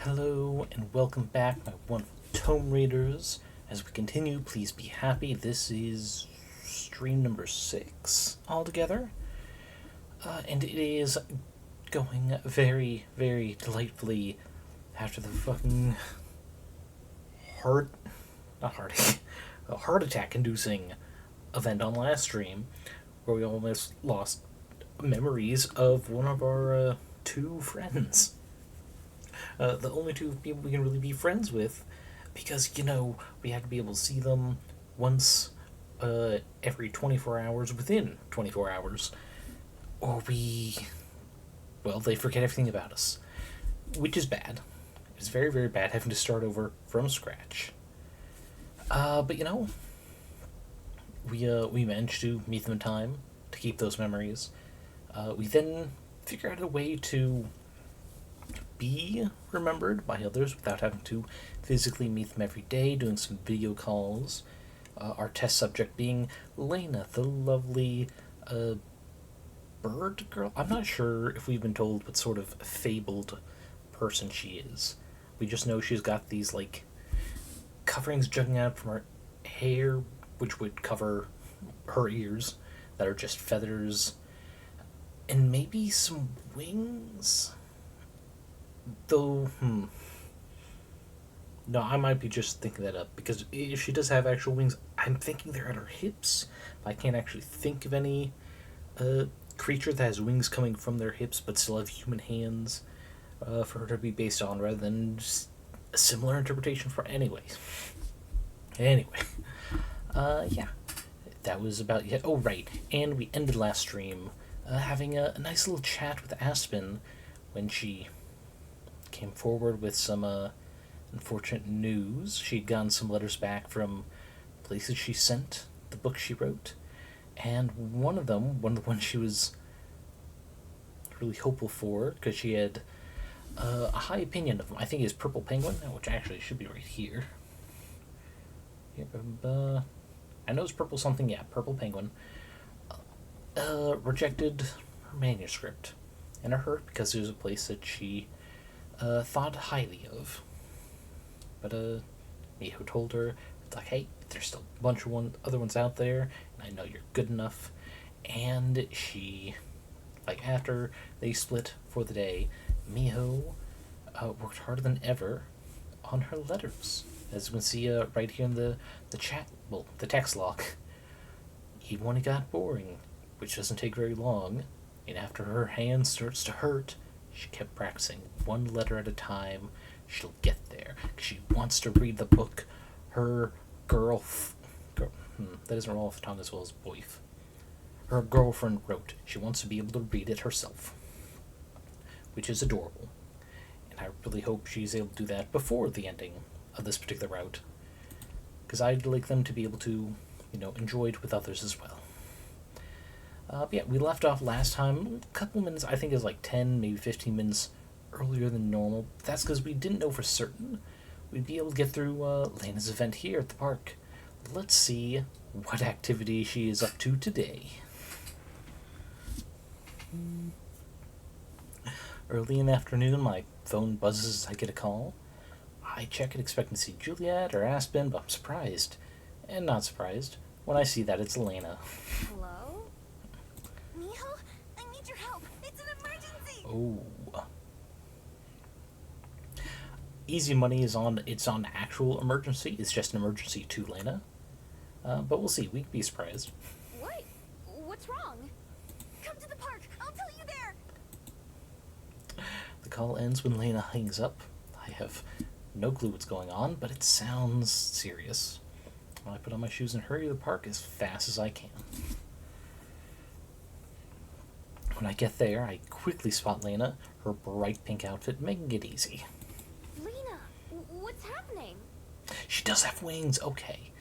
Hello and welcome back, my wonderful tome readers. As we continue, please be happy. This is stream number 6 altogether. And it is going very, very delightfully after the fucking not heartache, a heart attack inducing event on last stream where we almost lost memories of one of our two friends. The only two people we can really be friends with, because, we had to be able to see them once every 24 hours within 24 hours, or they forget everything about us, which is bad. It's very, very bad having to start over from scratch. But, we managed to meet them in time to keep those memories. We then figured out a way to be remembered by others without having to physically meet them every day, doing some video calls. Our test subject being Lena, the lovely bird girl. I'm not sure if we've been told what sort of fabled person she is. We just know she's got these, coverings jutting out from her hair, which would cover her ears, that are just feathers, and maybe some wings? Though, No, I might be just thinking that up, because if she does have actual wings, I'm thinking they're at her hips. I can't actually think of any creature that has wings coming from their hips but still have human hands for her to be based on, rather than just a similar interpretation for Anyway, yeah. That was about it. Oh, right. And we ended last stream having a nice little chat with Aspen when she came forward with some unfortunate news. She'd gotten some letters back from places she sent the book she wrote, and one of the ones she was really hopeful for, because she had a high opinion of him. I think is Purple Penguin, which actually should be right here. I know it's Purple something, yeah, Purple Penguin. Rejected her manuscript, and it hurt because it was a place that she thought highly of. But Miho told her, hey, there's still a bunch of other ones out there, and I know you're good enough. And she, after they split for the day, Miho worked harder than ever on her letters. As you can see right here in the chat, the text log. Even when it got boring, which doesn't take very long, and after her hand starts to hurt, she kept practicing one letter at a time. She'll get there. She wants to read the book her that doesn't roll off the tongue as well as boif. Her girlfriend wrote. She wants to be able to read it herself, which is adorable. And I really hope she's able to do that before the ending of this particular route, because I'd like them to be able to, enjoy it with others as well. But yeah, we left off last time a couple minutes, I think it was 10, maybe 15 minutes earlier than normal. That's because we didn't know for certain we'd be able to get through Lena's event here at the park. Let's see what activity she is up to today. Early in the afternoon, my phone buzzes as I get a call. I check it expecting to see Juliet or Aspen, but I'm surprised, and not surprised, when I see that it's Lena. Hello? Miho? I need your help. It's an emergency! Oh. Easy money is on actual emergency. It's just an emergency to Lena. But we'll see. We can be surprised. What? What's wrong? Come to the park. I'll tell you there. The call ends when Lena hangs up. I have no clue what's going on, but it sounds serious. I put on my shoes and hurry to the park as fast as I can. When I get there, I quickly spot Lena, her bright pink outfit making it easy. Lena, what's happening? She does have wings, okay.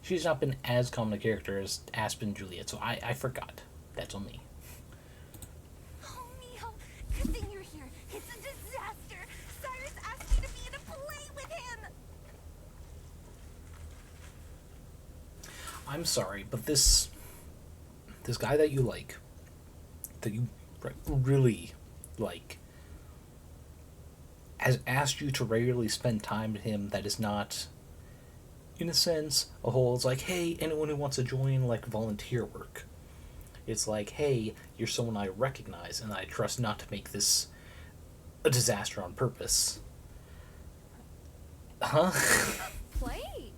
She's not been as common a character as Aspen and Juliet, so I forgot. That's on me. Oh, Miho, good thing you're here. It's a disaster. Cyrus asked me to be in a play with him. I'm sorry, but this guy that you really like, has asked you to regularly spend time with him that is not, in a sense, a whole. It's like, hey, anyone who wants to join, like, volunteer work. It's like, hey, you're someone I recognize and I trust not to make this a disaster on purpose. Huh? Play?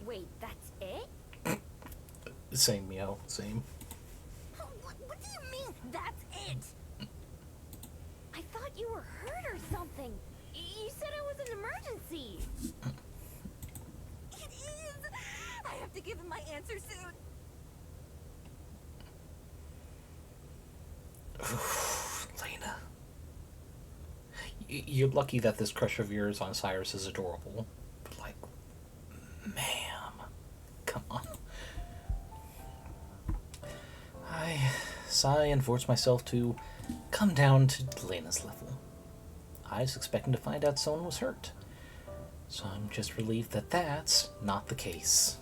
Wait, that's it? Same, Meow, same. What do you mean, that's it? I thought you were hurt or something. You said it was an emergency. It is! I have to give him my answer soon. Lena. You're lucky that this crush of yours on Cyrus is adorable. But, like, ma'am. Come on. I sigh and force myself to come down to Lena's level. I was expecting to find out someone was hurt. So I'm just relieved that that's not the case.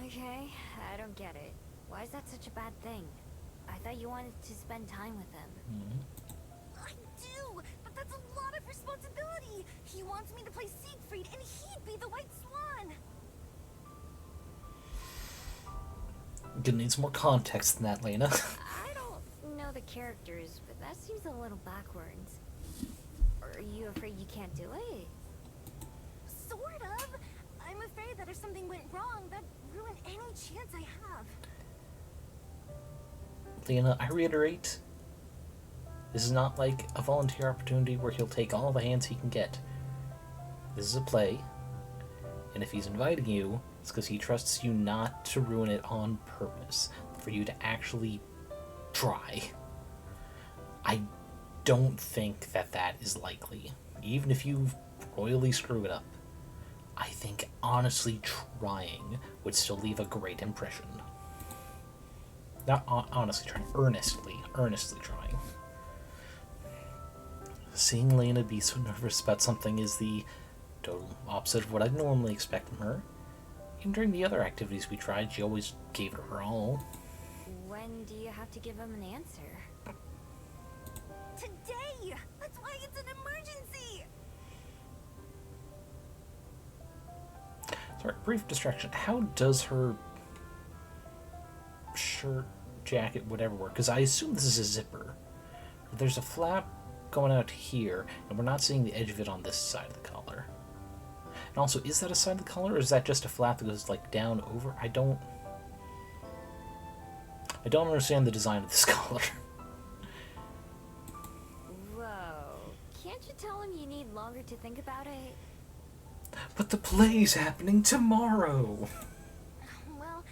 Okay, I don't get it. Why is that such a bad thing? I thought you wanted to spend time with him. Mm-hmm. I do, but that's a lot of responsibility. He wants me to play Siegfried, and he'd be the White Swan. Gonna need some more context than that, Lena. I don't know the characters, but that seems a little backwards. Are you afraid you can't do it? Sort of. I'm afraid that if something went wrong, that'd ruin any chance I have. Lena, I reiterate, this is not like a volunteer opportunity where he'll take all the hands he can get. This is a play, and if he's inviting you, it's because he trusts you not to ruin it on purpose, for you to actually try. I don't think that that is likely, even if you royally screw it up. I think honestly trying would still leave a great impression. Not honestly trying, earnestly trying. Seeing Lena be so nervous about something is the total opposite of what I'd normally expect from her. Even during the other activities we tried, she always gave it her all. When do you have to give him an answer? Today! That's why it's an emergency! Sorry, brief distraction. How does her shirt, jacket, whatever work? Because I assume this is a zipper. There's a flap going out here, and we're not seeing the edge of it on this side of the collar. And also, is that a side of the collar, or is that just a flap that goes, like, down over? I don't understand the design of this collar. Whoa. Can't you tell him you need longer to think about it? But the play's happening tomorrow! Well,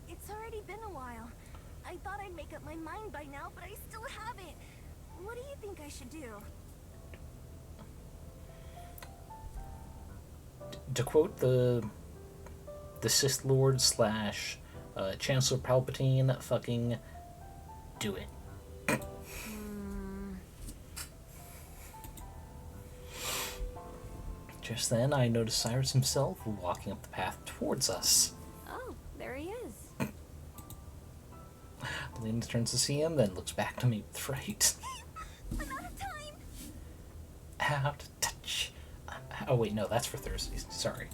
it's already been a while. I thought I'd make up my mind by now, but I still haven't. What do you think I should do? To quote the Sith Lord slash Chancellor Palpatine, fucking do it. Just then, I noticed Cyrus himself walking up the path towards us. Oh, there he is. Lena turns to see him, then looks back to me with fright. I'm out of time. Out of touch. Oh wait, no, that's for Thursdays. Sorry.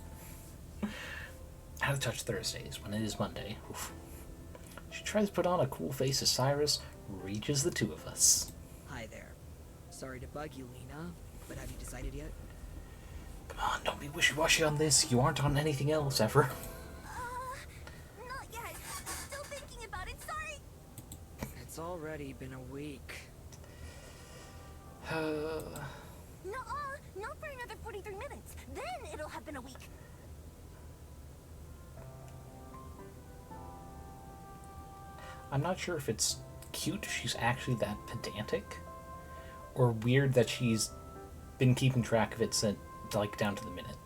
Out of touch Thursdays, when it is Monday. Oof. She tries to put on a cool face as Cyrus reaches the two of us. Hi there. Sorry to bug you, Lena, but have you decided yet? Come on, don't be wishy-washy on this. You aren't on anything else, ever. Not yet. Still thinking about it. Sorry. It's already been a week. Not for another 43 minutes. Then it'll have been a week. I'm not sure if it's cute she's actually that pedantic, or weird that she's been keeping track of it since, like, down to the minute.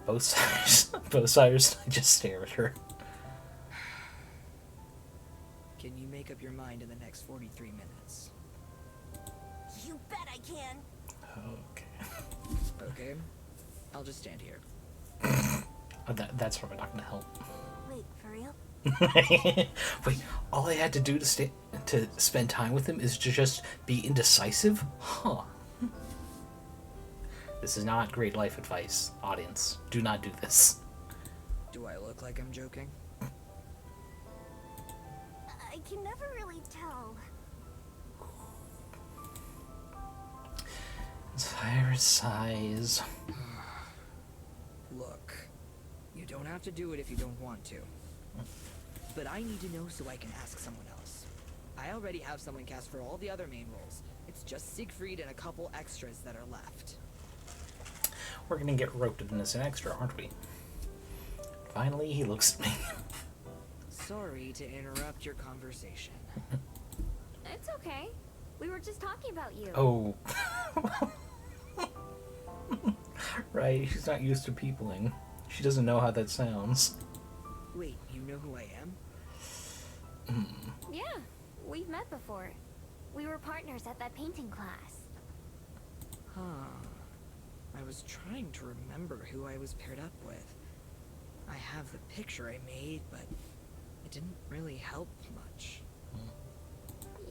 Both sides, I just stare at her. Can you make up your mind in the next 43 minutes? You bet I can. Okay. Okay. I'll just stand here. That's probably not going to help. Wait, for real? Wait, all I had to do to to spend time with him is to just be indecisive? Huh. This is not great life advice, audience. Do not do this. Do I look like I'm joking? I can never really tell. Cyrus sighs. Look, you don't have to do it if you don't want to. But I need to know so I can ask someone else. I already have someone cast for all the other main roles. It's just Siegfried and a couple extras that are left. We're gonna get roped in as an extra, aren't we? Finally, he looks at me. Sorry to interrupt your conversation. It's okay. We were just talking about you. Oh. Right, she's not used to peopling. She doesn't know how that sounds. Wait, you know who I am? Yeah, we've met before. We were partners at that painting class. Huh. I was trying to remember who I was paired up with. I have the picture I made, but it didn't really help much.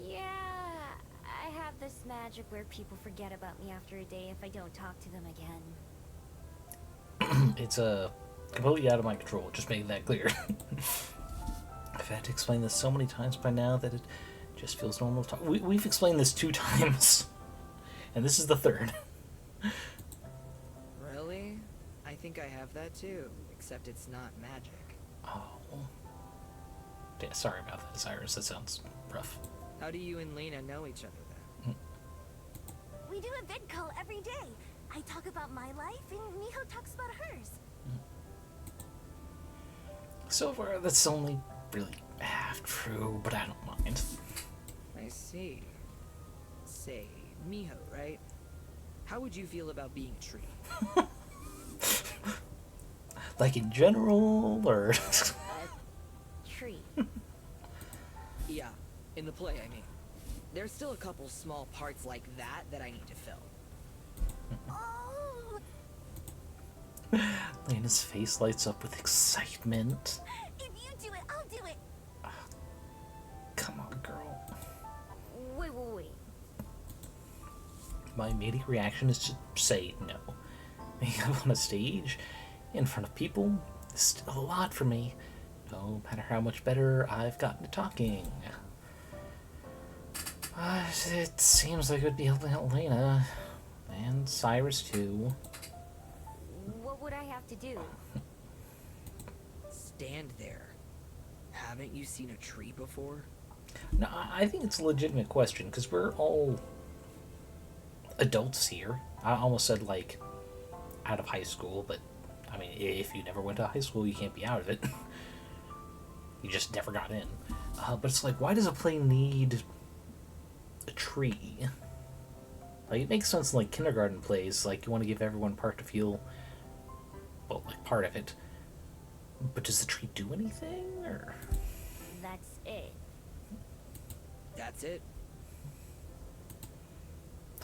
Yeah, I have this magic where people forget about me after a day if I don't talk to them again. It's completely out of my control, just making that clear. I've had to explain this so many times by now that it just feels normal to talk. We've explained this 2 times, and this is the 3rd. Really? I think I have that too, except it's not magic. Oh. Yeah, sorry about that, Cyrus. That sounds rough. How do you and Lena know each other then? We do a vid call every day. I talk about my life and Miho talks about hers. So far, that's only really half true, but I don't mind. I see. Say, Miho, right? How would you feel about being a tree? Like in general, or... Tree. Yeah, in the play, I mean. There's still a couple small parts like that that I need to fill. Oh! Lena's face lights up with excitement. If you do it, I'll do it. Come on, girl. Wait. My immediate reaction is to say no. Being up on a stage, in front of people, is still a lot for me. No matter how much better I've gotten at talking. It seems like it would be helping out Lena. And Cyrus, too. What would I have to do? Stand there. Haven't you seen a tree before? No, I think it's a legitimate question, because we're all adults here. I almost said, like, out of high school, but, I mean, if you never went to high school, you can't be out of it. You just never got in. But it's like, why does a play need a tree? Like, it makes sense in, like, kindergarten plays. Like, you want to give everyone part to feel, well, like, part of it. But does the tree do anything, or...? That's it. That's it?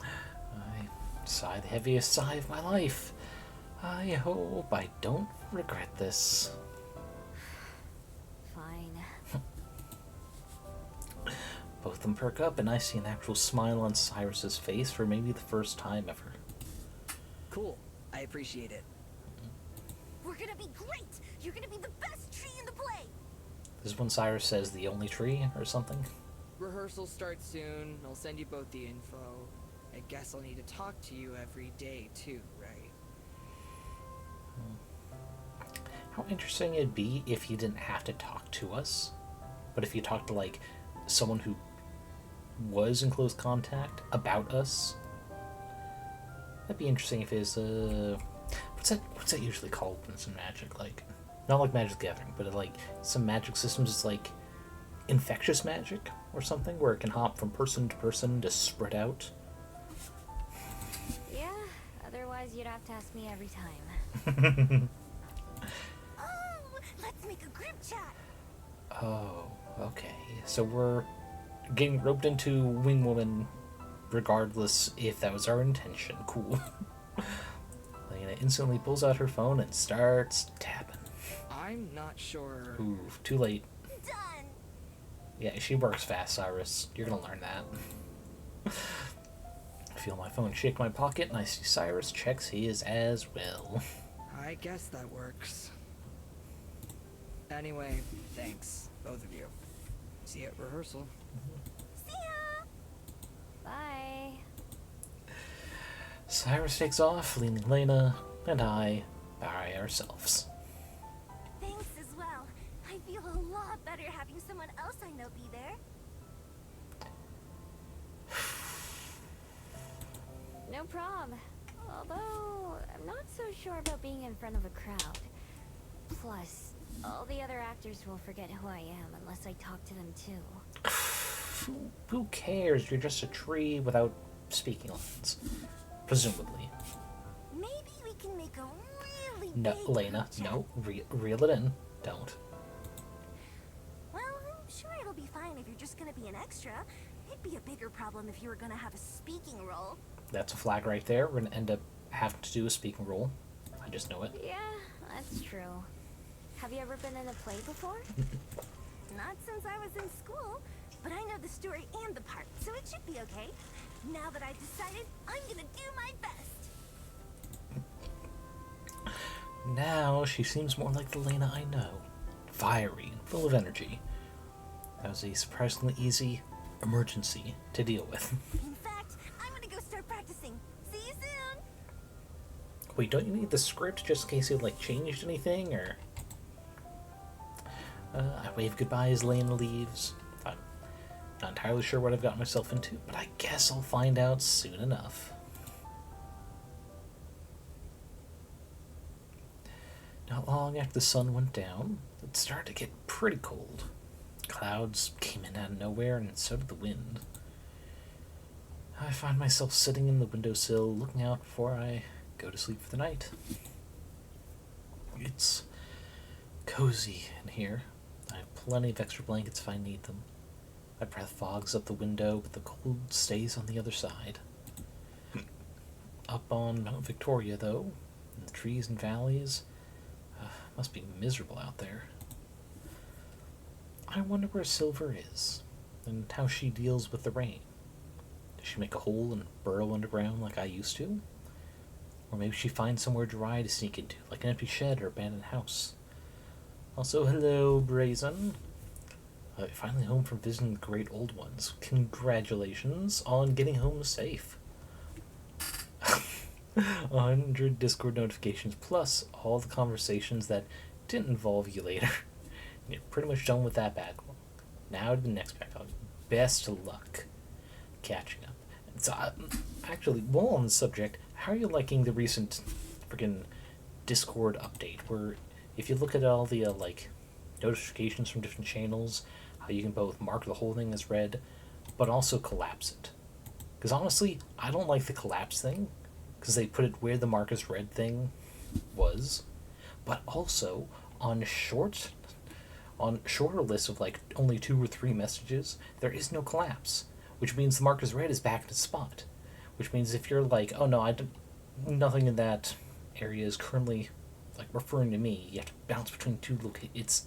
I sigh the heaviest sigh of my life. I hope I don't regret this. Fine. Both of them perk up, and I see an actual smile on Cyrus's face for maybe the first time ever. Cool. I appreciate it. We're gonna be great! You're gonna be the best tree in the play! This is when Cyrus says the only tree, or something. Rehearsal starts soon. I'll send you both the info. I guess I'll need to talk to you every day, too, right? How interesting it'd be if you didn't have to talk to us, but if you talked to, like, someone who was in close contact about us. That'd be interesting if it's, what's that usually called in some magic? Like, not like Magic the Gathering, but like some magic systems, it's like infectious magic or something, where it can hop from person to person to spread out. Yeah, otherwise you'd have to ask me every time. Oh, let's make a group chat! Oh, okay. So we're getting roped into Wing Woman regardless if that was our intention. Cool. Lena instantly pulls out her phone and starts tapping. I'm not sure. Ooh, too late. Done! Yeah, she works fast, Cyrus. You're gonna learn that. I feel my phone shake my pocket, and I see Cyrus checks his as well. I guess that works. Anyway, thanks, both of you. See you at rehearsal. See ya! Bye. Cyrus takes off, leaving Lena and I by ourselves. Thanks as well. I feel a lot better having someone else I know be there. No problem. Although, I'm not so sure about being in front of a crowd. Plus, all the other actors will forget who I am unless I talk to them too. Who cares? You're just a tree without speaking lines. Presumably. Maybe we can make a really No, big Lena, project. no. Reel it in. Don't. Well, I'm sure it'll be fine if you're just gonna be an extra. It'd be a bigger problem if you were gonna have a speaking role. That's a flag right there. We're gonna end up having to do a speaking role. I just know it. Yeah, that's true. Have you ever been in a play before? Not since I was in school, but I know the story and the part, so it should be okay. Now that I've decided, I'm gonna do my best. Now she seems more like the Lena I know. Fiery and full of energy. That was a surprisingly easy emergency to deal with. In fact, I'm gonna go start practicing. See you soon! Wait, don't you need the script just in case it changed anything, or? I wave goodbye as Lena leaves. I'm not entirely sure what I've got myself into, but I guess I'll find out soon enough. Not long after the sun went down, it started to get pretty cold. Clouds came in out of nowhere, and so did the wind. I find myself sitting in the windowsill looking out before I go to sleep for the night. It's cozy in here. I have plenty of extra blankets if I need them. My breath fogs up the window, but the cold stays on the other side. Up on Mount Victoria, though, in the trees and valleys, must be miserable out there. I wonder where Silver is, and how she deals with the rain. Does she make a hole and burrow underground like I used to? Or maybe she finds somewhere dry to sneak into, like an empty shed or abandoned house. Also, hello, Brazen. Finally home from visiting the great old ones. Congratulations on getting home safe. 100 Discord notifications plus all the conversations that didn't involve you later. You're pretty much done with that backlog. Now to the next backlog. Best of luck catching up. So, actually, while on the subject, how are you liking the recent freaking Discord update? Where if you look at all the notifications from different channels, how you can both mark the whole thing as red, but also collapse it. Because honestly, I don't like the collapse thing, because they put it where the mark as red thing was, but also on shorter lists of only 2 or 3 messages, there is no collapse, which means the mark as red is back in its spot. Which means if you're oh no, nothing in that area is currently referring to me, you have to bounce between 2 locations.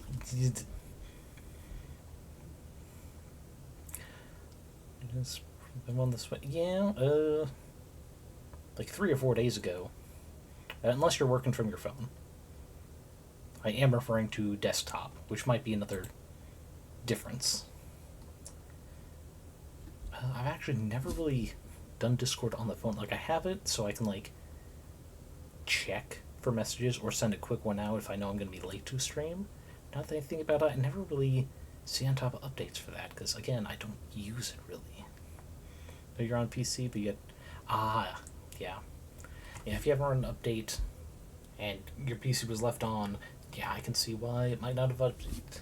I'm on this way. Yeah, 3 or 4 days ago. Unless you're working from your phone. I am referring to desktop, which might be another difference. I've actually never really done Discord on the phone. I have it so I can check for messages or send a quick one out if I know I'm going to be late to a stream. Now that I think about it, I never really see on top of updates for that, because again, I don't use it really. So you're on PC, but yet, yeah. If you haven't run an update and your PC was left on, yeah, I can see why it might not have updated.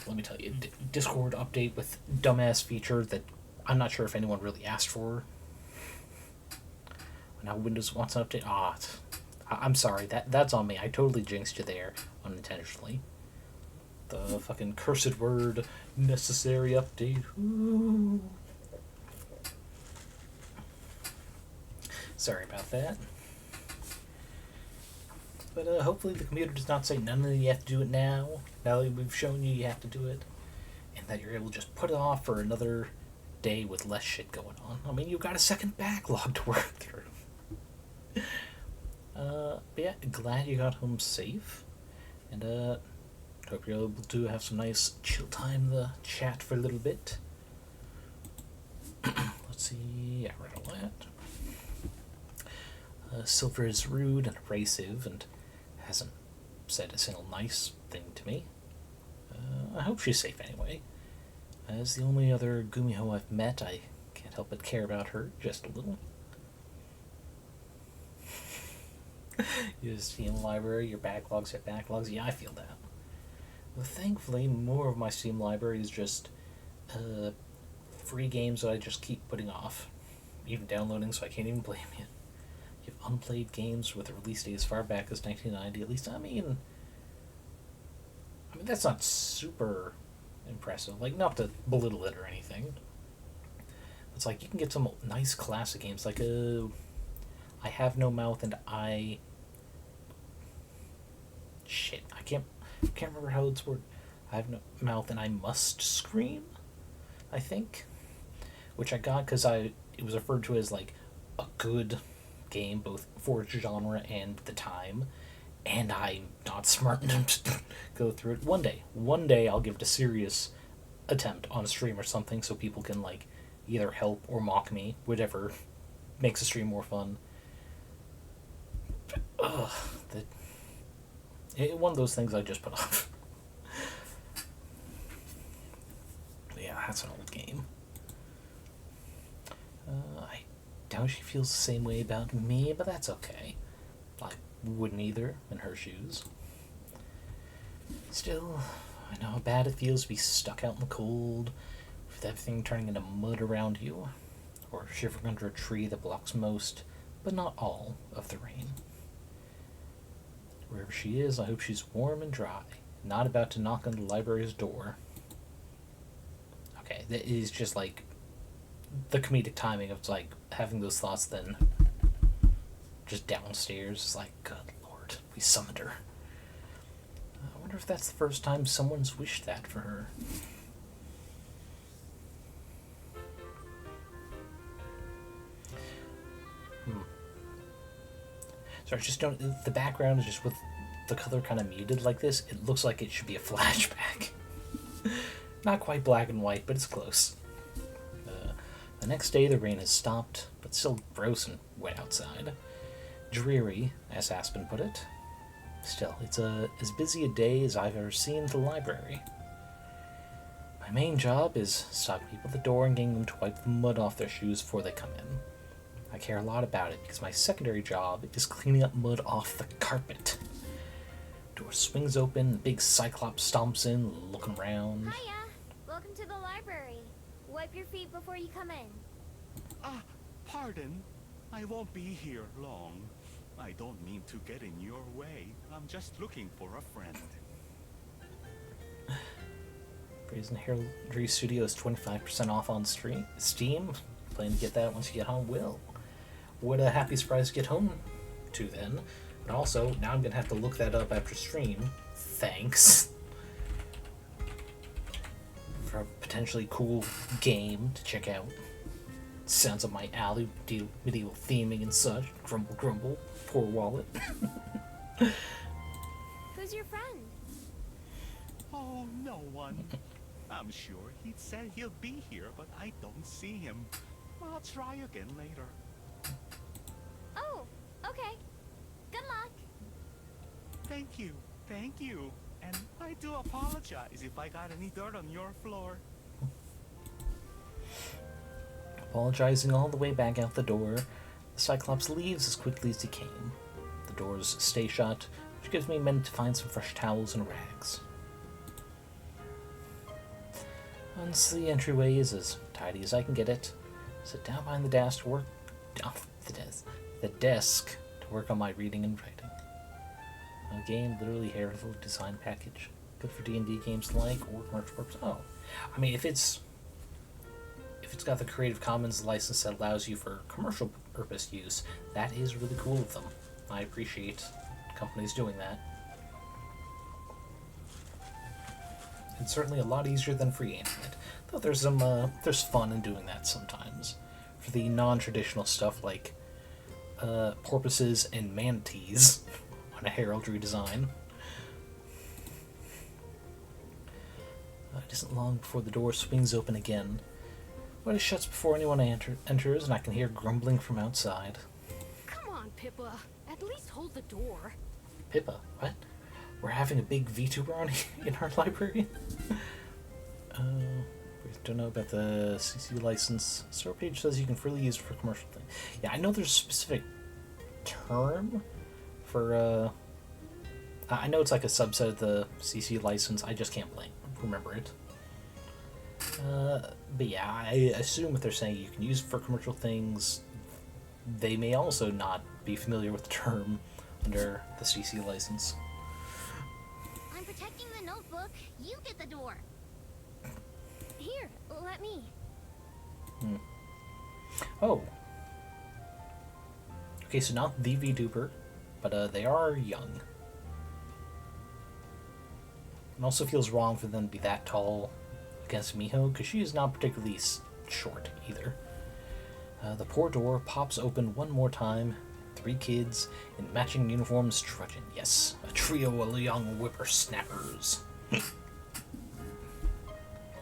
Let me tell you, Discord update with dumbass feature that I'm not sure if anyone really asked for. Now Windows wants an update. I'm sorry, that's on me. I totally jinxed you there, unintentionally. The fucking cursed word, necessary update. Ooh. Sorry about that. But hopefully the computer does not say none of you have to do it now. Now that we've shown you have to do it, and that you're able to just put it off for another day with less shit going on. I mean, you've got a second backlog to work through. But yeah, glad you got home safe, and hope you're able to have some nice chill time in the chat for a little bit. Let's see, yeah, read all that. Silver is rude and abrasive and hasn't said a single nice thing to me. I hope she's safe anyway. As the only other Gumiho I've met, I can't help but care about her just a little. You just Steam library, your backlogs are backlogs. Yeah, I feel that. But thankfully, more of my Steam library is just free games that I just keep putting off. Even downloading, so I can't even blame you. You have unplayed games with a release date as far back as 1990. At least, I mean, that's not super impressive. Like, not to belittle it or anything. It's like, you can get some nice classic games, like I Have No Mouth and Shit, I can't remember how it's worded. I Have No Mouth and I Must Scream, I think. Which I got because it was referred to as, like, a good game, both for its genre and the time. And I'm not smart enough to go through it. One day I'll give it a serious attempt on a stream or something so people can, like, either help or mock me, whatever makes the stream more fun. Ugh, one of those things I just put off. Yeah, that's an old game. I doubt she feels the same way about me, but that's okay. I wouldn't either in her shoes. Still, I know how bad it feels to be stuck out in the cold, with everything turning into mud around you, or shivering under a tree that blocks most, but not all, of the rain. Wherever she is, I hope she's warm and dry, not about to knock on the library's door. Okay, that is just like the comedic timing of like having those thoughts, then just downstairs. It's like, good lord, we summoned her. I wonder if that's the first time someone's wished that for her. Sorry, just don't. The background is just with the color kind of muted like this. It looks like it should be a flashback. Not quite black and white, but it's close. The next day, the rain has stopped, but still gross and wet outside. Dreary, as Aspen put it. Still, it's as busy a day as I've ever seen at the library. My main job is stopping people at the door and getting them to wipe the mud off their shoes before they come in. I care a lot about it because my secondary job is cleaning up mud off the carpet. Door swings open, the big Cyclops stomps in, looking around. Hiya! Welcome to the library. Wipe your feet before you come in. Pardon? I won't be here long. I don't mean to get in your way. I'm just looking for a friend. Brazen Heraldry Studio is 25% off on Steam. Plan to get that once you get home. Will. What a happy surprise to get home to then. And also, now I'm going to have to look that up after stream. Thanks. For a potentially cool game to check out. Sounds up my alley, medieval theming and such. Grumble, grumble. Poor wallet. Who's your friend? Oh, no one. I'm sure he'd said he'll be here, but I don't see him. I'll try again later. Oh, okay. Good luck. Thank you. And I do apologize if I got any dirt on your floor. Apologizing all the way back out the door, the Cyclops leaves as quickly as he came. The doors stay shut, which gives me a minute to find some fresh towels and rags. Once the entryway is as tidy as I can get it, sit down behind the desk to work to work on my reading and writing. A game literally heralded design package, good for D&D games like or commercial purpose. Oh, I mean, if it's got the Creative Commons license that allows you for commercial purpose use, that is really cool of them. I appreciate companies doing that. It's certainly a lot easier than free internet. Though there's fun in doing that sometimes. For the non-traditional stuff like porpoises and manatees on a heraldry design. It isn't long before the door swings open again, but it shuts before anyone enters, and I can hear grumbling from outside. Come on, Pippa. At least hold the door. Pippa, what? We're having a big VTuber on in our library? We don't know about the CC license. Store page says you can freely use it for commercial things. Yeah, I know there's a specific term for, I know it's like a subset of the CC license. I just can't remember it. But yeah, I assume if they're saying you can use it for commercial things, they may also not be familiar with the term under the CC license. I'm protecting the notebook. You get the door. Here, let me. Oh. Okay, so not the VTuber, but they are young. It also feels wrong for them to be that tall against Miho, because she is not particularly short either. The poor door pops open one more time. 3 kids in matching uniforms trudging. Yes, a trio of young whippersnappers.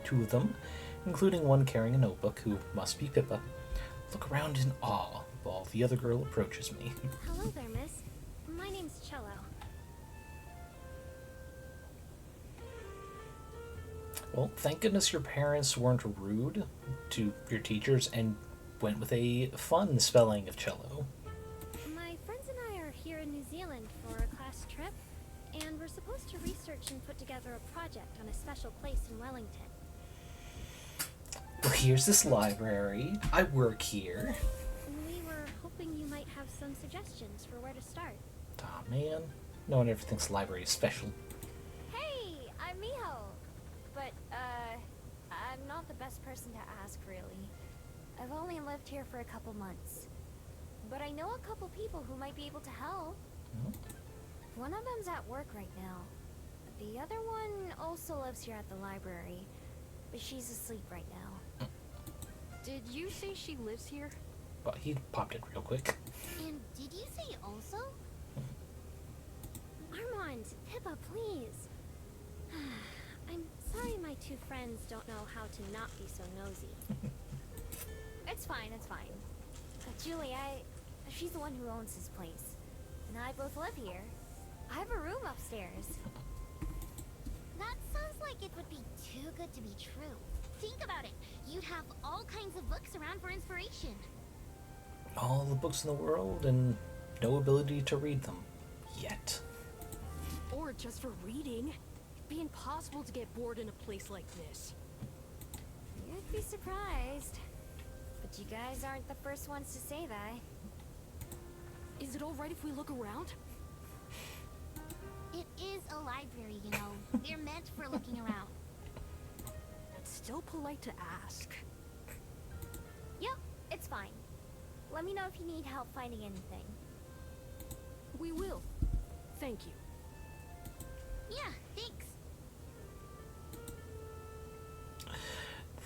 2 of them, including one carrying a notebook, who must be Pippa, look around in awe while the other girl approaches me. Hello there, miss. My name's Cello. Well, thank goodness your parents weren't rude to your teachers and went with a fun spelling of cello. My friends and I are here in New Zealand for a class trip, and we're supposed to research and put together a project on a special place in Wellington. Well, here's this library. I work here. We were hoping you might have some suggestions for where to start. Aw, man. No one ever thinks the library is special. Hey, I'm Miho. But, I'm not the best person to ask, really. I've only lived here for a couple months. But I know a couple people who might be able to help. One of them's at work right now. The other one also lives here at the library. But she's asleep right now. Did you say she lives here? Well, he popped it real quick. And did you say also? Armand, Pippa, please. I'm sorry my 2 friends don't know how to not be so nosy. It's fine, it's fine. Julie, she's the one who owns this place. And I both live here. I have a room upstairs. That sounds like it would be too good to be true. Think about it. You'd have all kinds of books around for inspiration. All the books in the world and no ability to read them. Yet. Or just for reading. It'd be impossible to get bored in a place like this. You'd be surprised. But you guys aren't the first ones to say that. Is it alright if we look around? It is a library, you know. They're meant for looking around. It's still polite to ask. Yep, it's fine. Let me know if you need help finding anything. We will. Thank you. Yeah, thanks.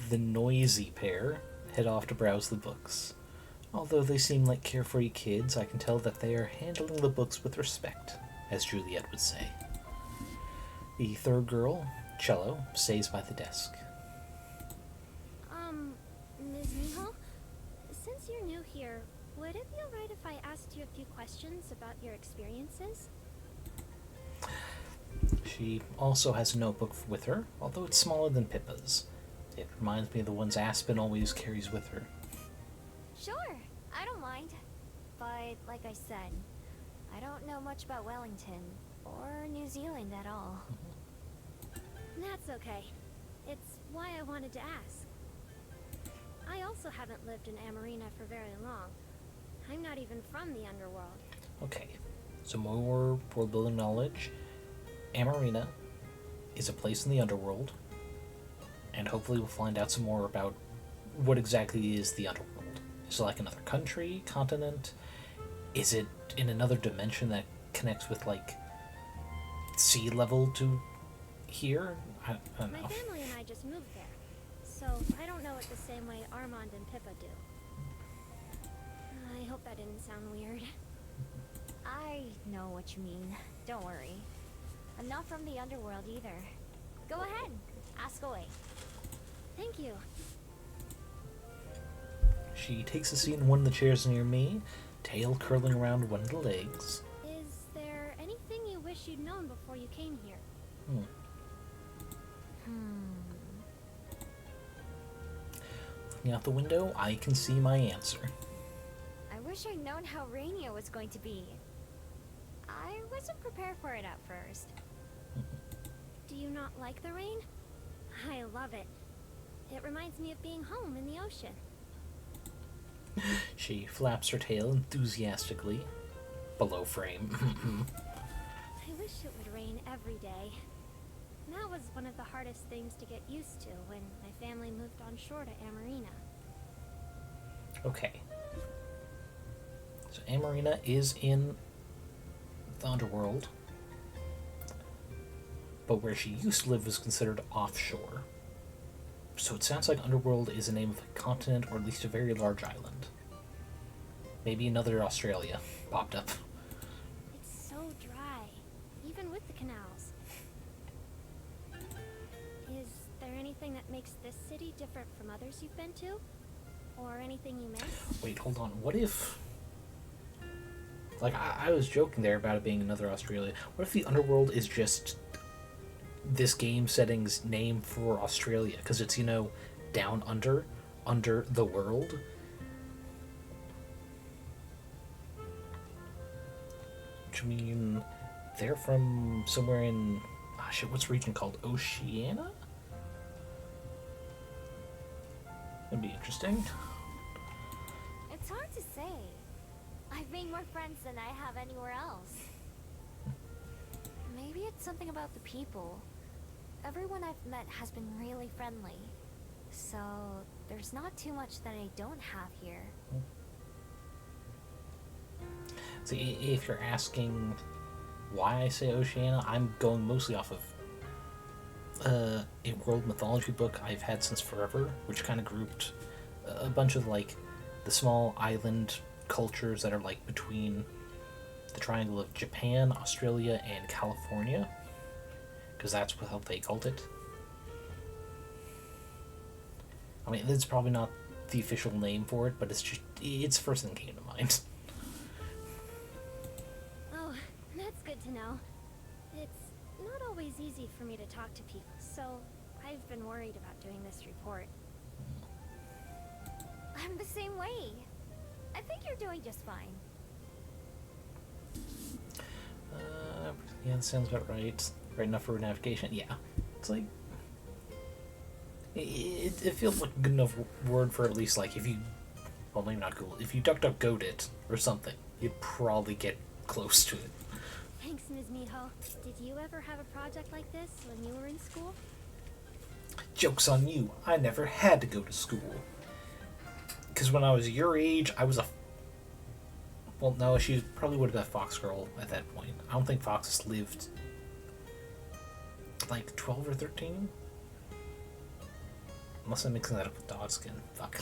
The noisy pair head off to browse the books. Although they seem like carefree kids, I can tell that they are handling the books with respect, as Juliet would say. The third girl, Cello, stays by the desk. Ms. Miho? Since you're new here, would it be alright if I asked you a few questions about your experiences? She also has a notebook with her, although it's smaller than Pippa's. It reminds me of the ones Aspen always carries with her. Sure, I don't mind. But, like I said, I don't know much about Wellington, or New Zealand at all. That's okay. It's why I wanted to ask. I also haven't lived in Amarina for very long. I'm not even from the underworld. Okay, so more world-building knowledge. Amarina is a place in the underworld, and hopefully we'll find out some more about what exactly is the underworld. Is it like another country, continent? Is it in another dimension that connects with, like, sea level to here? I don't My know. family and I just moved there, so I don't know it the same way Armand and Pippa do. I hope that didn't sound weird. I know what you mean. Don't worry. I'm not from the underworld either. Go ahead. Ask away. Thank you. She takes a seat in one of the chairs near me, tail curling around one of the legs. Is there anything you wish you'd known before you came here? Looking out the window, I can see my answer. I wish I'd known how rainy it was going to be. I wasn't prepared for it at first. Do you not like the rain? I love it. It reminds me of being home in the ocean. She flaps her tail enthusiastically. Below frame. I wish it would rain every day. That was one of the hardest things to get used to when my family moved on shore to Amarina. Okay. So Amarina is in the underworld, but where she used to live was considered offshore. So it sounds like underworld is the name of a continent, or at least a very large island. Maybe another Australia popped up. It's so dry, even with the canals. Is there anything that makes this city different from others you've been to? Or anything you miss? Wait, hold on. What if... Like, I was joking there about it being another Australia. What if the underworld is just this game setting's name for Australia? Because it's, down under the world. Which mean they're from somewhere in... what's the region called? Oceania? That'd be interesting. It's hard to say. I've made more friends than I have anywhere else. Maybe it's something about the people. Everyone I've met has been really friendly. So, there's not too much that I don't have here. See, if you're asking why I say Oceania, I'm going mostly off of a world mythology book I've had since forever, which kind of grouped a bunch of, the small island cultures that are, between the triangle of Japan, Australia, and California, because that's how they called it. I mean, it's probably not the official name for it, but it's the first thing that came to mind. Oh, that's good to know. It's not always easy for me to talk to people, so I've been worried about doing this report. I'm the same way. I think you're doing just fine. Yeah, that sounds about right. Right enough for navigation. Yeah, it's like it feels like a good enough word for at least if you, well, maybe not Google. If you DuckDuckGo'd it or something, you'd probably get close to it. Thanks, Ms. Miho. Did you ever have a project like this when you were in school? Joke's on you. I never had to go to school. Because when I was your age, I was a... Well, no, she probably would have been a Fox girl at that point. I don't think Foxes lived 12 or 13? Unless I'm mixing that up with Dogskin. Fuck.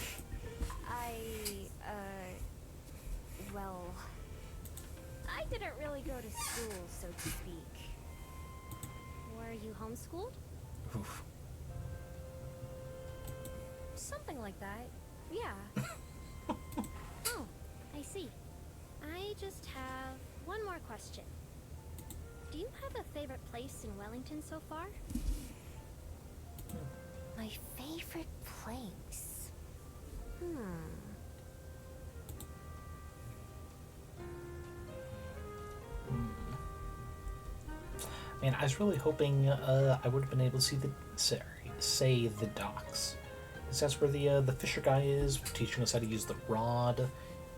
Well, I didn't really go to school, so to speak. Were you homeschooled? Oof. Something like that. Yeah. Oh, I see. I just have one more question. Do you have a favorite place in Wellington so far? My favorite place? Man, I was really hoping I would have been able to say the docks. Because that's where the fisher guy is, teaching us how to use the rod.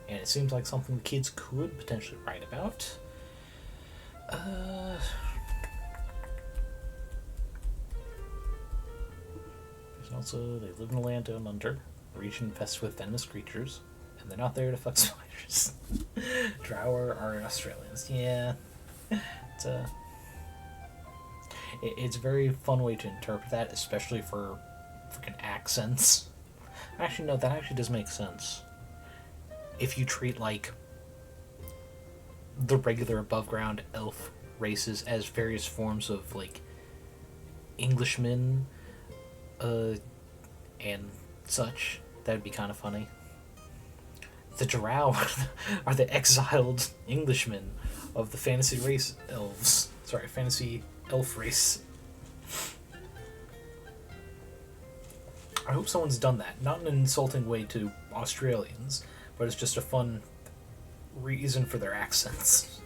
And it seems like something the kids could potentially write about. There's also, they live in a land down under, a region infested with venomous creatures, and they're not there to fuck spiders. Drow are Australians. Yeah. It's a very fun way to interpret that, especially for freaking accents. Actually, no, that actually does make sense. If you treat, like, the regular above-ground elf races as various forms of, like, Englishmen, and such, that would be kind of funny. The Drow are the exiled Englishmen of the fantasy race elves. Sorry, fantasy elf race. I hope someone's done that. Not in an insulting way to Australians, but it's just a fun reason for their accents.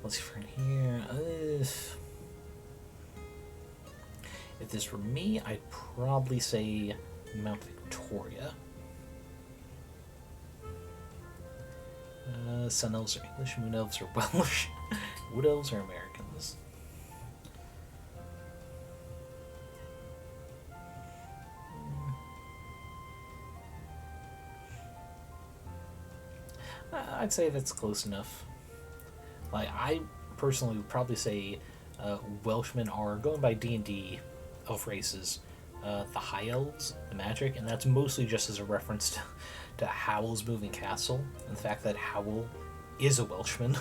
Let's see for in here. If this were me, I'd probably say Mount Victoria. Sun elves are English, moon elves are Welsh, wood elves are Americans. I'd say that's close enough. Like, I personally would probably say Welshmen are, going by D&D elf races, the High Elves, the magic, and that's mostly just as a reference to Howl's moving castle, and the fact that Howl is a Welshman.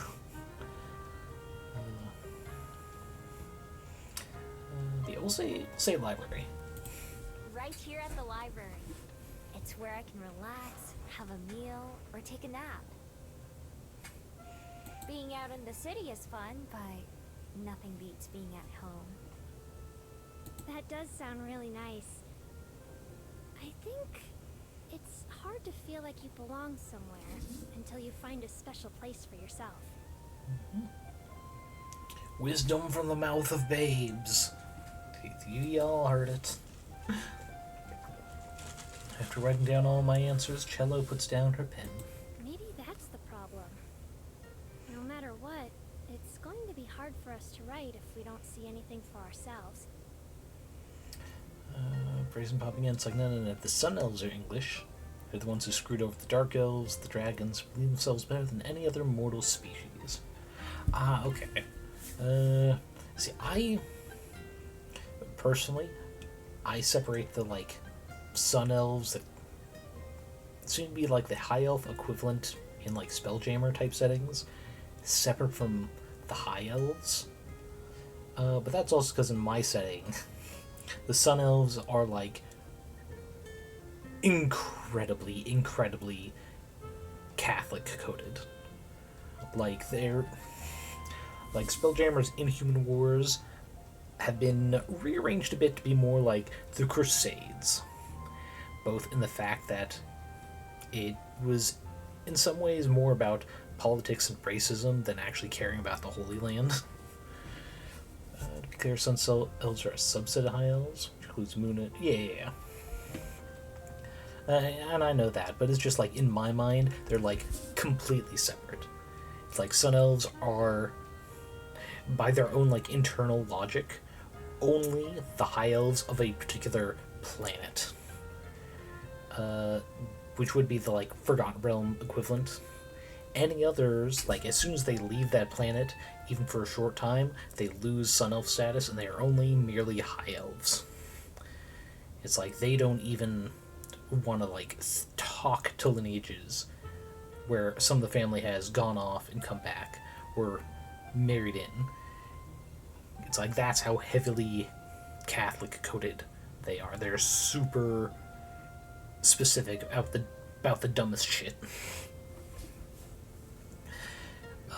Yeah, we'll say library. Right here at the library. It's where I can relax, have a meal, or take a nap. Being out in the city is fun, but nothing beats being at home. That does sound really nice. I think it's hard to feel like you belong somewhere until you find a special place for yourself. Wisdom from the mouth of babes. You all heard it. After writing down all my answers, Cello puts down her pen. Maybe that's the problem. No matter what, it's going to be hard for us to write if we don't see anything for ourselves. Brazen popping in. It's like, no. The Sun Elves are English. They're the ones who screwed over the Dark Elves, the Dragons, who believe themselves better than any other mortal species. Okay. See, personally, I separate the, like, Sun Elves that seem to be, like, the High Elf equivalent in, like, Spelljammer type settings, separate from the High Elves. But that's also because in my setting, the Sun Elves are, like, incredibly Catholic coded. Like, they're... Like, Spelljammer's Inhuman Wars have been rearranged a bit to be more like the Crusades. Both in the fact that it was, in some ways, more about politics and racism than actually caring about the Holy Land. To be clear, Sun Elves are a subset of High Elves, which includes Moon... Yeah. And I know that, but it's just like, in my mind, they're like completely separate. It's like Sun Elves are, by their own like internal logic, only the High Elves of a particular planet. Which would be the like Forgotten Realm equivalent. Any others, like as soon as they leave that planet, even for a short time, they lose Sun Elf status and they are only merely High Elves. It's like they don't even want to like talk to lineages where some of the family has gone off and come back or married in. It's like that's how heavily Catholic coded they are. They're super specific about the dumbest shit.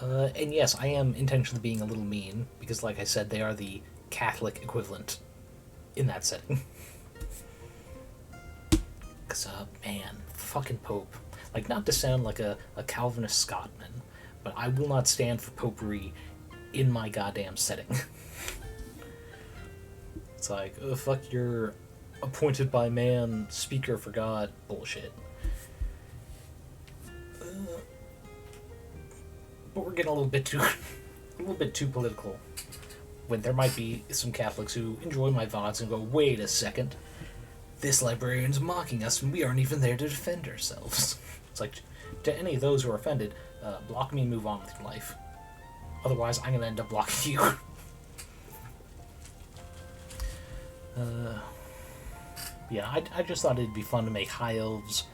And yes, I am intentionally being a little mean because, like I said, they are the Catholic equivalent in that setting. Because, man, fucking Pope. Like, not to sound like a Calvinist Scotsman, but I will not stand for popery in my goddamn setting. It's like, oh, fuck your appointed by man, speaker for God bullshit. But we're getting a little bit too political. When there might be some Catholics who enjoy my VODs and go, wait a second, this librarian's mocking us and we aren't even there to defend ourselves. It's like, to any of those who are offended, block me and move on with your life. Otherwise, I'm gonna end up blocking you. Yeah, I just thought it'd be fun to make high elves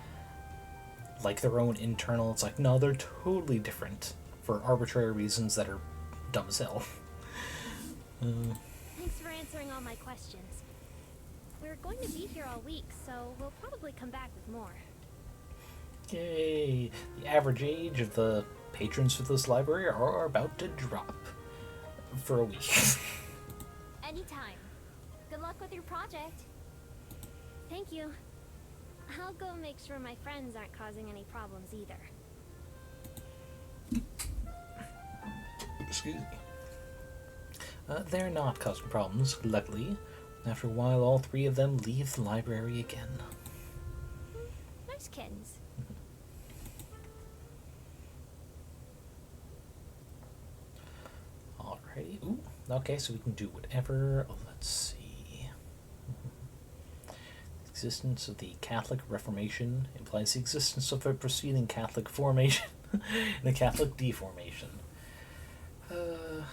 like their own internal. It's like, no, they're totally different for arbitrary reasons that are dumb as hell. Thanks for answering all my questions. We're going to be here all week, so we'll probably come back with more. Yay! The average age of the patrons for this library are about to drop for a week. Anytime. Good luck with your project. Thank you. I'll go make sure my friends aren't causing any problems either. Excuse me. They're not causing problems, luckily. After a while, all three of them leave the library again. Nice kittens. Alrighty. Ooh. Okay, so we can do whatever. Oh, let's see. The existence of the Catholic Reformation implies the existence of a preceding Catholic formation and a Catholic deformation. I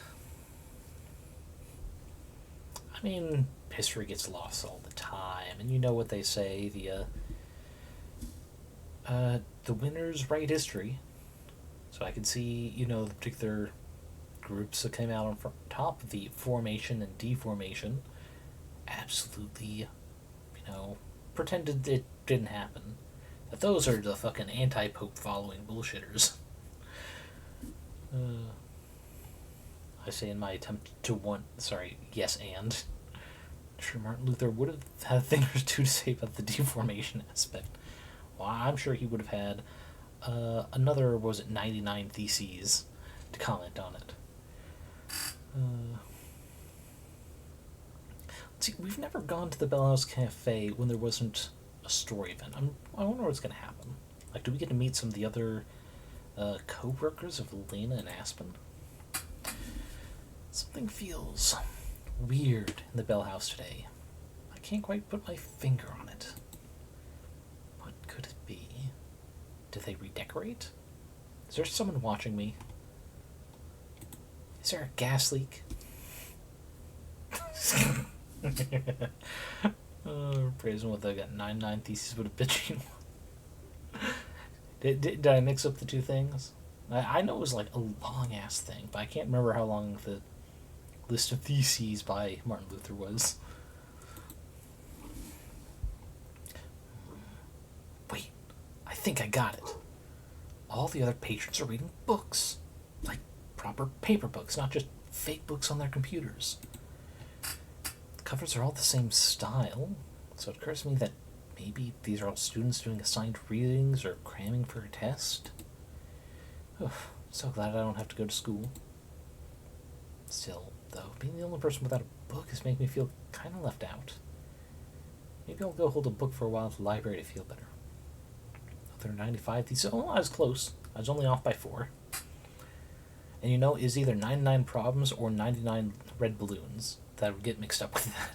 mean, history gets lost all the time, and you know what they say, the winners write history. So I can see, the particular groups that came out on top of the formation and deformation absolutely, pretended it didn't happen. That those are the fucking anti-pope following bullshitters. I say in my attempt to yes and. I'm sure Martin Luther would have had a thing or two to say about the deformation aspect. Well, I'm sure he would have had another, 99 theses to comment on it. Let's see, we've never gone to the Bell House Cafe when there wasn't a story event. I wonder what's going to happen. Like, do we get to meet some of the other co-workers of Lena and Aspen? Something feels weird in the Bell House today. I can't quite put my finger on it. What could it be? Did they redecorate? Is there someone watching me? Is there a gas leak? Praising what they got 99 theses with a bitching. Did I mix up the two things? I know it was like a long ass thing, but I can't remember how long the list of theses by Martin Luther was. Wait, I think I got it. All the other patrons are reading books. Like proper paper books, not just fake books on their computers. The covers are all the same style, so it occurs to me that maybe these are all students doing assigned readings or cramming for a test. So glad I don't have to go to school. Still, though, being the only person without a book is making me feel kind of left out. Maybe I'll go hold a book for a while at the library to feel better. There are 95 theses. Oh, I was close. I was only off by 4. And it's either 99 problems or 99 red balloons that would get mixed up with that.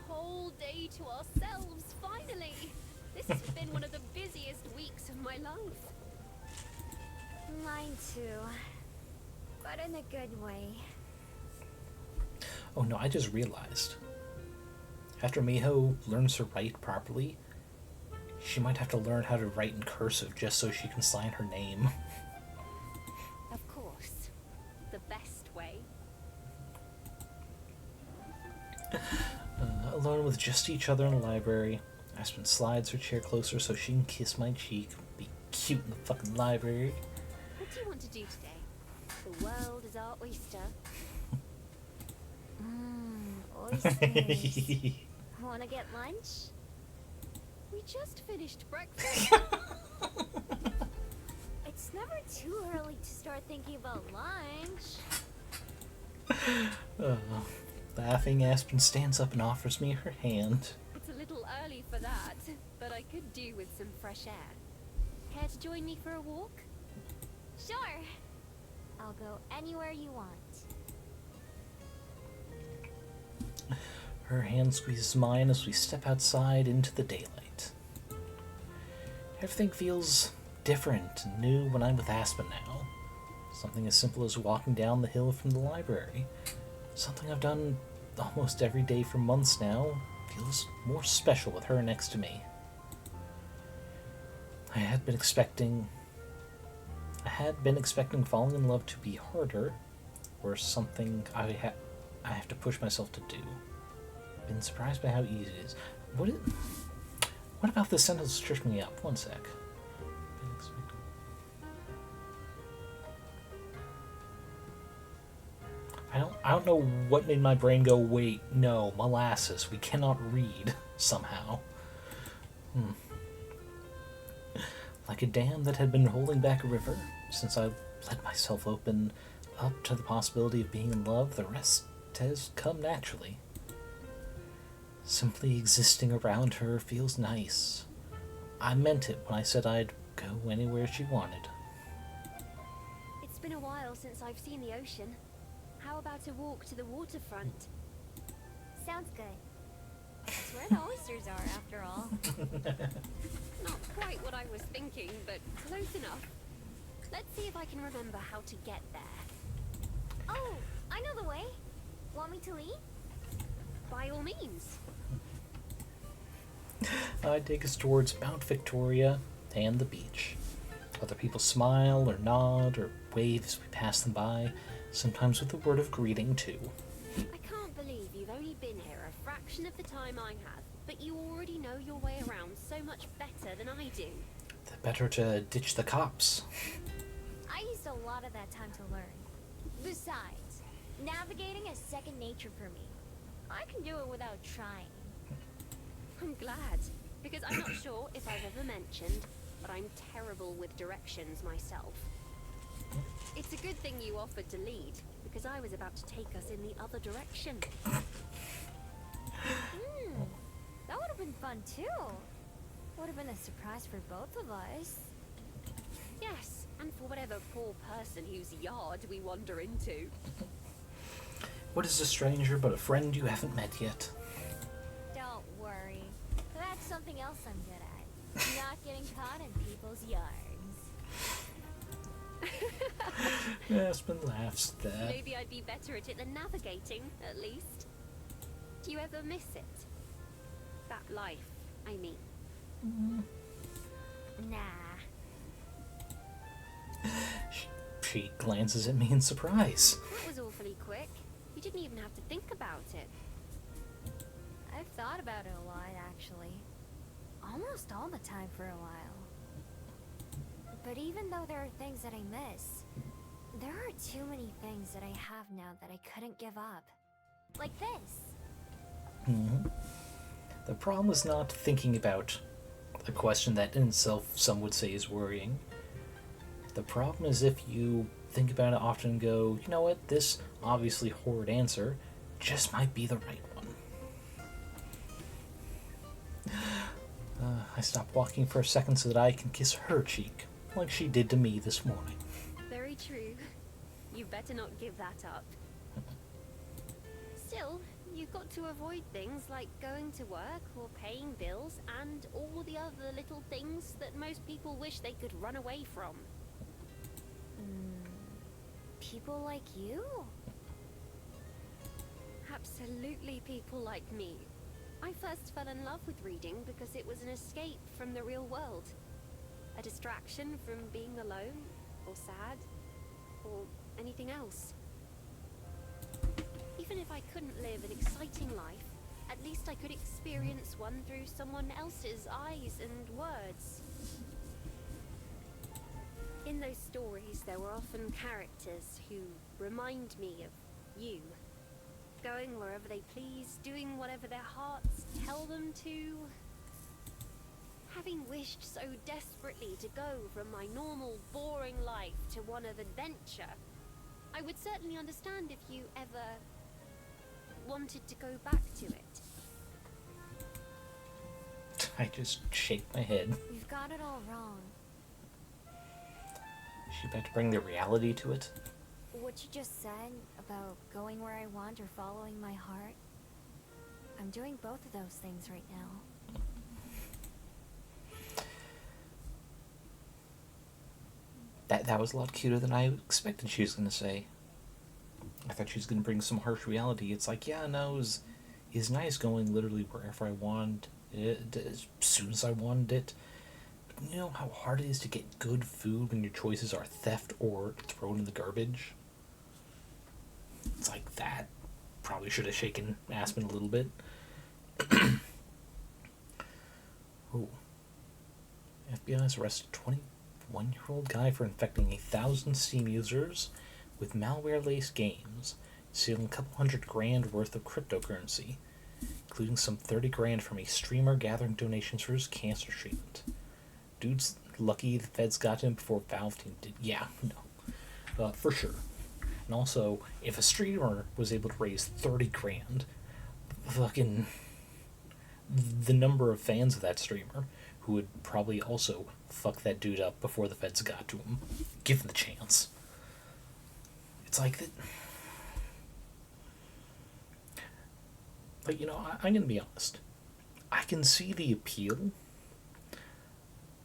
Whole day to ourselves, finally! This has been one of the busiest weeks of my life. Mine too. But in a good way. Oh no, I just realized. After Miho learns to write properly, she might have to learn how to write in cursive just so she can sign her name. Of course. The best way. Alone with just each other in the library, Aspen slides her chair closer so she can kiss my cheek, be cute in the fucking library. What do you want to do today? The world is our oyster. Oysters. Wanna get lunch? We just finished breakfast. It's never too early to start thinking about lunch. Laughing, Aspen stands up and offers me her hand. It's a little early for that, but I could do with some fresh air. Care to join me for a walk? Sure. I'll go anywhere you want. Her hand squeezes mine as we step outside into the daylight. Everything feels different and new when I'm with Aspen now. Something as simple as walking down the hill from the library. Something I've done almost every day for months now feels more special with her next to me. I had been expecting falling in love to be harder, or something I have to push myself to do. Been surprised by how easy it is. What about this sentence tripped me up? One sec. Been expecting. I don't know what made my brain go, wait, no, molasses, we cannot read, somehow. Like a dam that had been holding back a river, since I let myself open up to the possibility of being in love, the rest has come naturally. Simply existing around her feels nice. I meant it when I said I'd go anywhere she wanted. It's been a while since I've seen the ocean. How about a walk to the waterfront? Sounds good. That's where the oysters are, after all. Not quite what I was thinking, but close enough. Let's see if I can remember how to get there. Oh, I know the way. Want me to lead? By all means. I take us towards Mount Victoria and the beach. Other people smile or nod or wave as we pass them by, sometimes with a word of greeting too. I can't believe you've only been here a fraction of the time I have, but you already know your way around so much better than I do. The better to ditch the cops. I used a lot of that time to learn. Besides, navigating is second nature for me. I can do it without trying. I'm glad, because I'm not sure if I've ever mentioned, but I'm terrible with directions myself. It's a good thing you offered to lead, because I was about to take us in the other direction. That would have been fun too. Would have been a surprise for both of us. Yes, and for whatever poor person whose yard we wander into. What is a stranger but a friend you haven't met yet? Don't worry. That's something else I'm good at. Not getting caught in people's yards. Aspen laughs at that. Maybe I'd be better at it than navigating, at least. Do you ever miss it? That life, I mean. Nah. She glances at me in surprise. That was awfully quick. You didn't even have to think about it. I've thought about it a lot, actually. Almost all the time for a while. But even though there are things that I miss, there are too many things that I have now that I couldn't give up. Like this. The problem is not thinking about a question that in itself some would say is worrying. The problem is if you think about it often and go, you know what, this obviously horrid answer just might be the right one. I stop walking for a second so that I can kiss her cheek, like she did to me this morning. Very true. You better not give that up. Still, you've got to avoid things like going to work or paying bills and all the other little things that most people wish they could run away from. People like you? Absolutely people like me. I first fell in love with reading because it was an escape from the real world. A distraction from being alone, or sad, or anything else. Even if I couldn't live an exciting life, at least I could experience one through someone else's eyes and words. In those stories, there were often characters who remind me of you. Going wherever they please, doing whatever their hearts tell them to. Having wished so desperately to go from my normal, boring life to one of adventure, I would certainly understand if you ever wanted to go back to it. I just shake my head. You've got it all wrong. Is she about to bring the reality to it? What you just said about going where I want or following my heart, I'm doing both of those things right now. That was a lot cuter than I expected she was gonna say. I thought she was gonna bring some harsh reality. It's like, yeah, no, it's nice going literally wherever I want it, as soon as I wanted it. But you know how hard it is to get good food when your choices are theft or thrown in the garbage? It's like that. Probably should have shaken Aspen a little bit. Ooh. FBI's arrested 21-year-old guy for infecting 1,000 Steam users with malware-laced games, stealing a couple $100,000 worth of cryptocurrency, including some $30,000 from a streamer gathering donations for his cancer treatment. Dude's lucky the feds got him before Valve team did. Yeah, no. For sure. And also, if a streamer was able to raise $30,000, fucking the number of fans of that streamer who would probably also fuck that dude up before the feds got to him, give him the chance. It's like that. Like, you know, I'm gonna be honest. I can see the appeal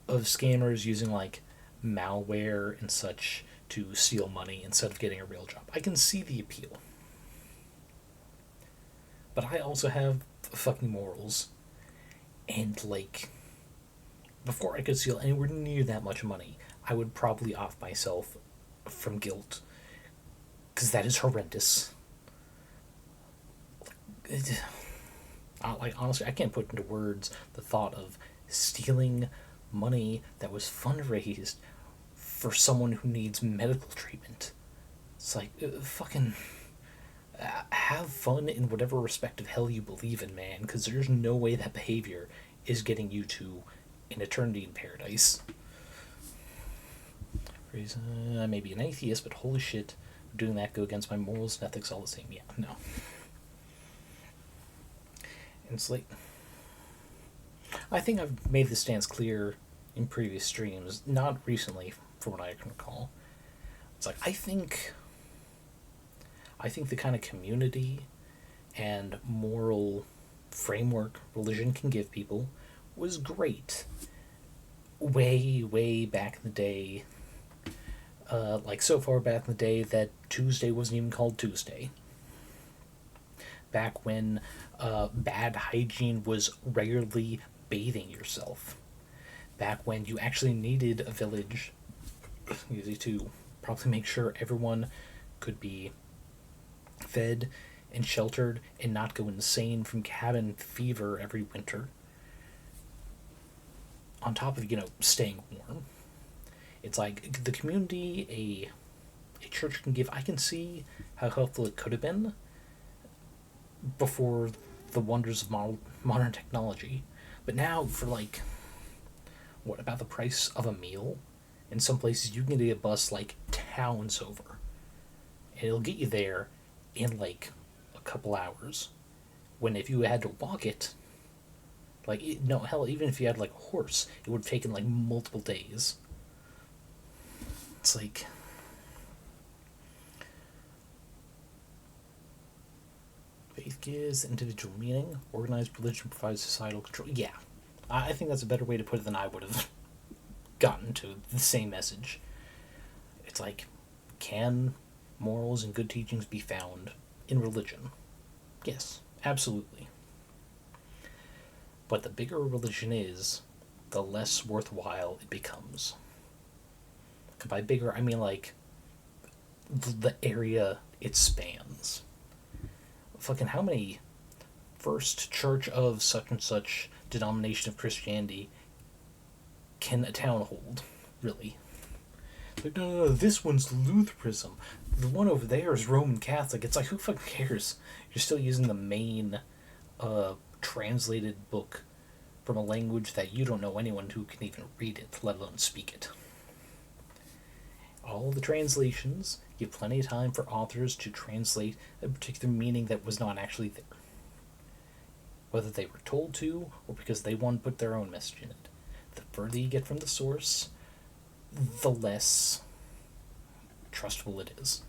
of scammers using like malware and such to steal money instead of getting a real job. I can see the appeal. But I also have fucking morals. And like, before I could steal anywhere near that much money, I would probably off myself from guilt. Because that is horrendous. Like, honestly, I can't put into words the thought of stealing money that was fundraised for someone who needs medical treatment. It's like, fucking have fun in whatever respective hell you believe in, man, because there's no way that behavior is getting you to an eternity in paradise. I may be an atheist, but holy shit, doing that go against my morals and ethics all the same. Yeah, no. And it's like, I think I've made this stance clear in previous streams, not recently, from what I can recall. It's like, I think the kind of community and moral framework religion can give people was great. Way back in the day. Like so far back in the day that Tuesday wasn't even called Tuesday. Back when bad hygiene was regularly bathing yourself. Back when you actually needed a village to probably make sure everyone could be fed and sheltered and not go insane from cabin fever every winter. On top of, staying warm. It's like the community a church can give. I can see how helpful it could have been before the wonders of modern technology. But now for like, what about the price of a meal? In some places you can get a bus like towns over. And it'll get you there in like a couple hours. When if you had to walk it, even if you had like a horse, it would have taken like multiple days. It's like, faith gives individual meaning, organized religion provides societal control. Yeah, I think that's a better way to put it than I would have gotten to the same message. It's like, can morals and good teachings be found in religion? Yes, absolutely. But the bigger a religion is, the less worthwhile it becomes. By bigger, I mean like the area it spans. Fucking how many First Church of such and such denomination of Christianity can a town hold, really? Like, no, this one's Lutheranism. The one over there is Roman Catholic. It's like, who fucking cares? You're still using the main translated book from a language that you don't know anyone who can even read it, let alone speak it. All the translations give plenty of time for authors to translate a particular meaning that was not actually there. Whether they were told to, or because they want to put their own message in it. The further you get from the source, the less trustable it is.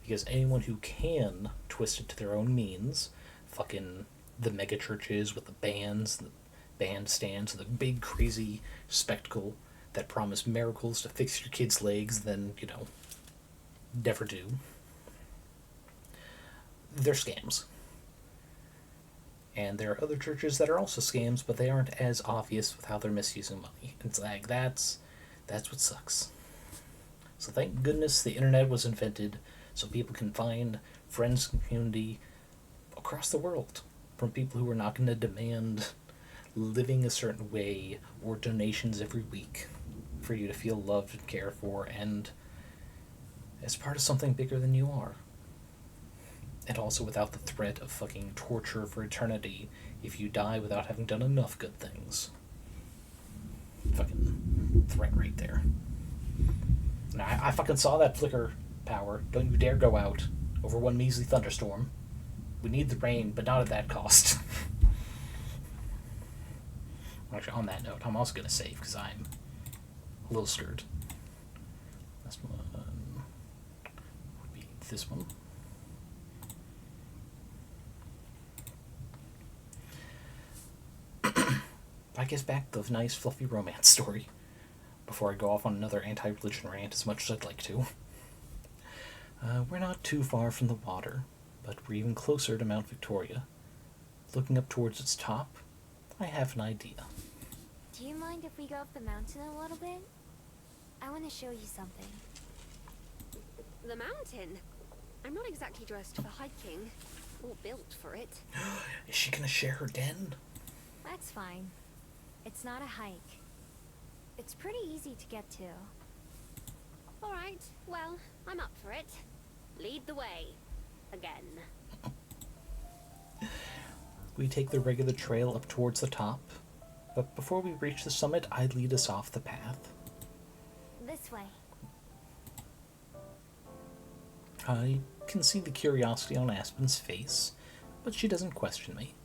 Because anyone who can twist it to their own means, fucking the mega churches with the bands, the bandstands, the big crazy spectacle that promise miracles to fix your kid's legs, then, never do. They're scams. And there are other churches that are also scams, but they aren't as obvious with how they're misusing money. It's like, that's what sucks. So thank goodness the internet was invented so people can find friends and community across the world from people who are not going to demand living a certain way or donations every week for you to feel loved and cared for and as part of something bigger than you are. And also without the threat of fucking torture for eternity if you die without having done enough good things. Fucking threat right there. And I fucking saw that flicker power. Don't you dare go out over one measly thunderstorm. We need the rain, but not at that cost. Actually, on that note, I'm also going to save because I'm a little scared. This one would be this one. I guess back to the nice fluffy romance story before I go off on another anti-religion rant as much as I'd like to. We're not too far from the water, but we're even closer to Mount Victoria. Looking up towards its top, I have an idea. Do you mind if we go up the mountain a little bit? I want to show you something. The mountain? I'm not exactly dressed for hiking, or built for it. Is she gonna share her den? That's fine. It's not a hike. It's pretty easy to get to. Alright, well, I'm up for it. Lead the way. Again. We take the regular trail up towards the top, but before we reach the summit, I'd lead us off the path. This way. I can see the curiosity on Aspen's face, but she doesn't question me.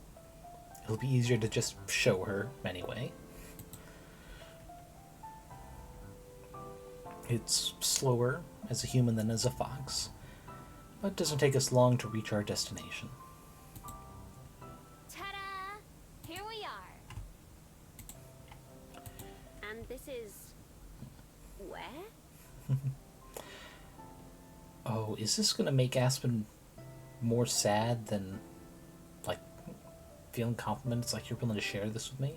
It'll be easier to just show her anyway. It's slower as a human than as a fox, but it doesn't take us long to reach our destination. Ta-da! Here we are. And this is... where? Oh, is this gonna make Aspen more sad than, feeling compliments like you're willing to share this with me?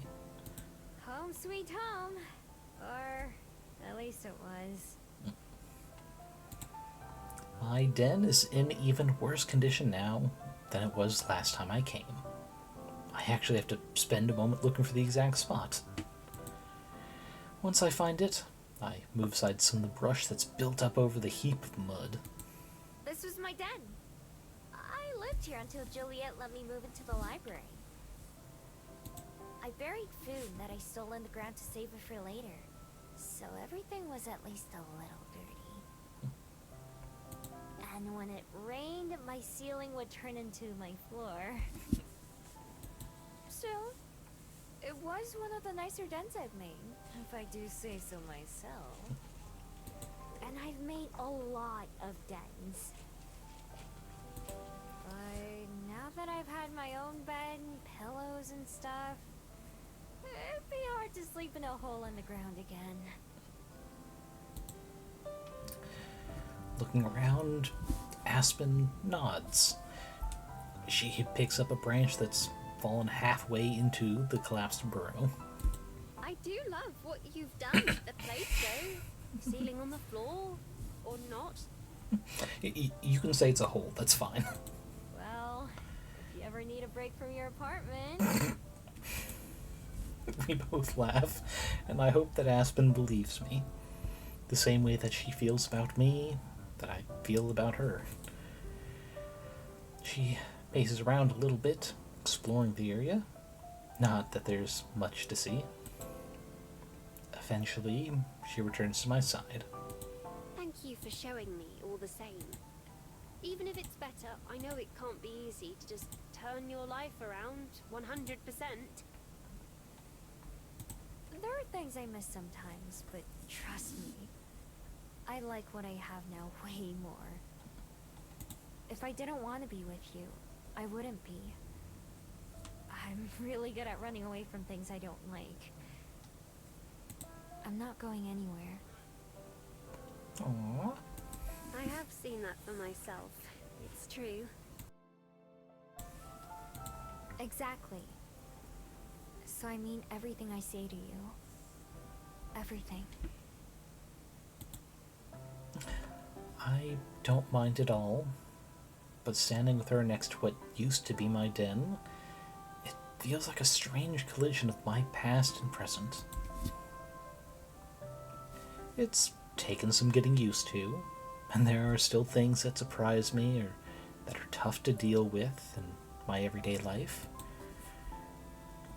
Home sweet home. Or at least it was. My den is in even worse condition now than it was last time I came. I actually have to spend a moment looking for the exact spot. Once I find it, I move aside some of the brush that's built up over the heap of mud. This was my den. I lived here until Juliet let me move into the library. I buried food that I stole in the ground to save it for later, so everything was at least a little dirty. And when it rained, my ceiling would turn into my floor. Still, it was one of the nicer dens I've made, if I do say so myself. And I've made a lot of dens. But now that I've had my own bed, pillows and stuff, it'd be hard to sleep in a hole in the ground again. Looking around, Aspen nods. She picks up a branch that's fallen halfway into the collapsed burrow. I do love what you've done with the place, though. Ceiling on the floor, or not. You can say it's a hole, that's fine. Well, if you ever need a break from your apartment... We both laugh, and I hope that Aspen believes me. The same way that she feels about me, that I feel about her. She paces around a little bit, exploring the area. Not that there's much to see. Eventually, she returns to my side. Thank you for showing me all the same. Even if it's better, I know it can't be easy to just turn your life around 100%. There are things I miss sometimes, but trust me, I like what I have now way more. If I didn't want to be with you, I wouldn't be. I'm really good at running away from things I don't like. I'm not going anywhere. Aww. I have seen that for myself. It's true. Exactly. So I mean everything I say to you. Everything. I don't mind at all, but standing with her next to what used to be my den, it feels like a strange collision of my past and present. It's taken some getting used to, and there are still things that surprise me or that are tough to deal with in my everyday life.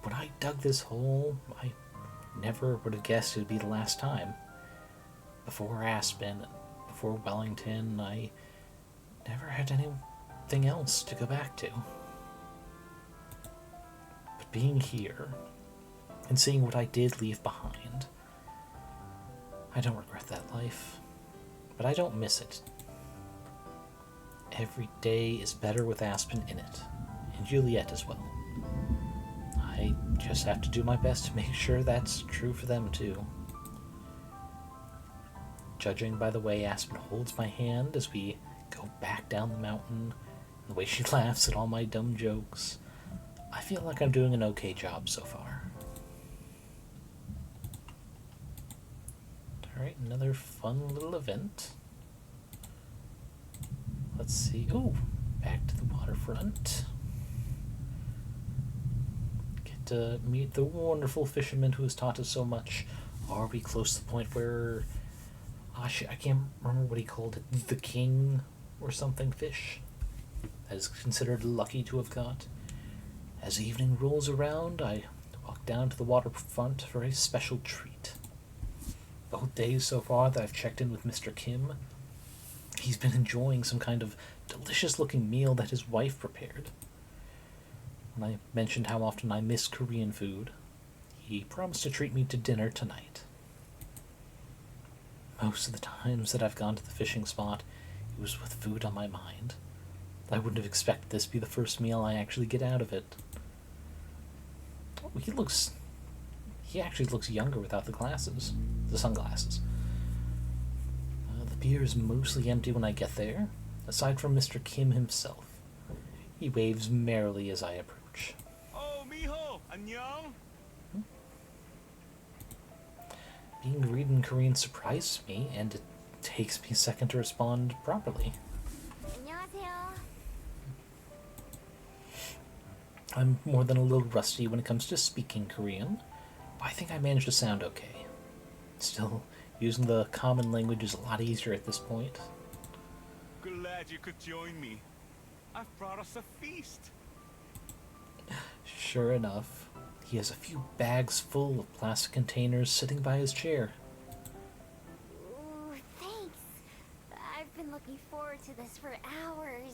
When I dug this hole, I never would have guessed it would be the last time. Before Aspen, before Wellington, I never had anything else to go back to. But being here, and seeing what I did leave behind, I don't regret that life, but I don't miss it. Every day is better with Aspen in it, and Juliet as well. I just have to do my best to make sure that's true for them too. Judging by the way Aspen holds my hand as we go back down the mountain, and the way she laughs at all my dumb jokes, I feel like I'm doing an okay job so far. Alright, another fun little event. Let's see. Ooh, back to the waterfront. Get to meet the wonderful fisherman who has taught us so much. Are we close to the point where... I can't remember what he called it. The king or something fish. That is considered lucky to have got. As evening rolls around, I walk down to the waterfront for a special treat. Both days so far that I've checked in with Mr. Kim, he's been enjoying some kind of delicious-looking meal that his wife prepared. When I mentioned how often I miss Korean food, he promised to treat me to dinner tonight. Most of the times that I've gone to the fishing spot, it was with food on my mind. I wouldn't have expected this to be the first meal I actually get out of it. Oh, he actually looks younger without the sunglasses. The beer is mostly empty when I get there, aside from Mr. Kim himself. He waves merrily as I approach. Oh, mijo, 안녕. Being greeted in Korean surprises me, and it takes me a second to respond properly. 안녕하세요. I'm more than a little rusty when it comes to speaking Korean, but I think I managed to sound okay. Still, using the common language is a lot easier at this point. Glad you could join me. I've brought us a feast. Sure enough, he has a few bags full of plastic containers sitting by his chair. Ooh, thanks. I've been looking forward to this for hours.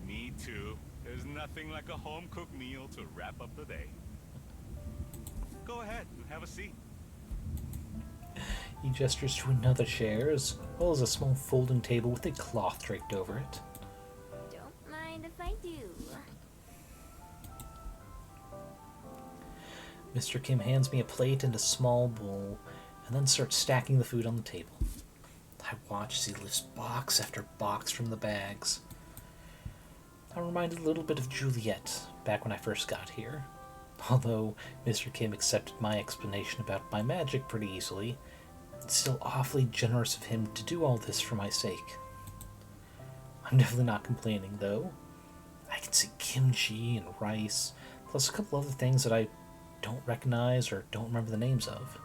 Me too. There's nothing like a home-cooked meal to wrap up the day. Go ahead and have a seat. He gestures to another chair, as well as a small folding table with a cloth draped over it. Don't mind if I do. Mr. Kim hands me a plate and a small bowl, and then starts stacking the food on the table. I watch as he lifts box after box from the bags. I'm reminded a little bit of Juliet back when I first got here. Although Mr. Kim accepted my explanation about my magic pretty easily, it's still awfully generous of him to do all this for my sake. I'm definitely not complaining, though. I can see kimchi and rice, plus a couple other things that I don't recognize or don't remember the names of.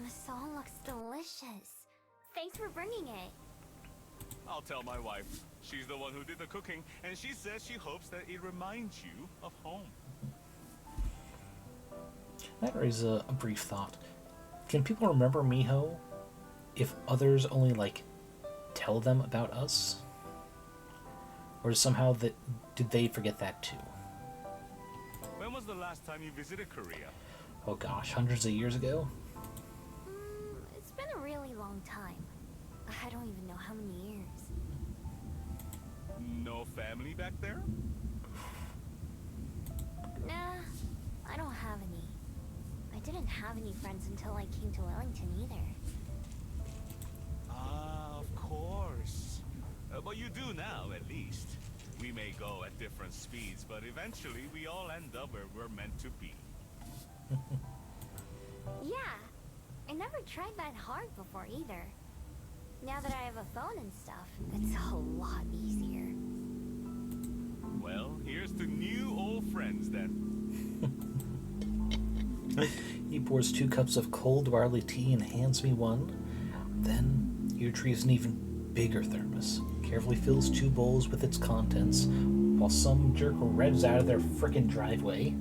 This all looks delicious. Thanks for bringing it. I'll tell my wife. She's the one who did the cooking, and she says she hopes that it reminds you of home. That raises a brief thought. Can people remember Miho if others only, tell them about us? Or somehow did they forget that too? When was the last time you visited Korea? Oh gosh, hundreds of years ago? It's been a really long time. I don't even know how many years. No family back there? Nah, I don't have any. I didn't have any friends until I came to Wellington either. Ah, of course. But you do now, at least. We may go at different speeds, but eventually we all end up where we're meant to be. Yeah, I never tried that hard before either. Now that I have a phone and stuff, it's a lot easier. Well, here's to new old friends then. He pours 2 cups of cold barley tea and hands me one. Then he retrieves an even bigger thermos, carefully fills 2 bowls with its contents, while some jerk revs out of their frickin' driveway.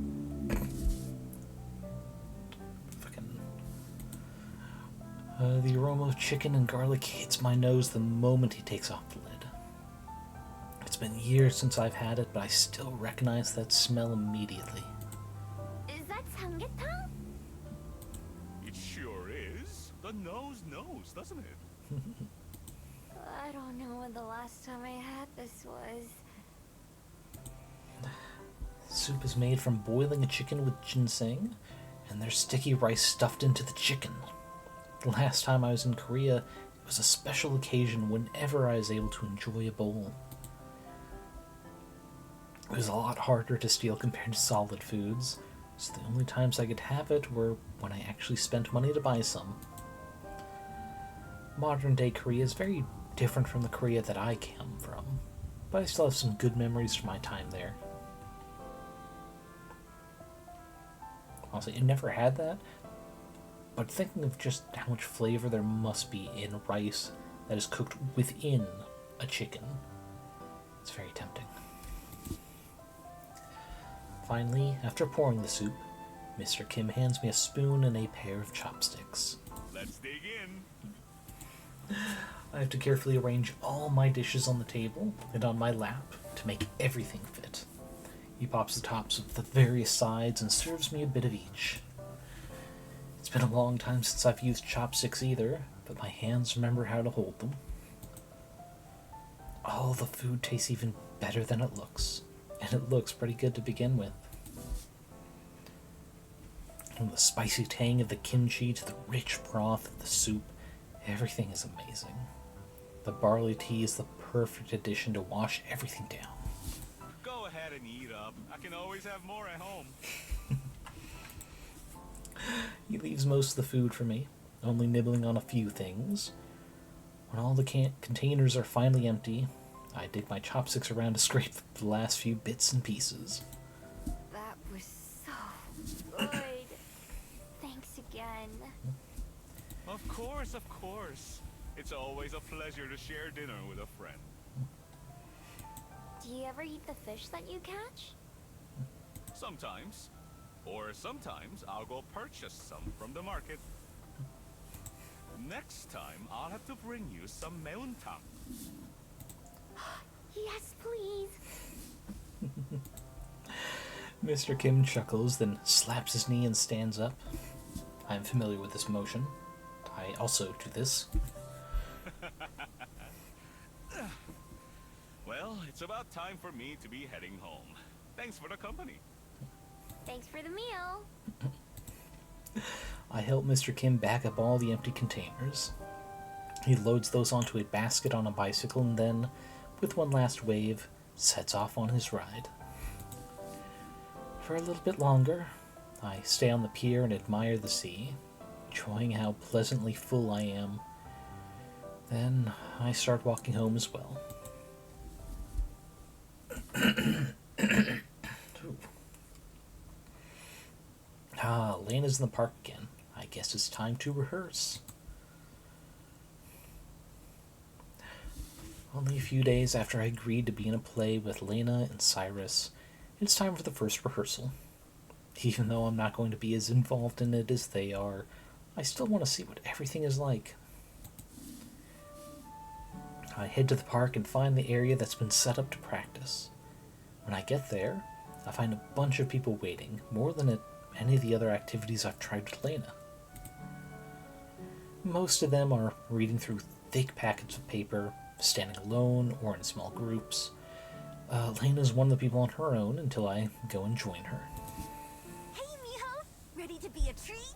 The aroma of chicken and garlic hits my nose the moment he takes off the lid. It's been years since I've had it, but I still recognize that smell immediately. Is that samgyetang? It sure is. The nose knows, doesn't it? I don't know when the last time I had this was. Soup is made from boiling a chicken with ginseng, and there's sticky rice stuffed into the chicken. The last time I was in Korea, it was a special occasion whenever I was able to enjoy a bowl. It was a lot harder to steal compared to solid foods, so the only times I could have it were when I actually spent money to buy some. Modern day Korea is very different from the Korea that I come from, but I still have some good memories from my time there. Honestly, I never had that, but thinking of just how much flavor there must be in rice that is cooked within a chicken, it's very tempting. Finally, after pouring the soup, Mr. Kim hands me a spoon and a pair of chopsticks. Let's dig in. I have to carefully arrange all my dishes on the table and on my lap to make everything fit. He pops the tops of the various sides and serves me a bit of each. It's been a long time since I've used chopsticks either, but my hands remember how to hold them. Oh, the food tastes even better than it looks, and it looks pretty good to begin with. From the spicy tang of the kimchi to the rich broth of the soup, everything is amazing. The barley tea is the perfect addition to wash everything down. Go ahead and eat up. I can always have more at home. He leaves most of the food for me, only nibbling on a few things. When all the containers are finally empty, I dig my chopsticks around to scrape the last few bits and pieces. That was so good. Thanks again. Of course, of course. It's always a pleasure to share dinner with a friend. Do you ever eat the fish that you catch? Sometimes. Or sometimes I'll go purchase some from the market. Next time, I'll have to bring you some meontang. Yes, please. Mr. Kim chuckles, then slaps his knee and stands up. I am familiar with this motion. I also do this. Well, it's about time for me to be heading home. Thanks for the company. Thanks for the meal. I help Mr. Kim back up all the empty containers. He loads those onto a basket on a bicycle and then, with one last wave, sets off on his ride. For a little bit longer, I stay on the pier and admire the sea, enjoying how pleasantly full I am. Then I start walking home as well. Lena's in the park again. I guess it's time to rehearse. Only a few days after I agreed to be in a play with Lena and Cyrus, it's time for the first rehearsal. Even though I'm not going to be as involved in it as they are, I still want to see what everything is like. I head to the park and find the area that's been set up to practice. When I get there, I find a bunch of people waiting, more than at any of the other activities I've tried with Lena. Most of them are reading through thick packets of paper, standing alone or in small groups. Lena's one of the people on her own until I go and join her. Hey, Miho. Ready to be a a treat?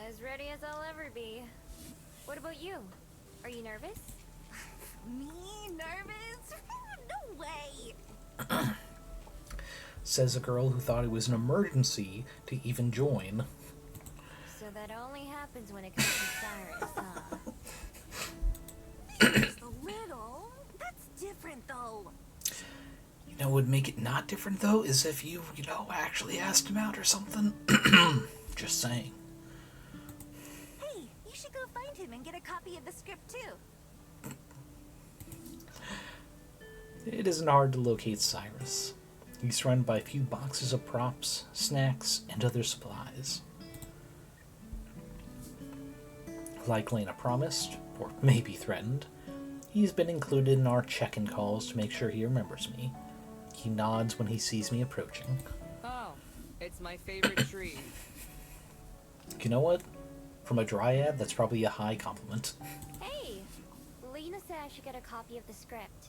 As ready as I'll ever be. What about you? Are you nervous? Me? Nervous? No way! Says a girl who thought it was an emergency to even join. So that only happens when it comes to Cyrus, huh? Just a little. That's different, though. You know what would make it not different, though, is if you actually asked him out or something. Just saying. Hey, you should go find him and get a copy of the script, too. It isn't hard to locate Cyrus. He's surrounded by a few boxes of props, snacks, and other supplies. Like Lena promised, or maybe threatened, he's been included in our check-in calls to make sure he remembers me. He nods when he sees me approaching. Oh, it's my favorite tree. You know what? From a dryad, that's probably a high compliment. Hey, Lena said I should get a copy of the script.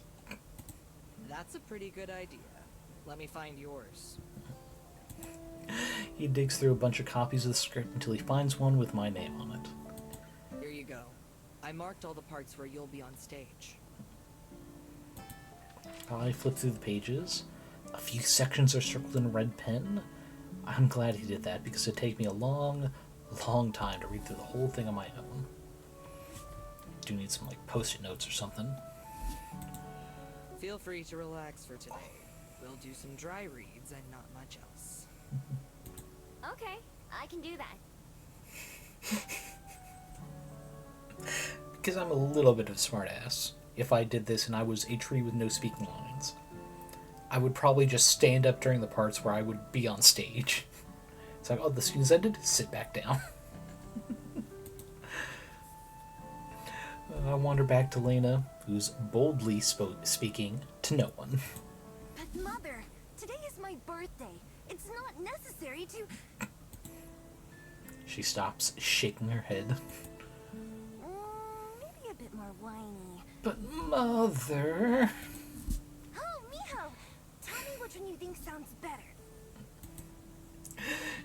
That's a pretty good idea. Let me find yours. He digs through a bunch of copies of the script until he finds one with my name on it. Here you go. I marked all the parts where you'll be on stage. I flip through the pages. A few sections are circled in a red pen. I'm glad he did that because it'd take me a long time to read through the whole thing on my own. Do need some post-it notes or something. Feel free to relax for today. We'll do some dry reads and not much else. Okay, I can do that. Because I'm a little bit of a smartass. If I did this and I was a tree with no speaking lines, I would probably just stand up during the parts where I would be on stage. It's like, oh, the scene's ended, sit back down. I wander back to Lena, who's boldly speaking to no one. But Mother, today is my birthday. It's not necessary to... She stops, shaking her head. Maybe a bit more whiny. But Mother... Oh, Miho! Tell me which one you think sounds better.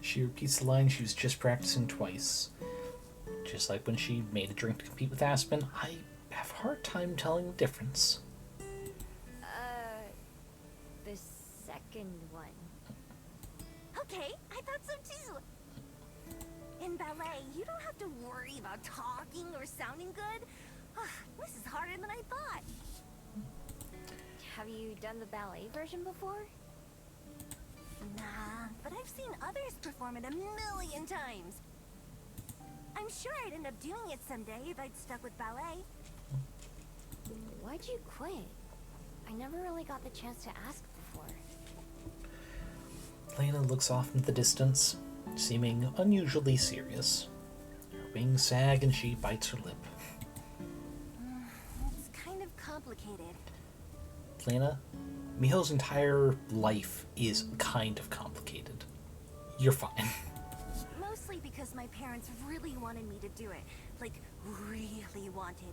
She repeats the line she was just practicing twice. Just like when she made a drink to compete with Aspen, I have a hard time telling the difference. The second one. Okay, I thought so too. In ballet, you don't have to worry about talking or sounding good. This is harder than I thought. Have you done the ballet version before? Nah, but I've seen others perform it a million times. I'm sure I'd end up doing it someday if I'd stuck with ballet. Why'd you quit? I never really got the chance to ask before. Lena looks off into the distance, seeming unusually serious. Her wings sag and she bites her lip. It's kind of complicated. Lena, Miho's entire life is kind of complicated. You're fine. Mostly because my parents really wanted me to do it. Like, really wanted.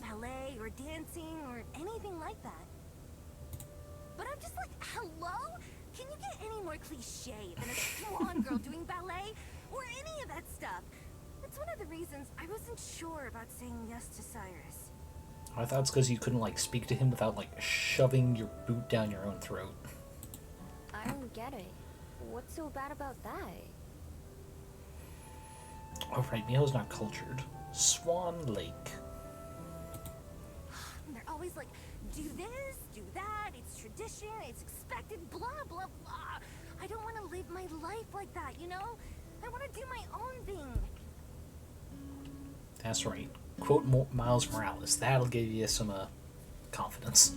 Ballet or dancing or anything like that. But I'm just like, hello? Can you get any more cliche than a swan girl doing ballet? Or any of that stuff? That's one of the reasons I wasn't sure about saying yes to Cyrus. I thought it's because you couldn't speak to him without shoving your boot down your own throat. I don't get it. What's so bad about that? Oh right, Miho's not cultured. Swan Lake. They're always like, do this, do that, it's tradition, it's expected, blah, blah, blah. I don't want to live my life like that, you know? I want to do my own thing. That's right. Quote Miles Morales. That'll give you some confidence.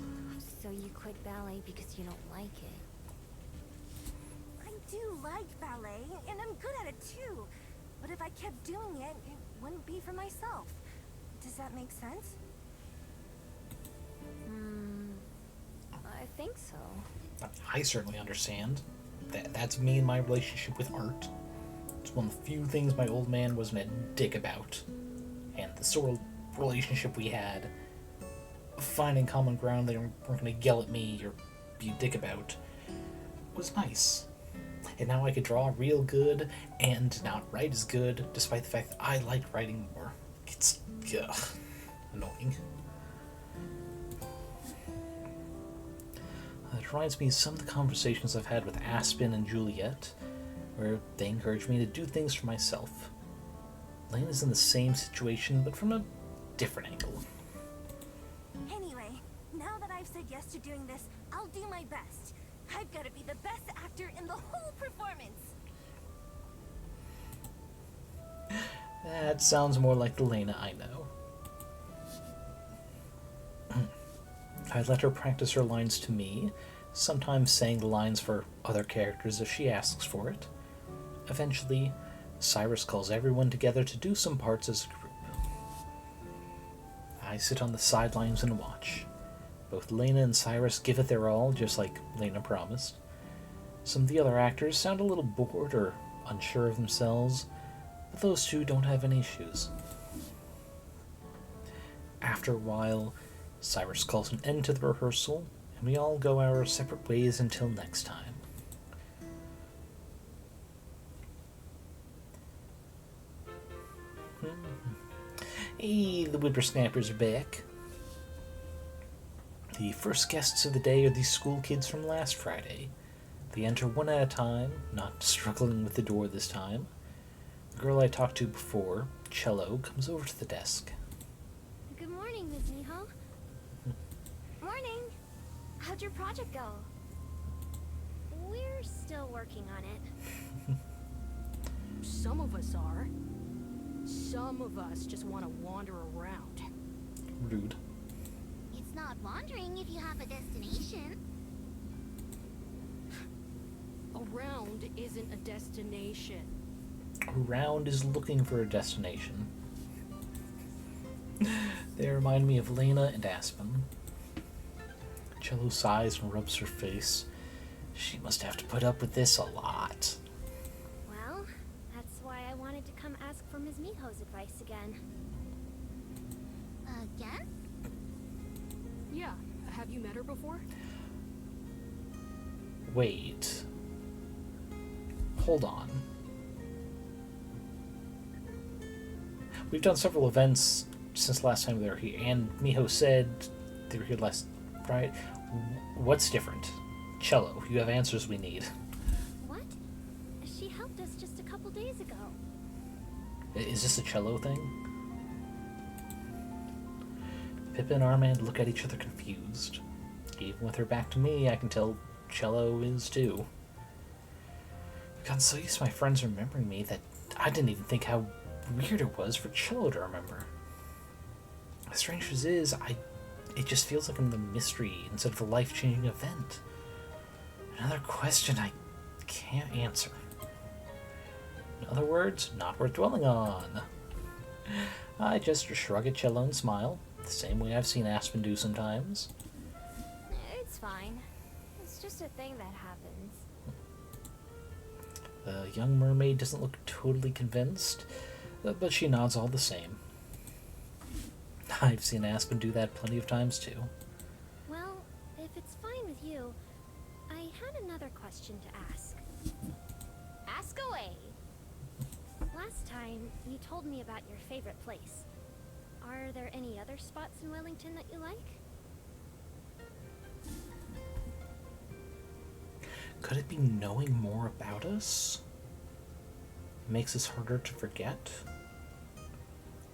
So you quit ballet because you don't like it? I do like ballet, and I'm good at it too. But if I kept doing it, it wouldn't be for myself. Does that make sense? I think so. I certainly understand. That's me and my relationship with art. It's one of the few things my old man wasn't a dick about. And the sort of relationship we had, finding common ground they weren't going to yell at me or be a dick about, was nice. and now I could draw real good and not write as good, despite the fact that I like writing more. It's annoying. It reminds me of some of the conversations I've had with Aspen and Juliet, where they encourage me to do things for myself. Lena's in the same situation, but from a different angle. Anyway, now that I've said yes to doing this, I'll do my best. I've got to be the best actor in the whole performance. That sounds more like the Lena I know. I let her practice her lines to me, sometimes saying the lines for other characters if she asks for it. Eventually, Cyrus calls everyone together to do some parts as a group. I sit on the sidelines and watch. Both Lena and Cyrus give it their all, just like Lena promised. Some of the other actors sound a little bored or unsure of themselves, but those two don't have any issues. After a while, Cyrus calls an end to the rehearsal, and we all go our separate ways until next time. Hey, the Whippersnappers are back. The first guests of the day are these school kids from last Friday. They enter one at a time, not struggling with the door this time. The girl I talked to before, Cello, comes over to the desk. Good morning, Ms. Miho. Morning. How'd your project go? We're still working on it. Some of us are. Some of us just want to wander around. Rude. It's not wandering if you have a destination. Around isn't a destination. Around is looking for a destination. They remind me of Lena and Aspen. Cello sighs and rubs her face. She must have to put up with this a lot. Well, that's why I wanted to come ask for Ms. Miho's advice again. Again? Yeah, have you met her before? Wait. Hold on. We've done several events since last time they were here, and Miho said they were here last, right? What's different? Cello, you have answers we need. What? She helped us just a couple days ago. Is this a Cello thing? Pippa and Armand look at each other confused. Even with her back to me, I can tell Cello is too. I've gotten so used to my friends remembering me that I didn't even think how weird it was for Cello to remember. As strange as it is, it just feels like I'm the mystery instead of a life-changing event. Another question I can't answer. In other words, not worth dwelling on. I just shrug at Cello and smile, the same way I've seen Aspen do sometimes. It's fine. It's just a thing that happens. The young mermaid doesn't look totally convinced, but she nods all the same. I've seen Aspen do that plenty of times too. Well, if it's fine with you, I had another question to ask. Ask away. Last time, you told me about your favorite place. Are there any other spots in Wellington that you like? Could it be knowing more about us makes us harder to forget?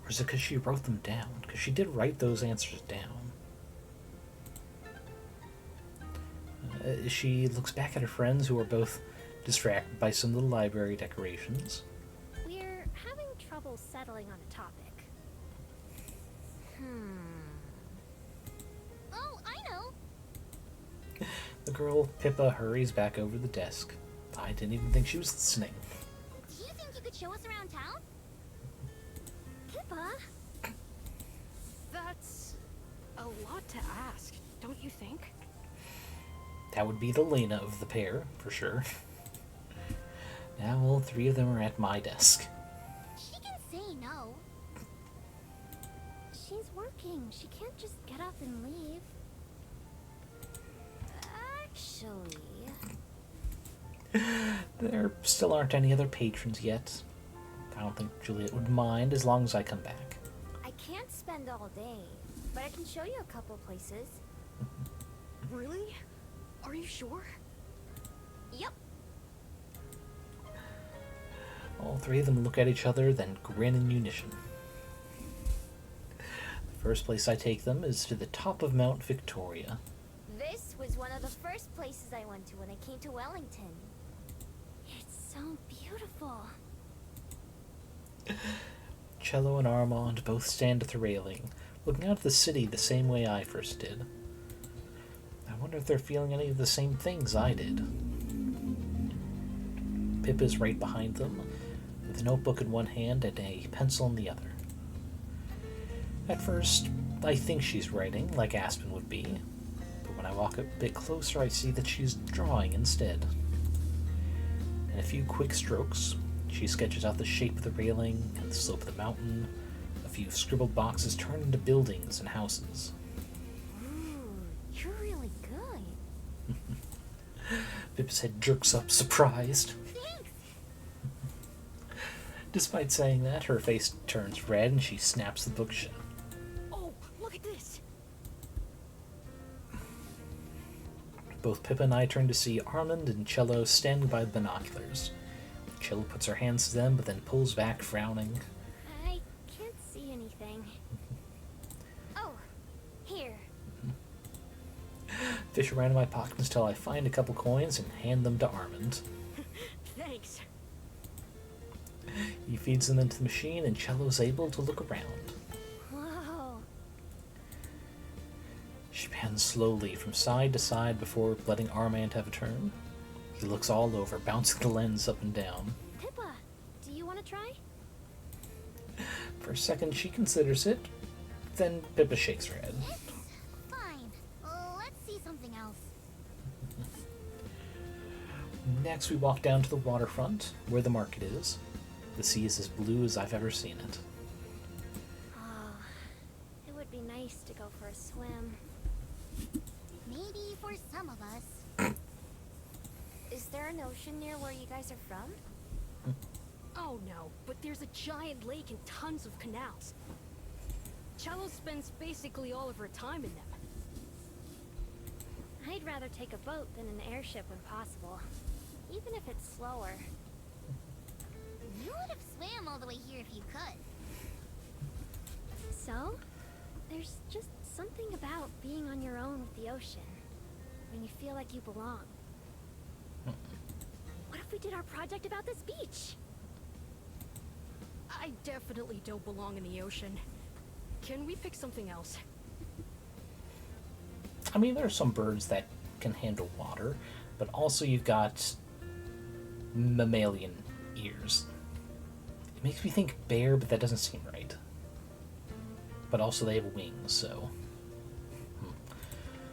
Or is it because she wrote them down? Because she did write those answers down. She looks back at her friends who are both distracted by some of the library decorations. We're having trouble settling on a topic. Oh, I know. The girl, Pippa, hurries back over the desk. I didn't even think she was listening. Do you think you could show us around town? Pippa? That's a lot to ask, don't you think? That would be the Lena of the pair, for sure. Now all three of them are at my desk. She can say no. She's working. She can't just get up and leave. Actually... There still aren't any other patrons yet. I don't think Juliet would mind as long as I come back. I can't spend all day, but I can show you a couple places. Really? Are you sure? Yep. All three of them look at each other, then grin in unison. The first place I take them is to the top of Mount Victoria. This was one of the first places I went to when I came to Wellington. It's so beautiful. Cello and Armand both stand at the railing, looking out at the city the same way I first did. I wonder if they're feeling any of the same things I did. Pip is right behind them, with a notebook in one hand and a pencil in the other. At first, I think she's writing, like Aspen would be, but when I walk a bit closer, I see that she's drawing instead. In a few quick strokes, she sketches out the shape of the railing and the slope of the mountain. A few scribbled boxes turn into buildings and houses. Ooh, you're really good. Pip's head jerks up, surprised. Thanks. Despite saying that, her face turns red and she snaps the book shut. Oh, look at this. Both Pippa and I turn to see Armand and Cello standing by the binoculars. Cello puts her hands to them, but then pulls back, frowning. I can't see anything. Oh, here. Fish around in my pocket until I find a couple coins and hand them to Armand. Thanks. He feeds them into the machine, and Cello's able to look around. Whoa. She pans slowly from side to side before letting Armand have a turn. He looks all over, bouncing the lens up and down. Pippa, do you want to try? For a second, she considers it. Then Pippa shakes her head. It's fine. Let's see something else. Next, we walk down to the waterfront, where the market is. The sea is as blue as I've ever seen it. Oh, it would be nice to go for a swim. Maybe for some of us. Is there an ocean near where you guys are from? Oh no, but there's a giant lake and tons of canals. Cello spends basically all of her time in them. I'd rather take a boat than an airship when possible, even if it's slower. You would have swam all the way here if you could. So, there's just something about being on your own with the ocean, when you feel like you belong. What if we did our project about this beach? I definitely don't belong in the ocean. Can we pick something else? I mean, there are some birds that can handle water, but also you've got mammalian ears. It makes me think bear, but that doesn't seem right. But also they have wings, so...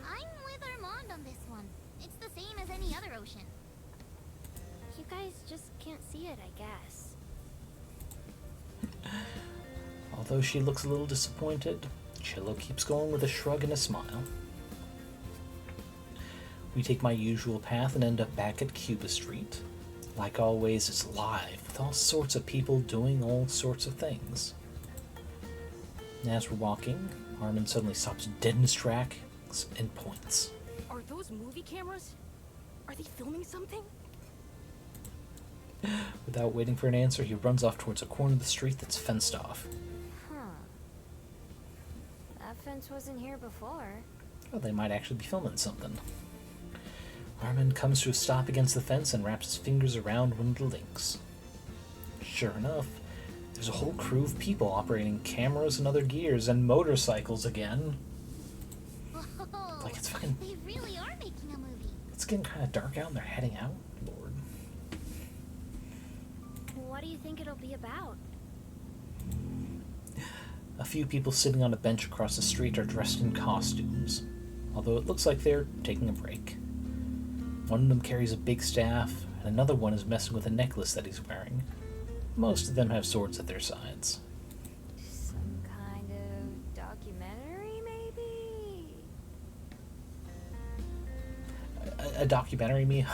I'm with Armand on this one. It's the same as any other ocean. You guys just can't see it, I guess. Although she looks a little disappointed, Cello keeps going with a shrug and a smile. We take my usual path and end up back at Cuba Street. Like always, it's live, with all sorts of people doing all sorts of things. And as we're walking, Armand suddenly stops dead in his tracks and points. Are those movie cameras? Are they filming something? Without waiting for an answer, he runs off towards a corner of the street that's fenced off. Huh. That fence wasn't here before. Well, they might actually be filming something. Armand comes to a stop against the fence and wraps his fingers around one of the links. Sure enough, there's a whole crew of people operating cameras and other gears and motorcycles again. Whoa, Like it's fucking... they really are making a movie. It's getting kind of dark out and they're heading out. Lord. What do you think it'll be about? A few people sitting on a bench across the street are dressed in costumes, although it looks like they're taking a break. One of them carries a big staff, and another one is messing with a necklace that he's wearing. Most of them have swords at their sides. Some kind of documentary, maybe? A documentary, Mio?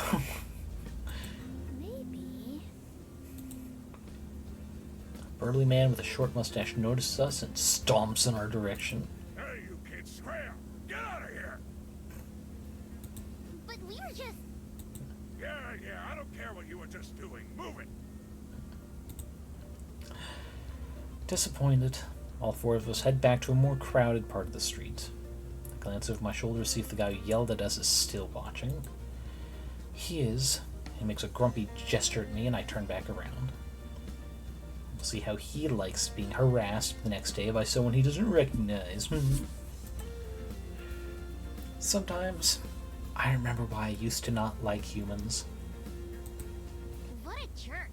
burly man with a short mustache notices us and stomps in our direction. Hey, you kids, scram! Get out of here! But we were just... Yeah, I don't care what you were just doing. Move it! Disappointed, all four of us head back to a more crowded part of the street. I glance over my shoulder to see if the guy who yelled at us is still watching. He is. He makes a grumpy gesture at me, and I turn back around. We'll see how he likes being harassed the next day by someone he doesn't recognize. Sometimes I remember why I used to not like humans. What a jerk.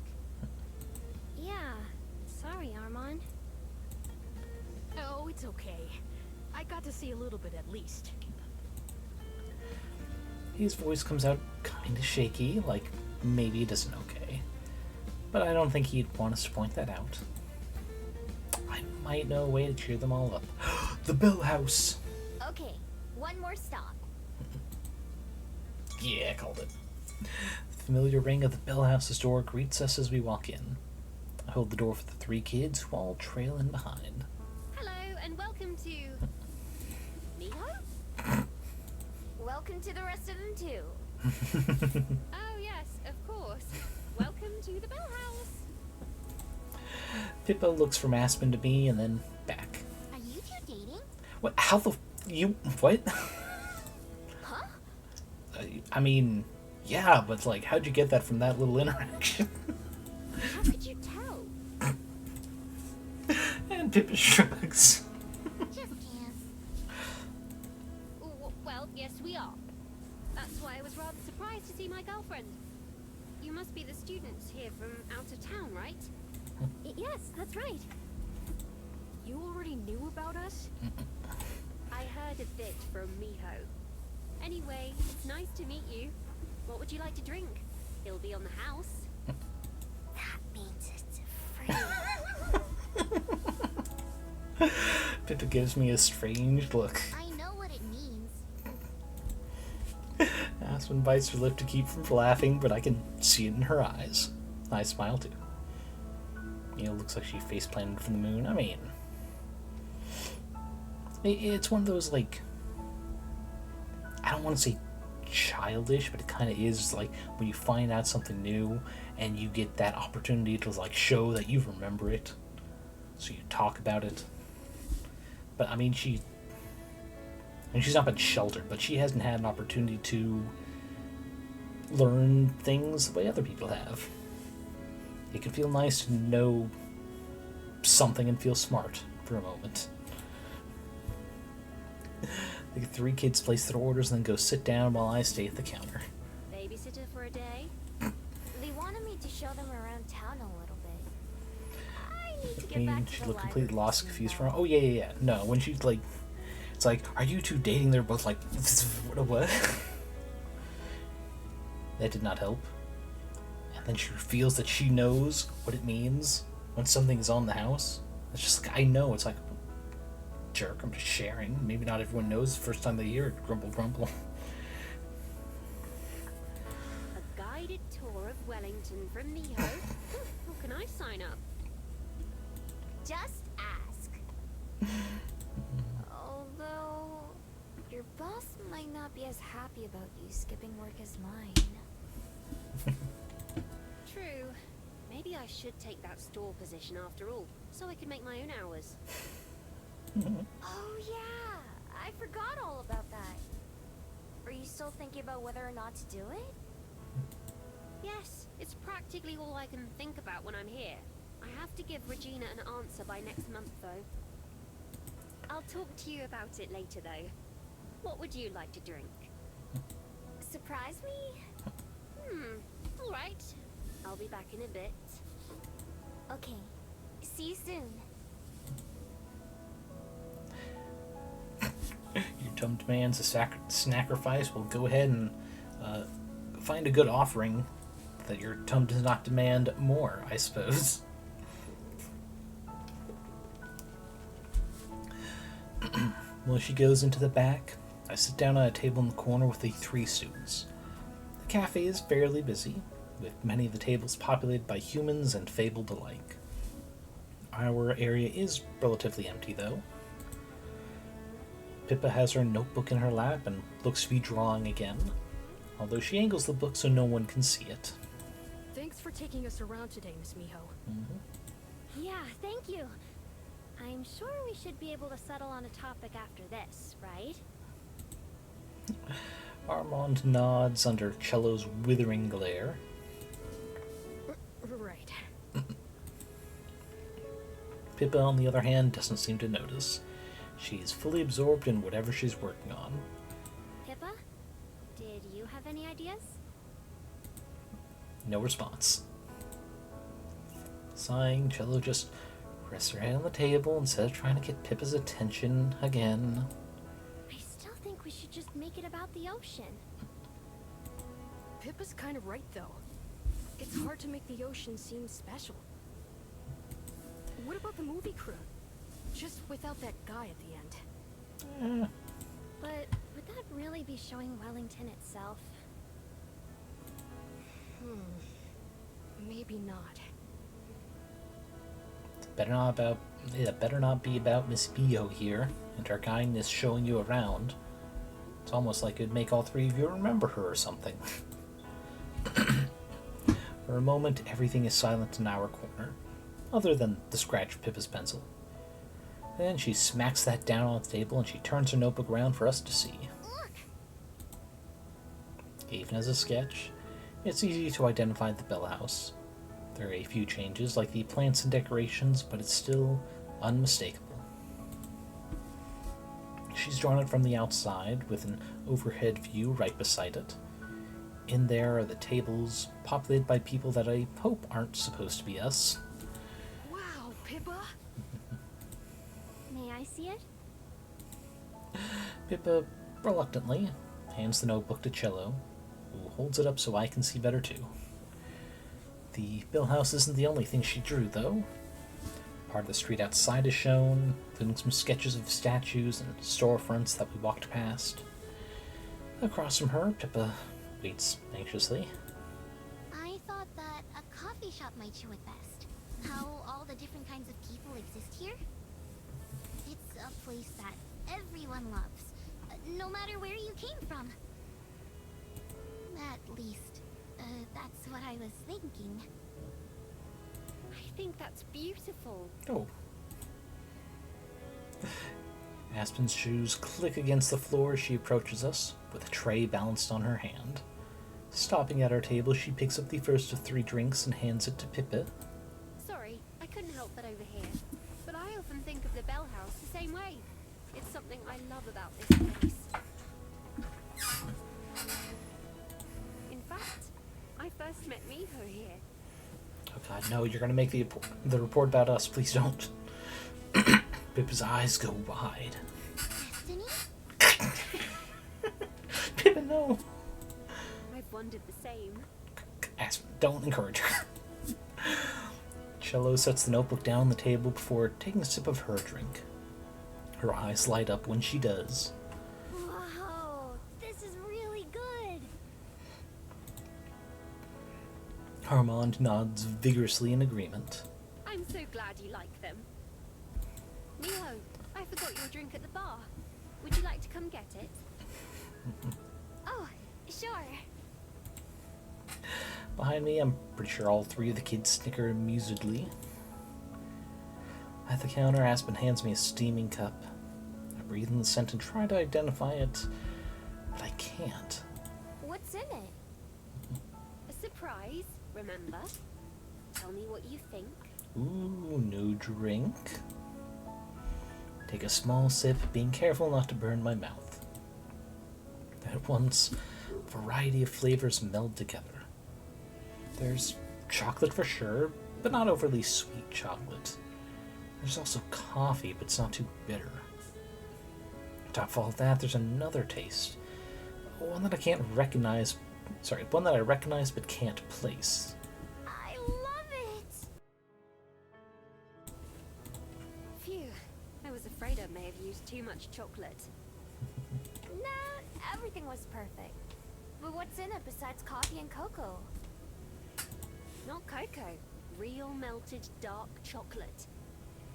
Yeah, sorry, Armand. Oh, it's okay. I got to see a little bit at least. His voice comes out kinda shaky, like maybe it isn't okay. But I don't think he'd want us to point that out. I might know a way to cheer them all up. The Bell House! Okay, one more stop. Yeah, I called it. The familiar ring of the Bell House's door greets us as we walk in. I hold the door for the three kids who all trail in behind. Hello, and welcome to... Miho? Welcome to the rest of them, too. Oh, yes, of course. Welcome to the Bell House. Pippa looks from Aspen to me and then back. Are you two dating? What? How the... You... What? Huh? I mean... Yeah, but like, how'd you get that from that little interaction? How could you tell? And Pippa shrugs. Just kiss. Well, yes, we are. That's why I was rather surprised to see my girlfriend. You must be the students here from out of town, right? Yes, that's right. You already knew about us? I heard a bit from Miho. Anyway, it's nice to meet you. What would you like to drink? He'll be on the house. That means it's free. Pippa gives me a strange look. I know what it means. Aspen bites her lip to keep from laughing, but I can see it in her eyes. I smile too. Looks like she face planted from the moon. I mean, it's one of those, like, I don't want to say childish, but it kind of is, like, when you find out something new and you get that opportunity to, like, show that you remember it, so you talk about it. But I mean, she's not been sheltered, but she hasn't had an opportunity to learn things the way other people have. It can feel nice to know something and feel smart for a moment. The three kids place their orders and then go sit down while I stay at the counter. Babysitter for a day? They wanted me to show them around town a little bit. I need to I get mean, back to she the looked completely library lost, soon, confused though. from, oh yeah. No, when she's like, it's like, are you two dating? They're both like, what? That did not help. And then she reveals that she knows what it means when something's on the house. It's just like, I know. It's like, jerk, I'm just sharing. Maybe not everyone knows the first time they hear it. Grumble, grumble. A guided tour of Wellington from Miho? How can I sign up? Just ask. Although, your boss might not be as happy about you skipping work as mine. True. Maybe I should take that store position after all, so I can make my own hours. Oh yeah, I forgot all about that. Are you still thinking about whether or not to do it? Yes, it's practically all I can think about when I'm here. I have to give Regina an answer by next month, though. I'll talk to you about it later, though. What would you like to drink? Surprise me? All right. I'll be back in a bit. Okay, see you soon. Your tum demands a sacrifice. Well, go ahead and find a good offering that your tum does not demand more, I suppose. Well, she goes into the back. I sit down at a table in the corner with the three students. The cafe is fairly busy, with many of the tables populated by humans and fabled alike. Our area is relatively empty, though. Pippa has her notebook in her lap and looks to be drawing again, although she angles the book so no one can see it. Thanks for taking us around today, Miss Miho. Yeah, thank you. I'm sure we should be able to settle on a topic after this, right? Armand nods under Cello's withering glare. Right. Pippa, on the other hand, doesn't seem to notice. She's fully absorbed in whatever she's working on. Pippa, did you have any ideas? No response. Sighing, Cello just rests her head on the table instead of trying to get Pippa's attention again. I still think we should just make it about the ocean. Pippa's kind of right, though. It's hard to make the ocean seem special. What about the movie crew? Just without that guy at the end. But would that really be showing Wellington itself? Maybe not. Better not be about Miss Bio here, and her kindness showing you around. It's almost like it'd make all three of you remember her or something. For a moment, everything is silent in our corner, other than the scratch of Pippa's pencil. Then she smacks that down on the table and she turns her notebook around for us to see. Look! Even as a sketch, it's easy to identify the Bell House. There are a few changes, like the plants and decorations, but it's still unmistakable. She's drawn it from the outside, with an overhead view right beside it. In there are the tables, populated by people that I hope aren't supposed to be us. Wow, Pippa! May I see it? Pippa, reluctantly, hands the notebook to Cello, who holds it up so I can see better too. The Bill House isn't the only thing she drew, though. Part of the street outside is shown, including some sketches of statues and storefronts that we walked past. Across from her, Pippa waits anxiously. I thought that a coffee shop might show it best. How all the different kinds of people exist here. It's a place that everyone loves, no matter where you came from. At least, that's what I was thinking. I think that's beautiful. Oh. Aspen's shoes click against the floor as she approaches us, with a tray balanced on her hand. Stopping at our table, she picks up the first of 3 drinks and hands it to Pippa. Sorry, I couldn't help but overhear. But I often think of the Bell House the same way. It's something I love about this place. In fact, I first met Miho here. Oh god, no, you're gonna make the report about us. Please don't. Pippa's eyes go wide. Destiny? Pippa, no! I've wondered the same. Aspen, don't encourage her. Cello sets the notebook down on the table before taking a sip of her drink. Her eyes light up when she does. Whoa, this is really good. Armand nods vigorously in agreement. I'm so glad you like them. Miho, I forgot your drink at the bar. Would you like to come get it? Oh, sure. Behind me, I'm pretty sure all 3 of the kids snicker amusedly. At the counter, Aspen hands me a steaming cup. I breathe in the scent and try to identify it, but I can't. What's in it? A surprise, remember? Tell me what you think. Ooh, no drink. Take a small sip, being careful not to burn my mouth. At once, a variety of flavors meld together. There's chocolate for sure, but not overly sweet chocolate. There's also coffee, but it's not too bitter. On top of all that, there's another taste. One that I recognize but can't place. I love it! Phew, I was afraid I may have used too much chocolate. Nah, everything was perfect. But what's in it besides coffee and cocoa? Not cocoa, real melted dark chocolate.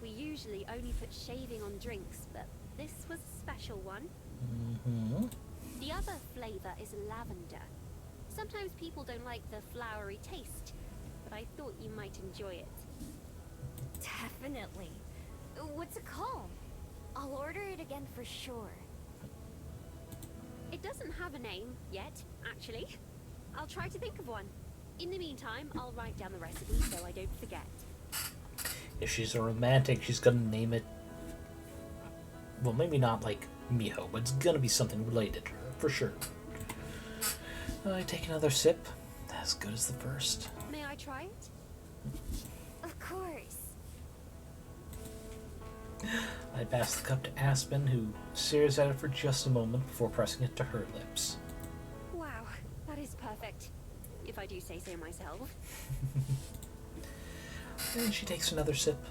We usually only put shaving on drinks, but this was a special one. Mm-hmm. The other flavor is lavender. Sometimes people don't like the flowery taste, but I thought you might enjoy it. Definitely. What's it called? I'll order it again for sure. It doesn't have a name yet, actually. I'll try to think of one. In the meantime, I'll write down the recipe so I don't forget. If she's a romantic, she's gonna name it... Well, maybe not like Miho, but it's gonna be something related to her, for sure. I take another sip. As good as the first. May I try it? Of course. I pass the cup to Aspen, who stares at it for just a moment before pressing it to her lips. Wow, that is perfect. If I do say so myself. And she takes another sip.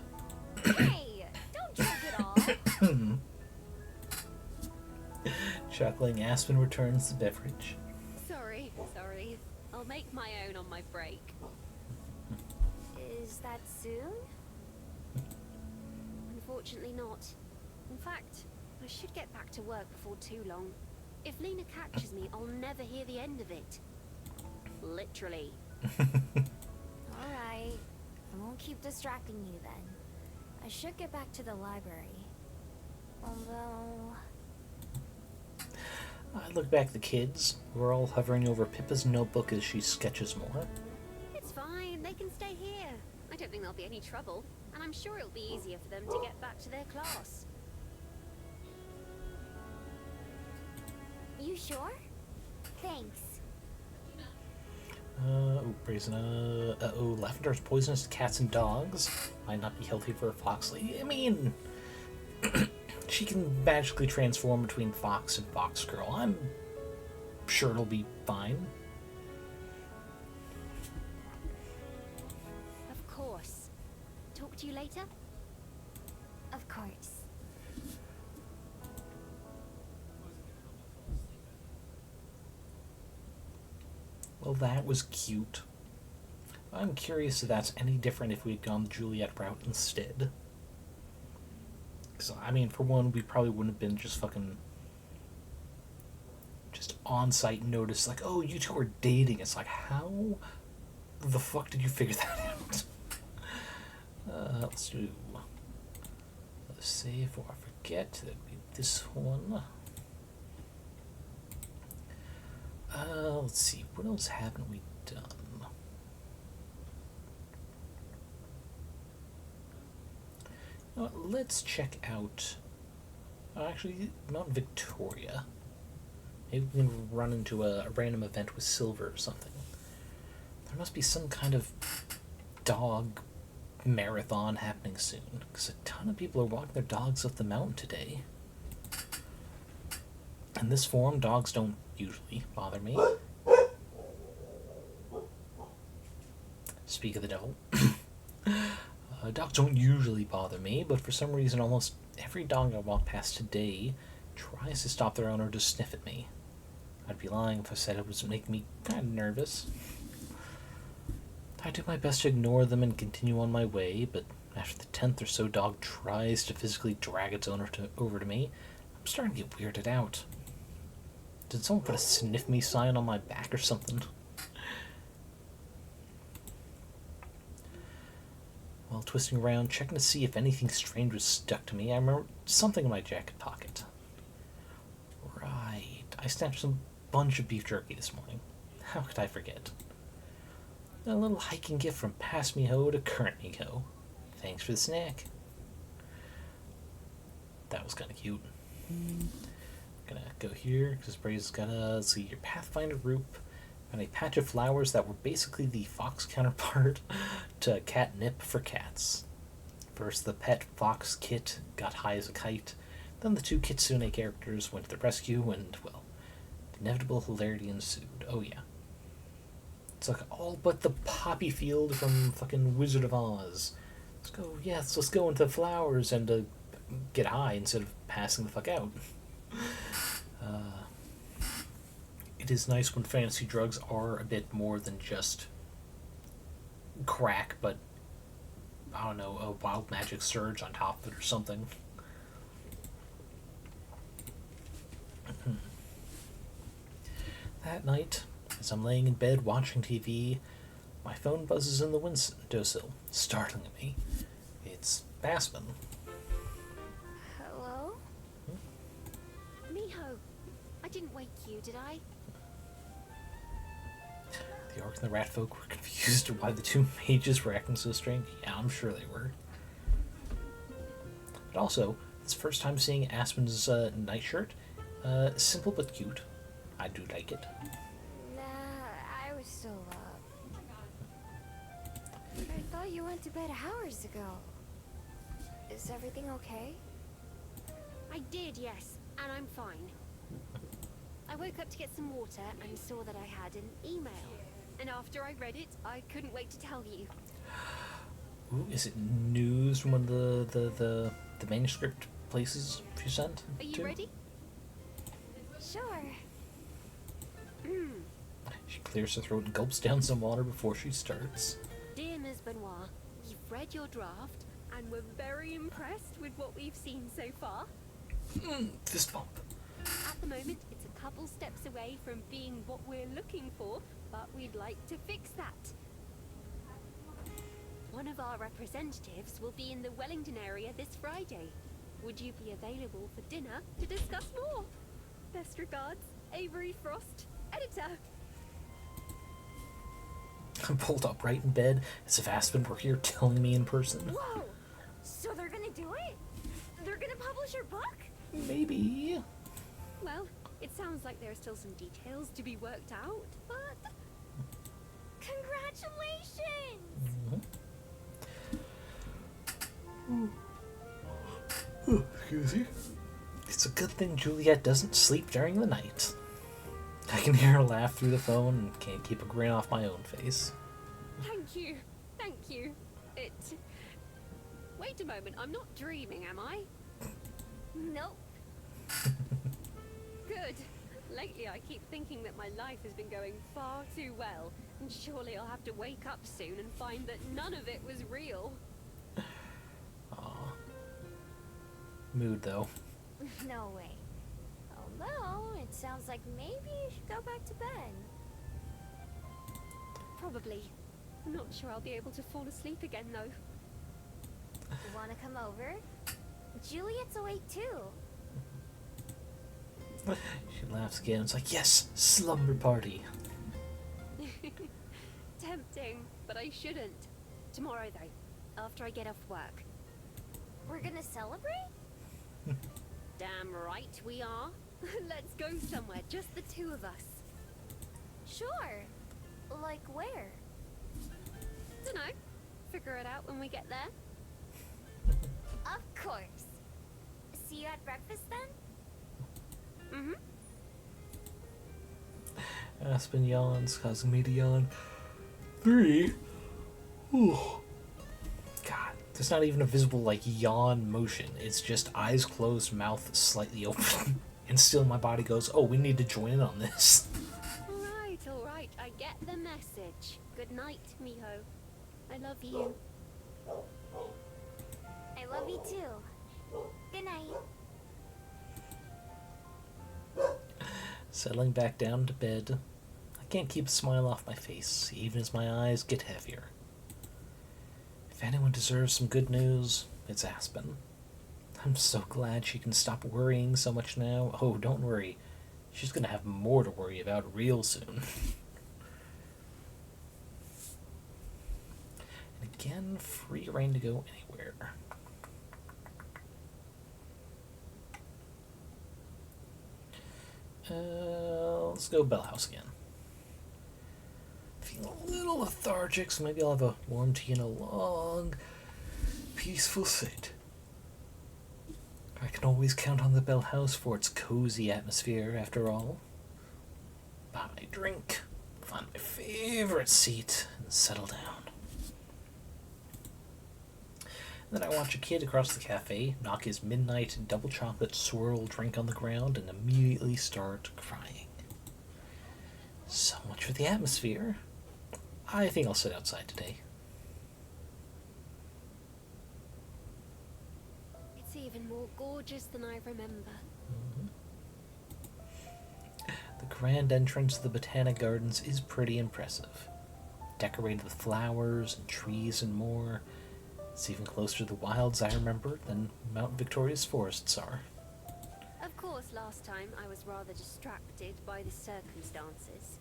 Hey, don't drink it all. Chuckling, Aspen returns the beverage. Sorry. I'll make my own on my break. Is that soon? Unfortunately not. In fact, I should get back to work before too long. If Lena catches me, I'll never hear the end of it. Literally. Alright. I won't keep distracting you then. I should get back to the library. Although... I look back at the kids, who are all hovering over Pippa's notebook as she sketches more. It's fine, they can stay here. I don't think there'll be any trouble, and I'm sure it'll be easier for them to get back to their class. You sure? Thanks. Brazen, Lavender's poisonous to cats and dogs. Might not be healthy for a foxley. I mean, she can magically transform between fox and fox girl. I'm sure it'll be fine. Of course. Talk to you later? Of course. Well, that was cute. I'm curious if that's any different if we had gone the Juliet route instead. Because, I mean, for one, we probably wouldn't have been just on-site notice, like, oh, you two are dating. It's like, how the fuck did you figure that out? Let's do... Let's save before I forget. That'd be this one. Let's see, what else haven't we done? You know what, let's check out... actually, Mount Victoria. Maybe we can run into a random event with Silver or something. There must be some kind of dog marathon happening soon, because a ton of people are walking their dogs up the mountain today. In this form, dogs don't usually bother me. Speak of the devil. Dogs don't usually bother me, but for some reason almost every dog I walk past today tries to stop their owner to sniff at me. I'd be lying if I said it was making me kind of nervous. I do my best to ignore them and continue on my way, but after the 10th or so dog tries to physically drag its owner over to me, I'm starting to get weirded out. Did someone put a sniff me sign on my back or something? While twisting around, checking to see if anything strange was stuck to me, I remember something in my jacket pocket. Right. I snapped a bunch of beef jerky this morning. How could I forget? A little hiking gift from past Miho to current Miho. Thanks for the snack. That was kind of cute. Gonna go here because Bray's got a see your Pathfinder group and a patch of flowers that were basically the fox counterpart to catnip for cats. First, the pet fox Kit got high as a kite. Then the two Kitsune characters went to the rescue, and well, the inevitable hilarity ensued. Oh yeah, it's like all but the poppy field from fucking Wizard of Oz. Let's go. Yes, let's go into the flowers and get high instead of passing the fuck out. It is nice when fantasy drugs are a bit more than just crack, but I don't know, a wild magic surge on top of it or something. That night, as I'm laying in bed watching TV, my phone buzzes in the windowsill, startling me. It's Aspen. Hello? Miho, I didn't wake you, did I? The orc and the rat folk were confused at why the two mages were acting so strange. Yeah, I'm sure they were. But also, it's the first time seeing Aspen's nightshirt. Simple but cute. I do like it. Nah, I was still up. I thought you went to bed hours ago. Is everything okay? I did, yes, and I'm fine. I woke up to get some water and saw that I had an email. And after I read it, I couldn't wait to tell you. Ooh, is it news from one of the manuscript places you sent? Are you to? ready? Sure. She clears her throat and gulps down some water before she starts. Dear Ms. Benoit, you've read your draft, and we're very impressed with what we've seen so far. Fist bump. At the moment, it's a couple steps away from being what we're looking for, but we'd like to fix that. One of our representatives will be in the Wellington area this Friday. Would you be available for dinner to discuss more? Best regards, Avery Frost, editor. I'm pulled upright in bed as if Aspen were here telling me in person. Whoa! So they're gonna do it? They're gonna publish your book? Maybe. Well, it sounds like there are still some details to be worked out, but... Congratulations! Excuse me. It's a good thing Juliet doesn't sleep during the night. I can hear her laugh through the phone and can't keep a grin off my own face. Thank you. Thank you. It... Wait a moment, I'm not dreaming, am I? Nope. Good. Lately I keep thinking that my life has been going far too well, and surely I'll have to wake up soon and find that none of it was real. Aw. Mood, though. No way. Although, it sounds like maybe you should go back to bed. Probably. I'm not sure I'll be able to fall asleep again, though. You wanna come over? Juliet's awake too. She laughs again. It's like, yes, slumber party. Tempting, but I shouldn't. Tomorrow, though, after I get off work. We're gonna celebrate? Damn right we are. Let's go somewhere, just the two of us. Sure. Like where? Dunno. Figure it out when we get there. Of course. See you at breakfast then? Aspen yawns, causing me to yawn. 3. Ooh. God, there's not even a visible, like, yawn motion. It's just eyes closed, mouth slightly open. And still my body goes, oh, we need to join in on this. Alright, I get the message. Good night, Miho. I love you. I love you too. Good night. Settling back down to bed, I can't keep a smile off my face, even as my eyes get heavier. If anyone deserves some good news, it's Aspen. I'm so glad she can stop worrying so much now. Oh, don't worry. She's gonna have more to worry about real soon. And again, free reign to go anywhere. Let's go Bell House again. Feeling a little lethargic, so maybe I'll have a warm tea and a long, peaceful sit. I can always count on the Bell House for its cozy atmosphere, after all. Buy my drink, find my favorite seat, and settle down. Then I watch a kid across the cafe knock his midnight double chocolate swirl drink on the ground and immediately start crying. So much for the atmosphere. I think I'll sit outside today. even more gorgeous than I remember. The grand entrance to the Botanic Gardens is pretty impressive. Decorated with flowers and trees and more. It's even closer to the wilds I remember than Mount Victoria's forests are. Of course, last time I was rather distracted by the circumstances.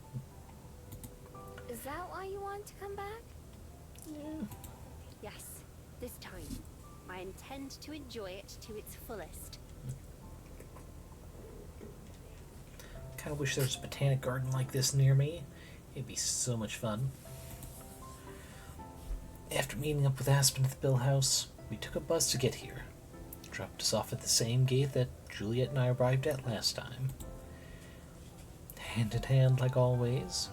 Is that why you want to come back? Yes, this time. I intend to enjoy it to its fullest. Kinda wish there was a botanic garden like this near me. It'd be so much fun. After meeting up with Aspen at the Bill House, we took a bus to get here. Dropped us off at the same gate that Juliet and I arrived at last time. Hand in hand like always,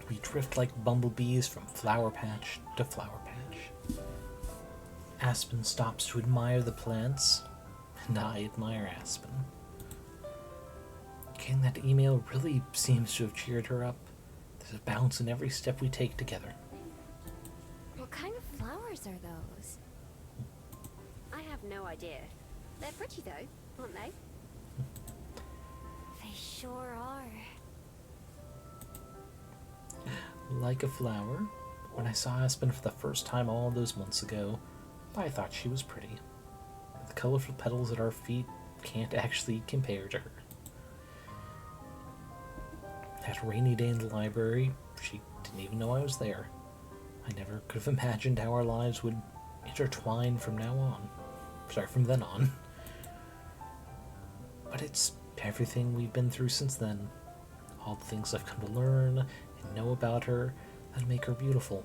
we drift like bumblebees from flower patch to flower patch. Aspen stops to admire the plants, and I admire Aspen. Getting that email really seems to have cheered her up. There's a bounce in every step we take together. What kind of flowers are those? I have no idea. They're pretty though, aren't they? They sure are. Like a flower, when I saw Aspen for the first time all those months ago, I thought she was pretty. The colorful petals at our feet can't actually compare to her. That rainy day in the library, she didn't even know I was there. I never could have imagined how our lives would intertwine from then on. But it's everything we've been through since then. All the things I've come to learn and know about her that make her beautiful.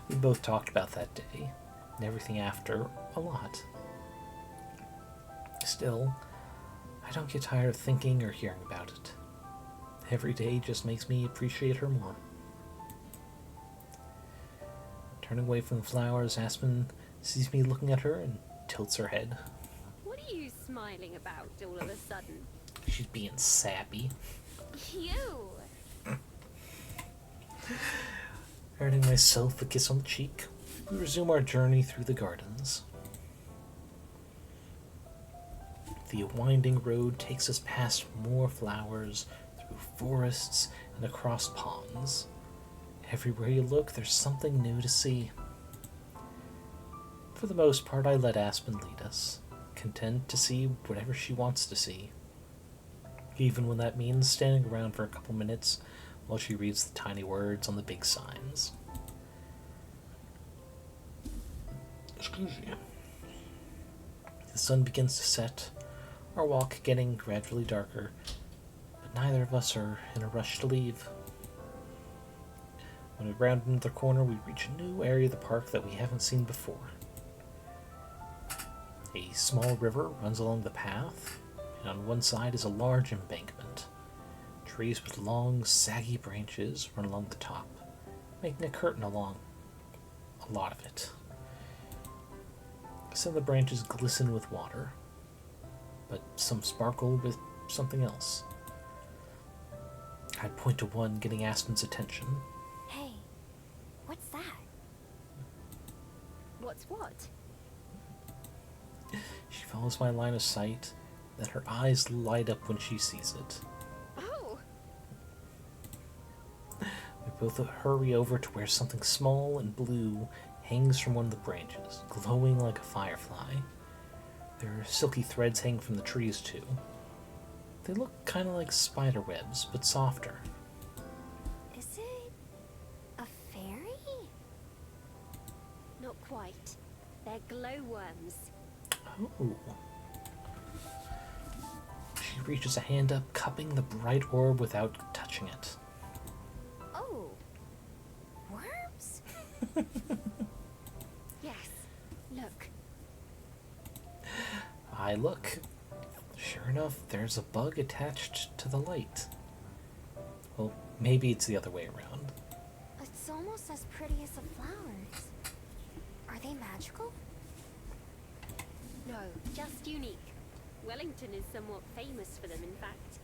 We both talked about that day, and everything after, a lot. Still, I don't get tired of thinking or hearing about it. Every day just makes me appreciate her more. Turning away from the flowers, Aspen sees me looking at her and tilts her head. What are you smiling about all of a sudden? She's being sappy. You! Earning myself a kiss on the cheek, we resume our journey through the gardens. The winding road takes us past more flowers, through forests, and across ponds. Everywhere you look, there's something new to see. For the most part, I let Aspen lead us, content to see whatever she wants to see. Even when that means standing around for a couple minutes while she reads the tiny words on the big signs. Excuse me. The sun begins to set, our walk getting gradually darker, but neither of us are in a rush to leave. When we round into the corner, we reach a new area of the park that we haven't seen before. A small river runs along the path, and on one side is a large embankment. Trees with long, saggy branches run along the top, making a curtain along a lot of it. Some of the branches glisten with water, but some sparkle with something else. I'd point to one, getting Aspen's attention. Hey, what's that? What's what? She follows my line of sight, then her eyes light up when she sees it. Oh! We both hurry over to where something small and blue hangs from one of the branches, glowing like a firefly. There are silky threads hanging from the trees, too. They look kind of like spider webs, but softer. Is it a fairy? Not quite. They're glowworms. Oh. She reaches a hand up, cupping the bright orb without touching it. Oh, worms? Yes. Look. I look. Sure enough, there's a bug attached to the light. Well, maybe it's the other way around. It's almost as pretty as the flowers. Are they magical? No, just unique. Wellington is somewhat famous for them, in fact.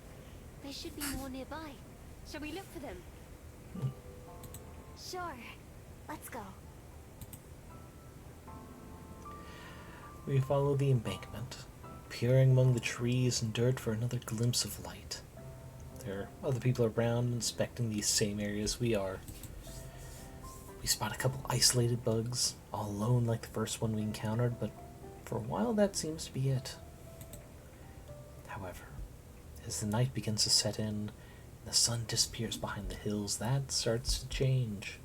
There should be more nearby. Shall we look for them? Sure. Let's go. We follow the embankment, peering among the trees and dirt for another glimpse of light. There are other people around inspecting these same areas we are. We spot a couple isolated bugs, all alone like the first one we encountered, but for a while that seems to be it. However, as the night begins to set in and the sun disappears behind the hills, that starts to change.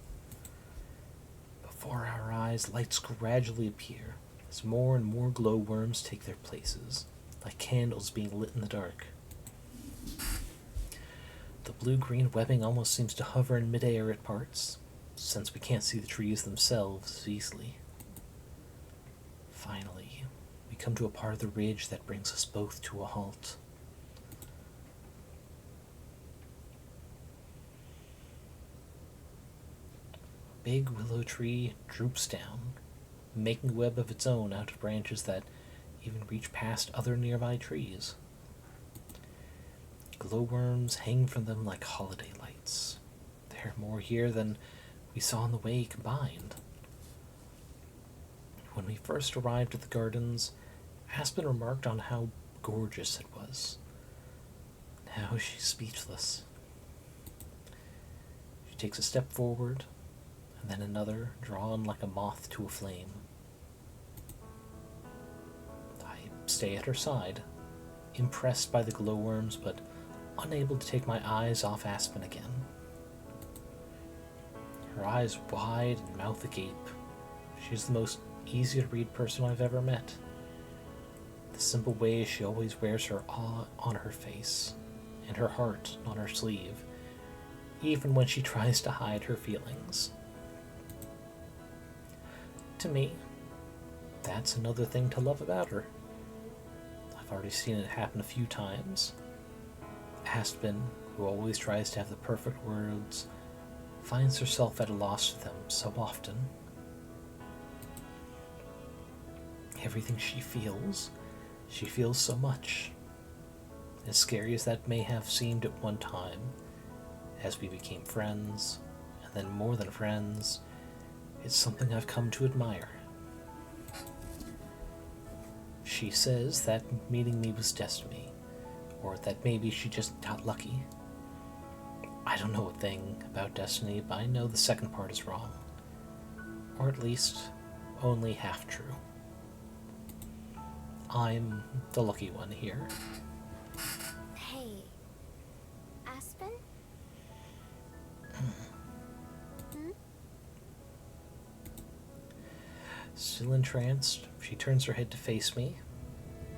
Before our eyes, lights gradually appear as more and more glowworms take their places, like candles being lit in the dark. The blue-green webbing almost seems to hover in midair at parts, since we can't see the trees themselves as easily. Finally, we come to a part of the ridge that brings us both to a halt. A big willow tree droops down, making a web of its own out of branches that even reach past other nearby trees. Glowworms hang from them like holiday lights. There are more here than we saw on the way combined. When we first arrived at the gardens, Aspen remarked on how gorgeous it was. Now she's speechless. She takes a step forward, and then another, drawn like a moth to a flame. I stay at her side, impressed by the glowworms, but unable to take my eyes off Aspen again. Her eyes wide and mouth agape. She's the most easy to read person I've ever met. The simple way she always wears her awe on her face, and her heart on her sleeve, even when she tries to hide her feelings. To me, that's another thing to love about her. I've already seen it happen a few times. Aspen, who always tries to have the perfect words, finds herself at a loss for them so often. Everything she feels so much. As scary as that may have seemed at one time, as we became friends, and then more than friends, it's something I've come to admire. She says that meeting me was destiny, or that maybe she just got lucky. I don't know a thing about destiny, but I know the second part is wrong. Or at least, only half true. I'm the lucky one here. Hey, Aspen? Still entranced, she turns her head to face me,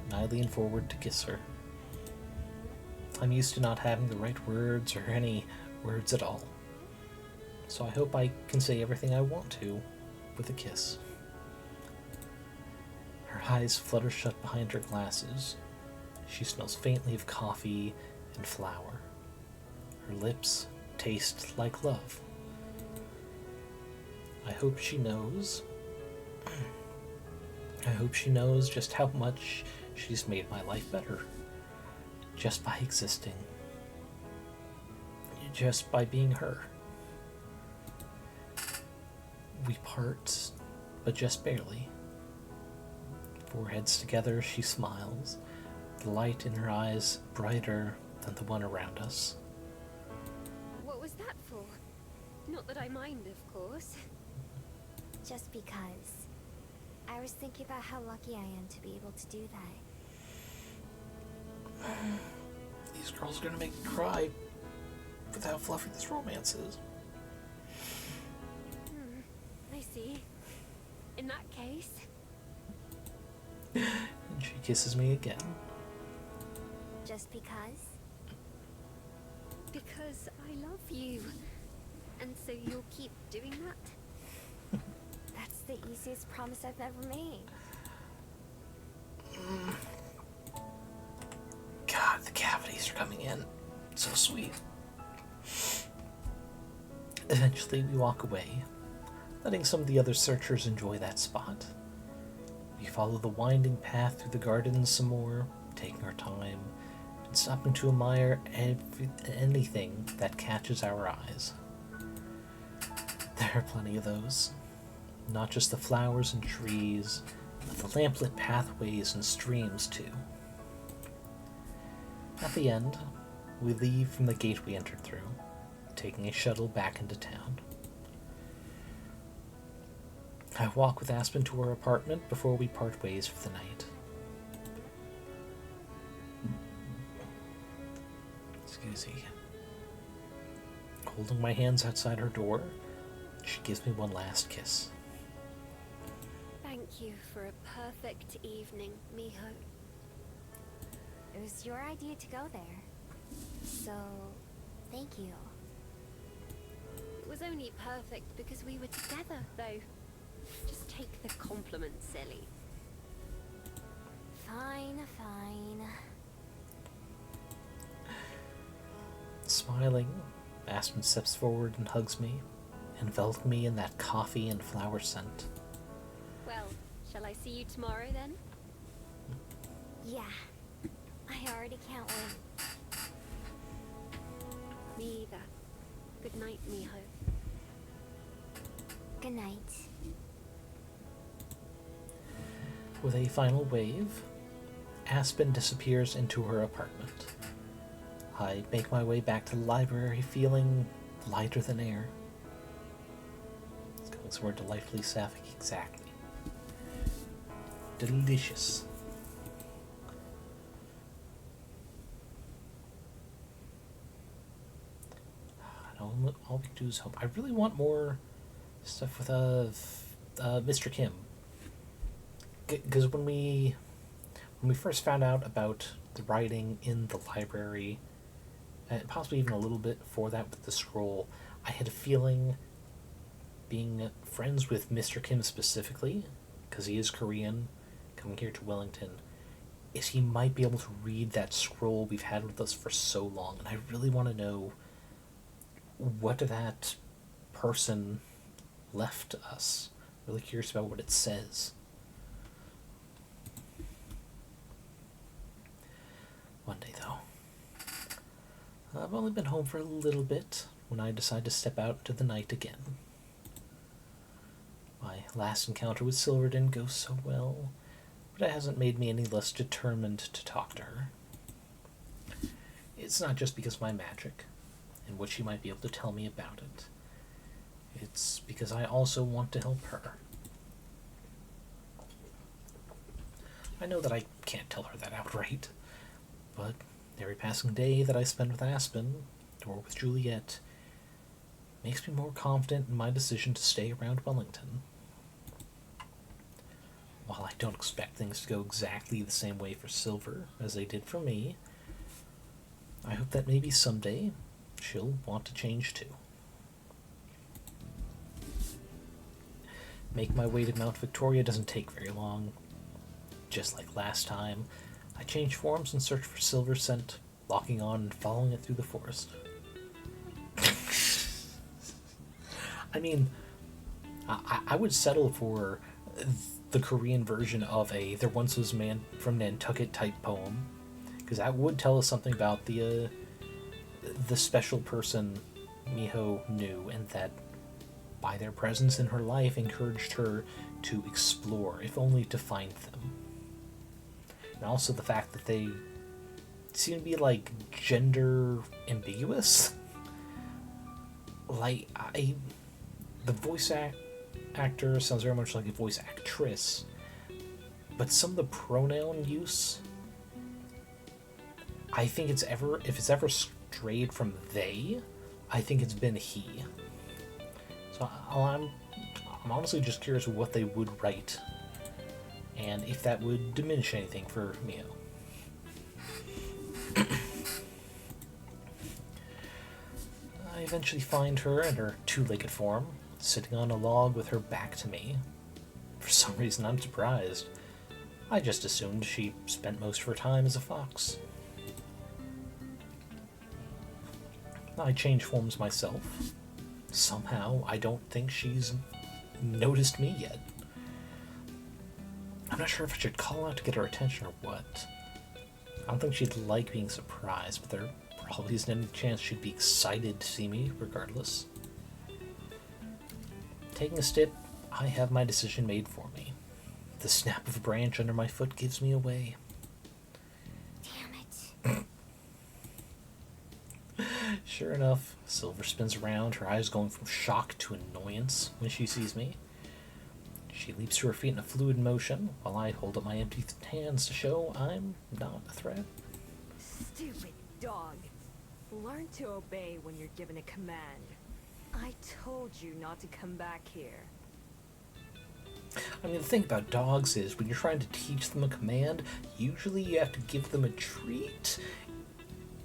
and I lean forward to kiss her. I'm used to not having the right words or any words at all, so I hope I can say everything I want to with a kiss. Her eyes flutter shut behind her glasses. She smells faintly of coffee and flour. Her lips taste like love. I hope she knows just how much she's made my life better. Just by existing. Just by being her. We part, but just barely. Foreheads together, she smiles, the light in her eyes brighter than the one around us. What was that for? Not that I mind, of course. Just because. I was thinking about how lucky I am to be able to do that. These girls are gonna make me cry with how fluffy this romance is. I see. In that case... And she kisses me again. Just because? Because I love you. And so you'll keep doing that? That's the easiest promise I've ever made. God, the cavities are coming in. So sweet. Eventually, we walk away, letting some of the other searchers enjoy that spot. We follow the winding path through the gardens some more, taking our time, and stopping to admire anything that catches our eyes. There are plenty of those. Not just the flowers and trees, the lamplit pathways and streams, too. At the end, we leave from the gate we entered through, taking a shuttle back into town. I walk with Aspen to her apartment before we part ways for the night. Excuse me. Holding my hands outside her door, she gives me one last kiss. Thank you for a perfect evening, Miho. It was your idea to go there. So, thank you. It was only perfect because we were together, though. Just take the compliment, silly. Fine, fine. Smiling, Aspen steps forward and hugs me, enveloping me in that coffee and flower scent. Well, shall I see you tomorrow then? Yeah. I already can't wait. Me either. Good night, Miho. Good night. With a final wave, Aspen disappears into her apartment. I make my way back to the library feeling lighter than air. It's going somewhere delightfully sapphic, exactly. Delicious. And all we can do is hope. I really want more stuff with Mr. Kim. Because when we first found out about the writing in the library, and possibly even a little bit before that with the scroll, I had a feeling being friends with Mr. Kim specifically, because he is Korean, coming here to Wellington, is he might be able to read that scroll we've had with us for so long, and I really want to know what that person left us. Really curious about what it says. One day, though. I've only been home for a little bit when I decide to step out into the night again. My last encounter with Silver didn't go so well, but it hasn't made me any less determined to talk to her. It's not just because of my magic and what she might be able to tell me about it. It's because I also want to help her. I know that I can't tell her that outright, but every passing day that I spend with Aspen, or with Juliet, makes me more confident in my decision to stay around Wellington. While I don't expect things to go exactly the same way for Silver as they did for me, I hope that maybe someday she'll want to change too. Make my way to Mount Victoria doesn't take very long. Just like last time, I change forms and search for Silver scent, locking on and following it through the forest. I mean, I would settle for the Korean version of a There Once Was a Man from Nantucket type poem, because that would tell us something about the special person Miho knew, and that by their presence in her life encouraged her to explore, if only to find them. And also the fact that they seem to be like gender ambiguous. Like, the voice actor sounds very much like a voice actress, but some of the pronoun use, I think if it's ever strayed from they, I think it's been he. So I'm honestly just curious what they would write, and if that would diminish anything for Mio. I eventually find her in her two-legged form, sitting on a log with her back to me. For some reason, I'm surprised. I just assumed she spent most of her time as a fox. I change forms myself. Somehow, I don't think she's noticed me yet. I'm not sure if I should call out to get her attention or what. I don't think she'd like being surprised, but there probably isn't any chance she'd be excited to see me regardless. Taking a step, I have my decision made for me. The snap of a branch under my foot gives me away. Damn it. Sure enough, Silver spins around, her eyes going from shock to annoyance when she sees me. She leaps to her feet in a fluid motion, while I hold up my empty hands to show I'm not a threat. Stupid dog. Learn to obey when you're given a command. I told you not to come back here. I mean, the thing about dogs is when you're trying to teach them a command, usually you have to give them a treat.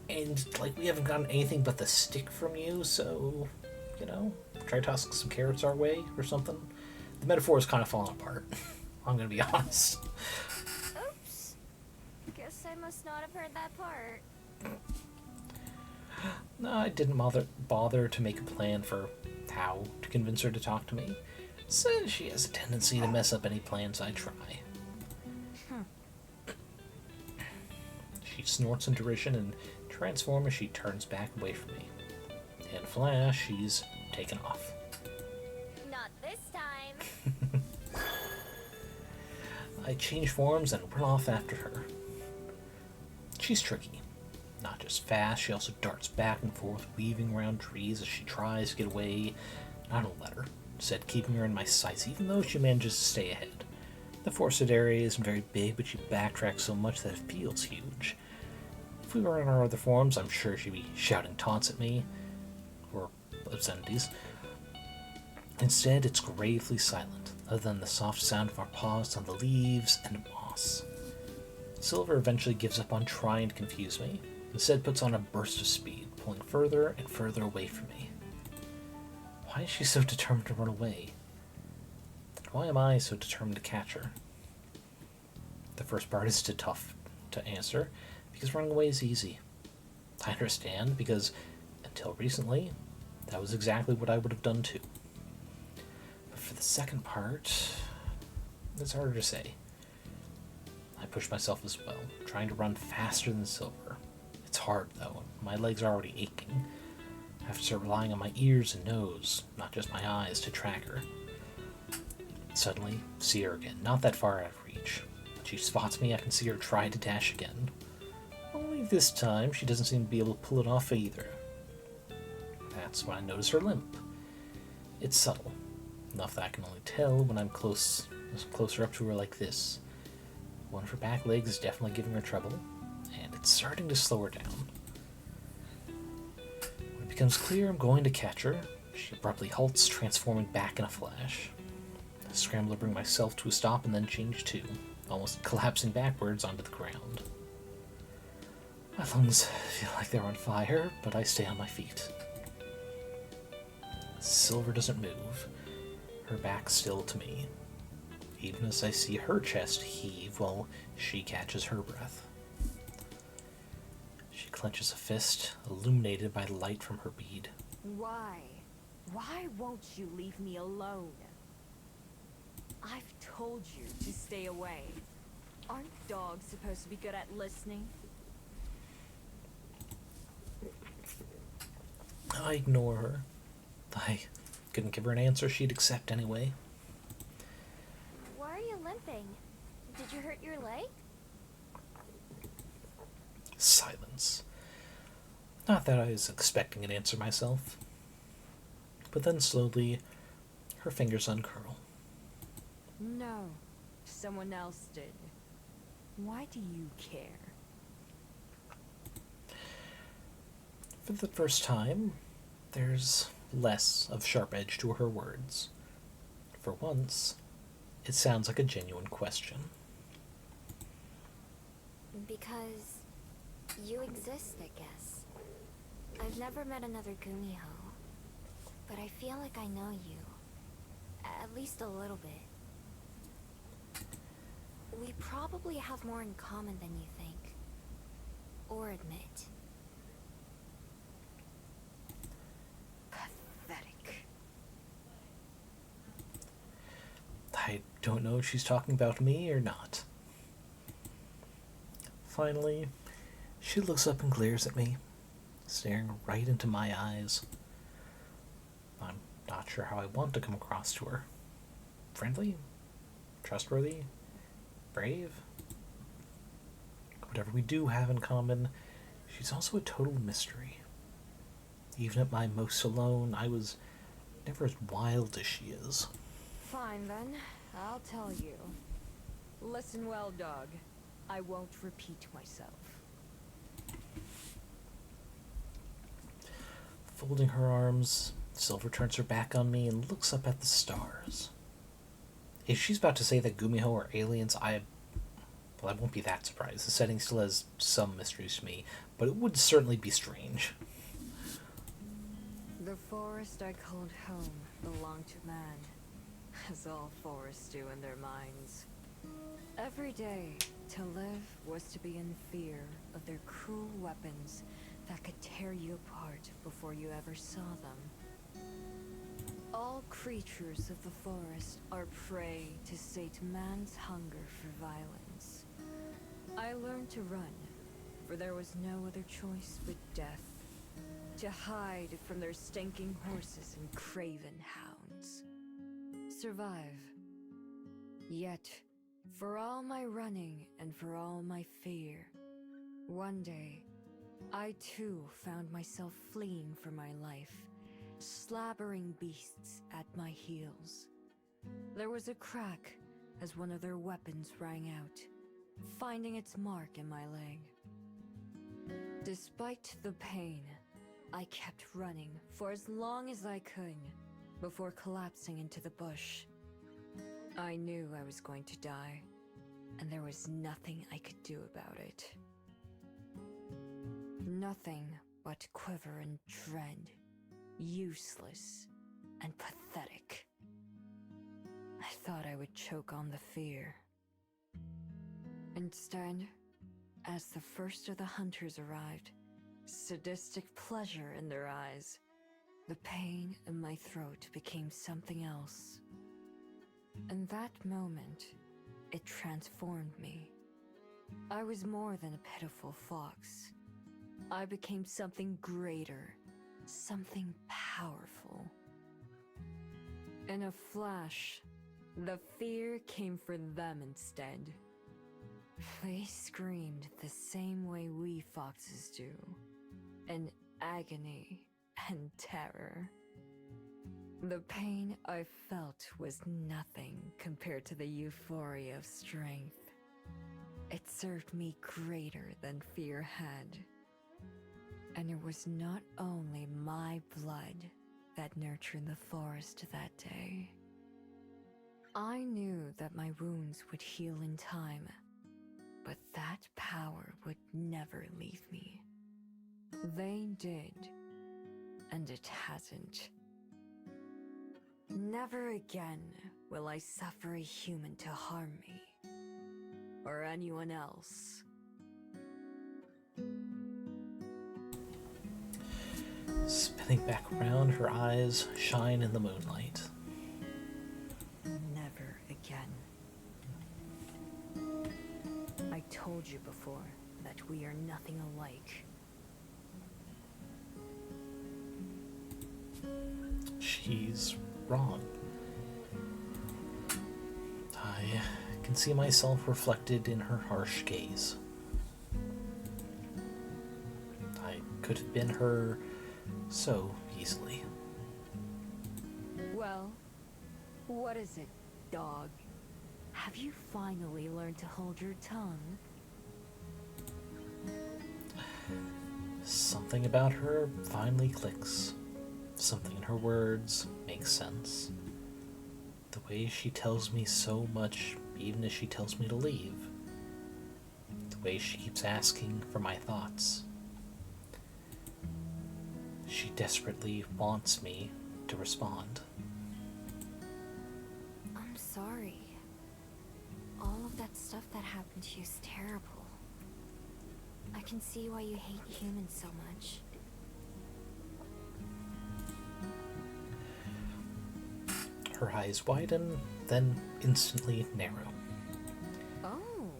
And, like, we haven't gotten anything but the stick from you, so, you know, try tossing some carrots our way or something. The metaphor is kind of falling apart. I'm gonna be honest. Oops. Guess I must not have heard that part. No, I didn't bother to make a plan for how to convince her to talk to me, since she has a tendency to mess up any plans I try. She snorts in derision and transforms as she turns back away from me. In a flash, she's taken off. Not this time. I change forms and run off after her. She's tricky. Not just fast, she also darts back and forth, weaving around trees as she tries to get away. I don't let her, instead keeping her in my sights, even though she manages to stay ahead. The forested area isn't very big, but she backtracks so much that it feels huge. If we were in our other forms, I'm sure she'd be shouting taunts at me, or obscenities. Instead, it's gravely silent, other than the soft sound of our paws on the leaves and moss. Silver eventually gives up on trying to confuse me, instead puts on a burst of speed, pulling further and further away from me. Why is she so determined to run away? Why am I so determined to catch her? The first part is tough to answer, because running away is easy. I understand, because until recently, that was exactly what I would have done too. But for the second part, it's harder to say. I push myself as well, trying to run faster than Silver. It's hard, though. My legs are already aching. I have to start relying on my ears and nose, not just my eyes, to track her. Suddenly, see her again, not that far out of reach. When she spots me, I can see her try to dash again. Only this time, she doesn't seem to be able to pull it off either. That's when I notice her limp. It's subtle, enough that I can only tell when I'm closer up to her like this. One of her back legs is definitely giving her trouble, and it's starting to slow her down. When it becomes clear I'm going to catch her, she abruptly halts, transforming back in a flash. I scramble to bring myself to a stop and then change too, almost collapsing backwards onto the ground. My lungs feel like they're on fire, but I stay on my feet. Silver doesn't move, her back still to me, even as I see her chest heave while she catches her breath. She clenches a fist, illuminated by the light from her bead. Why? Why won't you leave me alone? I've told you to stay away. Aren't dogs supposed to be good at listening? I ignore her. I couldn't give her an answer she'd accept anyway. Why are you limping? Did you hurt your leg? Silence. Not that I was expecting an answer myself. But then slowly, her fingers uncurl. No, someone else did. Why do you care? For the first time, there's less of sharp edge to her words. For once, it sounds like a genuine question. Because you exist, I guess. I've never met another Gumiho, but I feel like I know you. At least a little bit. We probably have more in common than you think. Or admit. Pathetic. I don't know if she's talking about me or not. Finally, she looks up and glares at me, staring right into my eyes. I'm not sure how I want to come across to her. Friendly? Trustworthy? brave. Whatever we do have in common, she's also a total mystery. Even at my most alone, I was never as wild as she is. Fine then, I'll tell you. Listen well, dog. I won't repeat myself. Folding her arms, Silver turns her back on me and looks up at the stars. If she's about to say that Gumiho are aliens, I won't be that surprised. The setting still has some mysteries to me, but it would certainly be strange. The forest I called home belonged to man, as all forests do in their minds. Every day, to live was to be in fear of their cruel weapons that could tear you apart before you ever saw them. All creatures of the forest are prey to sate man's hunger for violence. I learned to run, for there was no other choice but death. To hide from their stinking horses and craven hounds. Survive. Yet, for all my running and for all my fear, one day, I too found myself fleeing for my life, slabbering beasts at my heels. There was a crack as one of their weapons rang out, finding its mark in my leg. Despite the pain, I kept running for as long as I could before collapsing into the bush. I knew I was going to die, and there was nothing I could do about it. Nothing but quiver and dread, useless and pathetic. I thought I would choke on the fear. Instead, as the first of the hunters arrived, sadistic pleasure in their eyes, the pain in my throat became something else. In that moment, it transformed me. I was more than a pitiful fox. I became something greater, something powerful. In a flash, the fear came for them instead. They screamed the same way we foxes do, in agony and terror. The pain I felt was nothing compared to the euphoria of strength. It served me greater than fear had. And it was not only my blood that nurtured the forest that day. I knew that my wounds would heal in time, but that power would never leave me. They did, and it hasn't. Never again will I suffer a human to harm me, or anyone else. Spinning back around, her eyes shine in the moonlight. Never again. I told you before that we are nothing alike. She's wrong. I can see myself reflected in her harsh gaze. I could have been her so easily. Well, what is it, dog? Have you finally learned to hold your tongue? Something about her finally clicks. Something in her words makes sense. The way she tells me so much, even as she tells me to leave. The way she keeps asking for my thoughts. She desperately wants me to respond. I'm sorry. All of that stuff that happened to you is terrible. I can see why you hate humans so much. Her eyes widen, then instantly narrow. Oh,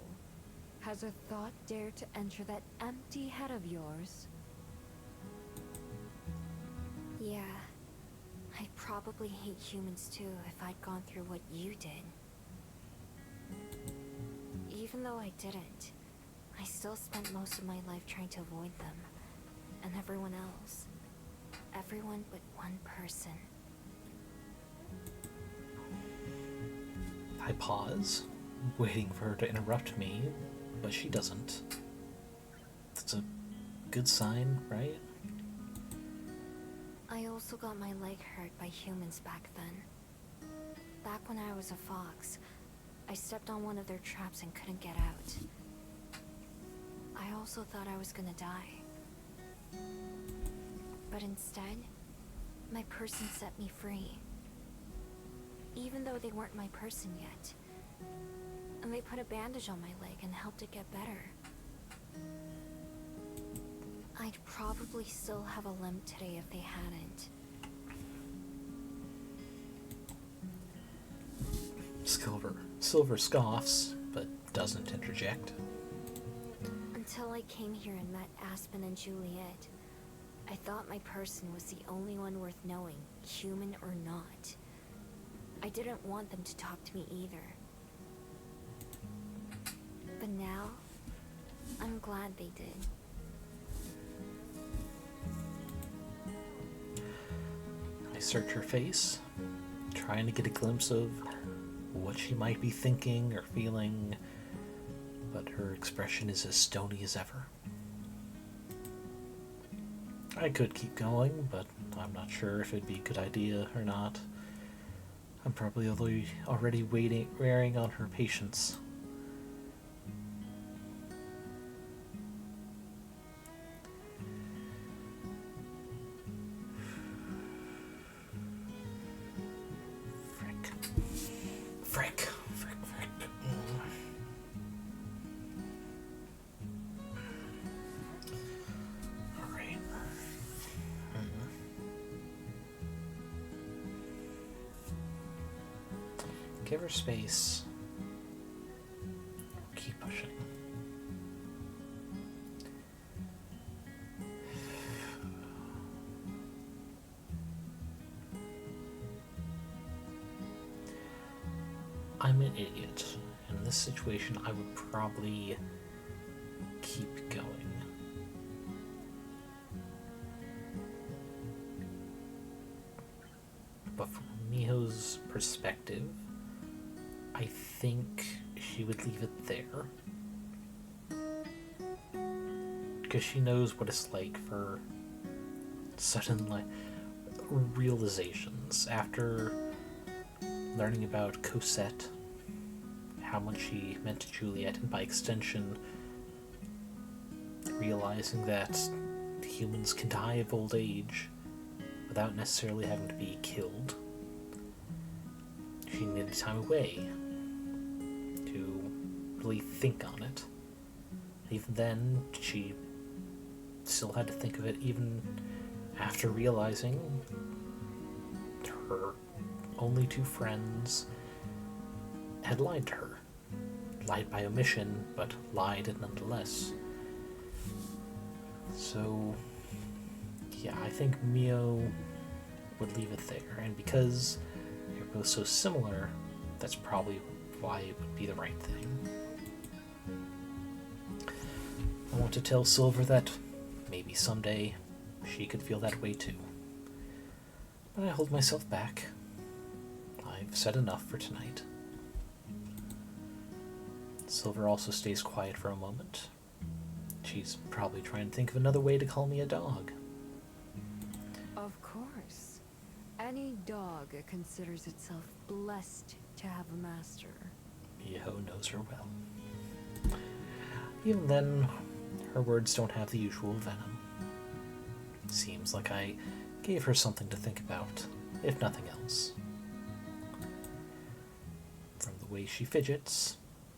has a thought dared to enter that empty head of yours? Yeah. I'd probably hate humans too if I'd gone through what you did. even though I didn't, I still spent most of my life trying to avoid them. And everyone else. Everyone but one person. I pause, waiting for her to interrupt me, but she doesn't. That's a good sign, right? I also got my leg hurt by humans back then. Back when I was a fox, I stepped on one of their traps and couldn't get out. I also thought I was gonna die. But instead, my person set me free. Even though they weren't my person yet. And they put a bandage on my leg and helped it get better. I'd probably still have a limp today if they hadn't. Silver scoffs, but doesn't interject. Until I came here and met Aspen and Juliet, I thought my person was the only one worth knowing, human or not. I didn't want them to talk to me either. But now, I'm glad they did. I search her face, trying to get a glimpse of what she might be thinking or feeling, but her expression is as stony as ever. I could keep going, but I'm not sure if it'd be a good idea or not. I'm probably already wearing on her patience. Frick. Alright. Give her space. Keep pushing. I'm an idiot. In this situation, I would probably keep going. But from Miho's perspective, I think she would leave it there. Because she knows what it's like for sudden realizations after learning about Cosette, how much she meant to Juliet, and by extension, realizing that humans can die of old age without necessarily having to be killed. She needed time away to really think on it. Even then, she still had to think of it even after realizing her only two friends had lied to her. Lied by omission, but lied nonetheless. So, yeah, I think Mio would leave it there. And because they're both so similar, that's probably why it would be the right thing. I want to tell Silver that maybe someday she could feel that way too. But I hold myself back. I've said enough for tonight. Silver also stays quiet for a moment. She's probably trying to think of another way to call me a dog. Of course. Any dog considers itself blessed to have a master. Miho knows her well. Even then, her words don't have the usual venom. Seems like I gave her something to think about, if nothing else. From the way she fidgets,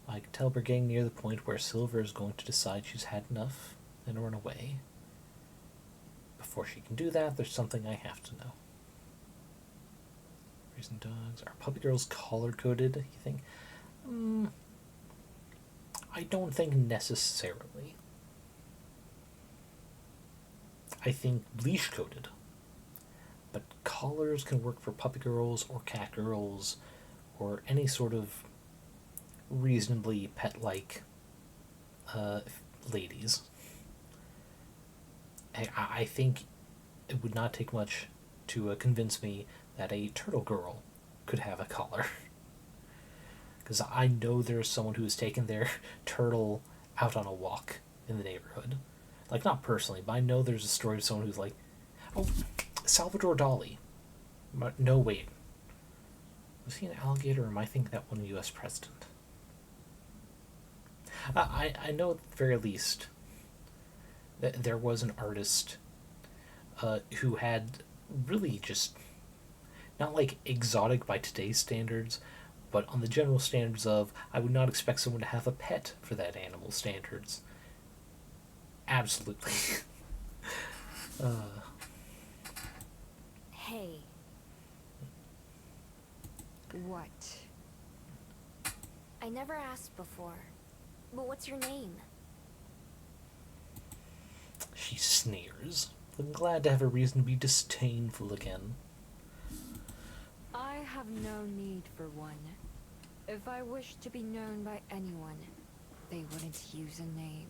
I can tell we're getting near the point where Silver is going to decide she's had enough and run away. Before she can do that, there's something I have to know. Raising dogs. Are puppy girls collar-coded, you think? I don't think necessarily. I think leash-coded. But collars can work for puppy girls or cat girls or any sort of reasonably pet-like ladies. I think it would not take much to convince me that a turtle girl could have a collar. Because I know there's someone who's taken their turtle out on a walk in the neighborhood. Like, not personally, but I know there's a story of someone who's like, oh, Salvador Dali. No, wait. Was he an alligator, or am I thinking that one U.S. president? I know at the very least that there was an artist who had really just, not like exotic by today's standards, but on the general standards of, I would not expect someone to have a pet for that animal standards. Absolutely. Hey. What? I never asked before, but what's your name? She sneers. I'm glad to have a reason to be disdainful again. I have no need for one. If I wished to be known by anyone, they wouldn't use a name.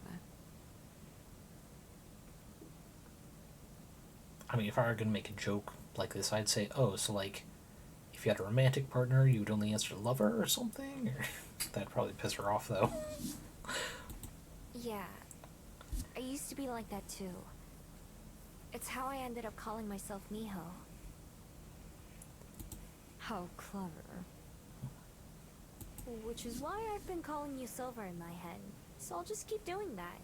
I mean, if I were going to make a joke like this, I'd say, oh, so like, if you had a romantic partner, you would only answer lover or something? Or that'd probably piss her off, though. Yeah. I used to be like that too. It's how I ended up calling myself Miho. How clever. Which is why I've been calling you Silver in my head. So I'll just keep doing that.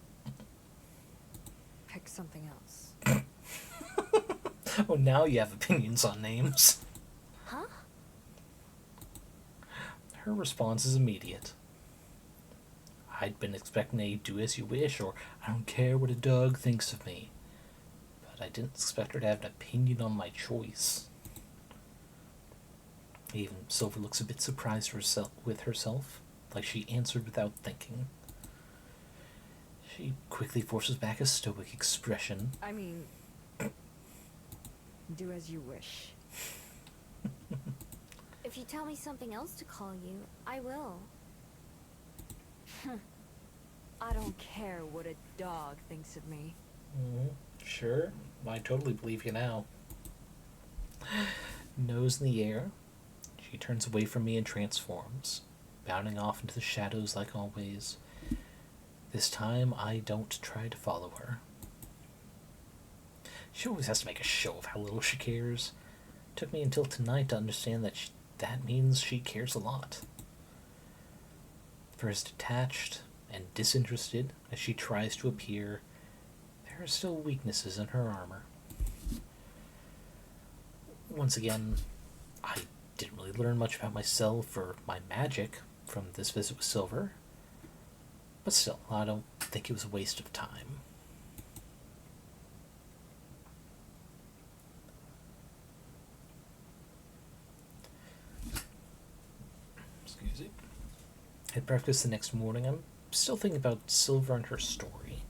Pick something else. Oh, now you have opinions on names. Huh? Her response is immediate. I'd been expecting a do as you wish, or I don't care what a dog thinks of me. But I didn't expect her to have an opinion on my choice. Even Silver looks a bit surprised with herself, like she answered without thinking. She quickly forces back a stoic expression. I mean, do as you wish. If you tell me something else to call you, I will. I don't care what a dog thinks of me. Sure, I totally believe you now. Nose in the air, she turns away from me and transforms, bounding off into the shadows like always. This time, I don't try to follow her. She always has to make a show of how little she cares. It took me until tonight to understand that that means she cares a lot. For as detached and disinterested as she tries to appear, there are still weaknesses in her armor. Once again, I didn't really learn much about myself or my magic from this visit with Silver, but still, I don't think it was a waste of time. Excuse me. At breakfast the next morning, I'm still thinking about Silver and her story,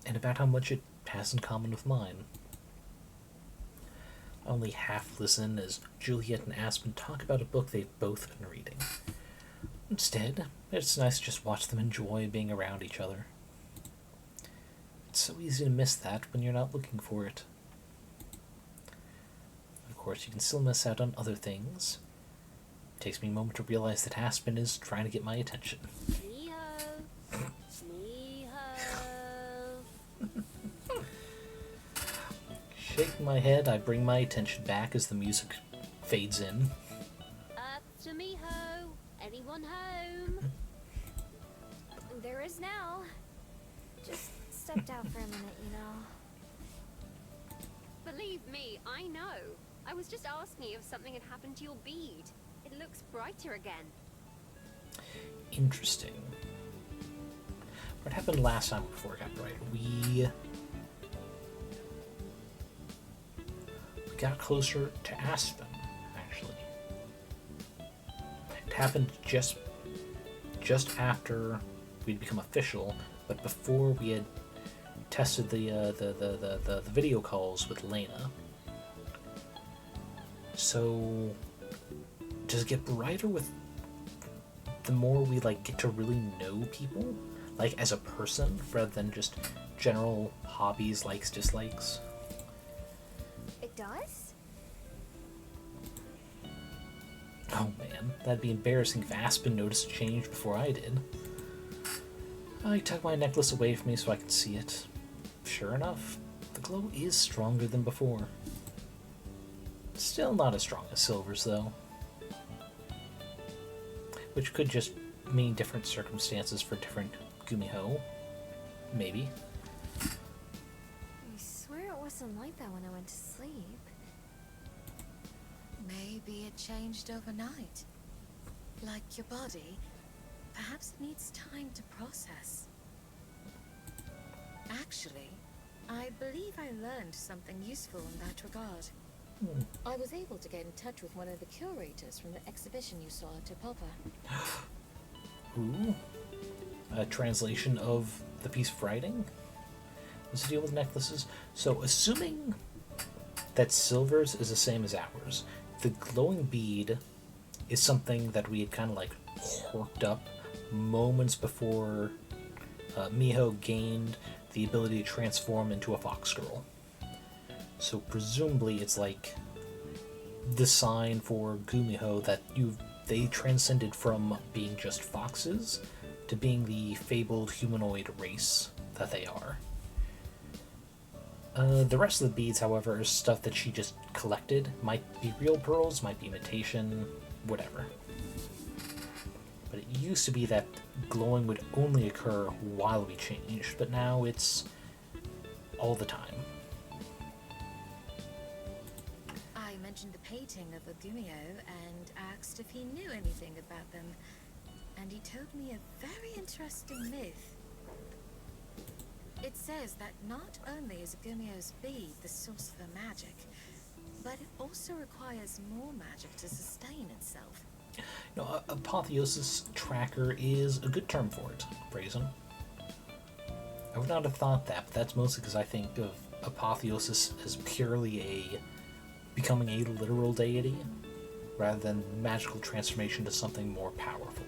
and about how much it has in common with mine. I only half listen as Juliet and Aspen talk about a book they've both been reading. Instead, it's nice to just watch them enjoy being around each other. It's so easy to miss that when you're not looking for it. Of course, you can still miss out on other things. It takes me a moment to realize that Aspen is trying to get my attention. Miho. Miho. Shaking my head, I bring my attention back as the music fades in. Up to Miho. Anyone home? There is now. Just stepped out for a minute, you know. Believe me, I know. I was just asking if something had happened to your bead. It looks brighter again. Interesting. What happened last time before it got brighter? We got closer to Aspen, actually. It happened just after we'd become official, but before we had tested the video calls with Lena. So does it get brighter with the more we like get to really know people, like as a person, rather than just general hobbies, likes, dislikes. It does? Oh man, that'd be embarrassing if Aspen noticed a change before I did. I tucked my necklace away from me so I could see it. Sure enough, the glow is stronger than before. Still not as strong as Silver's, though. Which could just mean different circumstances for different Gumiho. Maybe. I swear it wasn't like that when I went to sleep. Maybe it changed overnight. Like your body, perhaps it needs time to process. Actually, I believe I learned something useful in that regard. I was able to get in touch with one of the curators from the exhibition you saw at Topapa. Ooh. A translation of the piece of writing? What's the deal with necklaces? So, assuming that Silver's is the same as ours, the glowing bead is something that we had kind of like worked up moments before Miho gained the ability to transform into a fox girl. So presumably it's like the sign for Gumiho that they transcended from being just foxes to being the fabled humanoid race that they are. The rest of the beads, however, is stuff that she just collected. Might be real pearls, might be imitation, whatever. But it used to be that glowing would only occur while we changed, but now it's all the time. I mentioned the painting of a Gumio and asked if he knew anything about them, and he told me a very interesting myth. It says that not only is a Gumio's bead the source of her magic, but it also requires more magic to sustain itself. You know, apotheosis tracker is a good term for it, Brazen. I would not have thought that, but that's mostly because I think of apotheosis as purely becoming a literal deity, rather than magical transformation to something more powerful.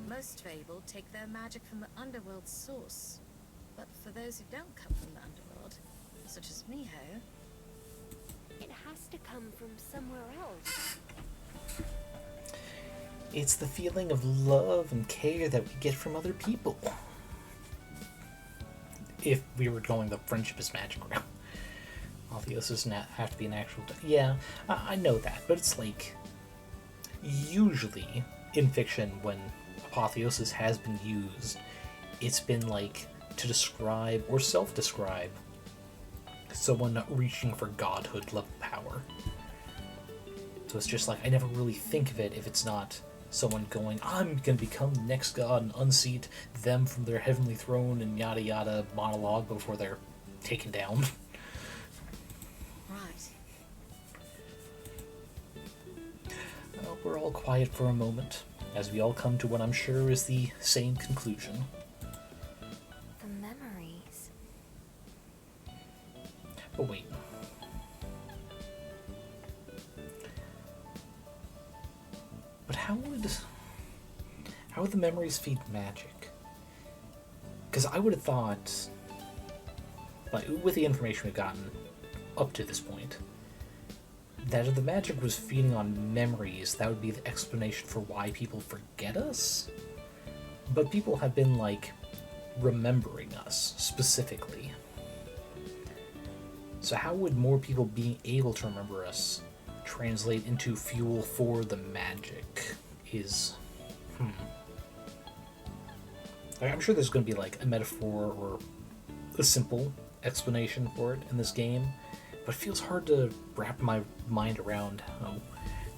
Most Fable take their magic from the underworld's source, but for those who don't come from the underworld, such as Miho, It has to come from somewhere else. It's the feeling of love and care that we get from other people. If we were going the friendship is magic route. Apotheosis doesn't have to be an actual... Yeah, I know that, but it's like... Usually, in fiction, when apotheosis has been used, it's been like to describe or self-describe someone reaching for godhood level power. So it's just like, I never really think of it if it's not someone going, I'm gonna become the next god and unseat them from their heavenly throne and yada yada monologue before they're taken down. right. We're all quiet for a moment, as we all come to what I'm sure is the same conclusion. The memories. But wait. But how would the memories feed magic? Because I would have thought, like, with the information we've gotten up to this point, that if the magic was feeding on memories, that would be the explanation for why people forget us. But people have been, like, remembering us, specifically. So how would more people being able to remember us translate into fuel for the magic? I'm sure there's going to be, like, a metaphor or a simple explanation for it in this game, but it feels hard to wrap my mind around how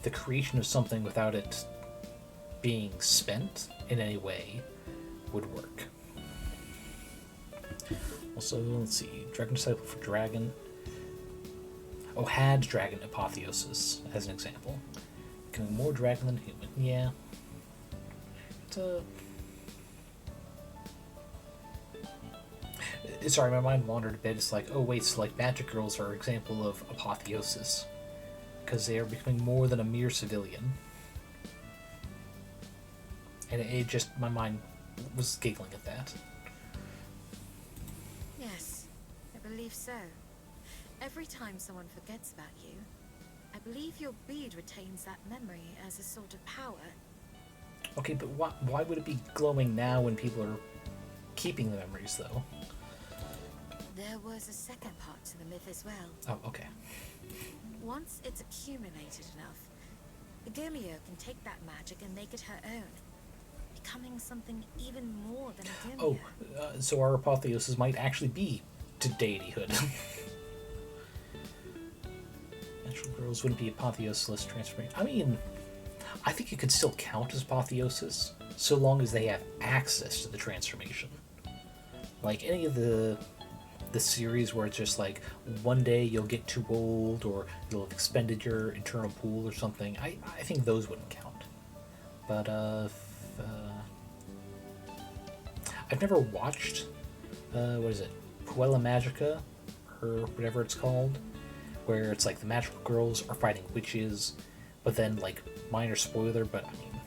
the creation of something without it being spent in any way would work. Also, let's see, Dragon Disciple for Dragon. Oh, had Dragon Apotheosis, as an example. Becoming more dragon than human. Yeah. Sorry, my mind wandered a bit. It's like, oh wait, so like magic girls are an example of apotheosis. Because they are becoming more than a mere civilian. And it just, my mind was giggling at that. Yes, I believe so. Every time someone forgets about you, I believe your bead retains that memory as a sort of power. Okay, but why would it be glowing now when people are keeping the memories, though? There was a second part to the myth as well. Oh, okay. Once it's accumulated enough, the Gumio can take that magic and make it her own, becoming something even more than a Gumio. Oh, so our apotheosis might actually be to deityhood. Natural girls wouldn't be apotheosis transformation. I mean, I think it could still count as apotheosis, so long as they have access to the transformation. Like any of the series where it's just like one day you'll get too old or you'll have expended your internal pool or something, I think those wouldn't count. But I've never watched what is it, Puella Magica or whatever it's called, where it's like the magical girls are fighting witches, but then, like, minor spoiler, but I mean,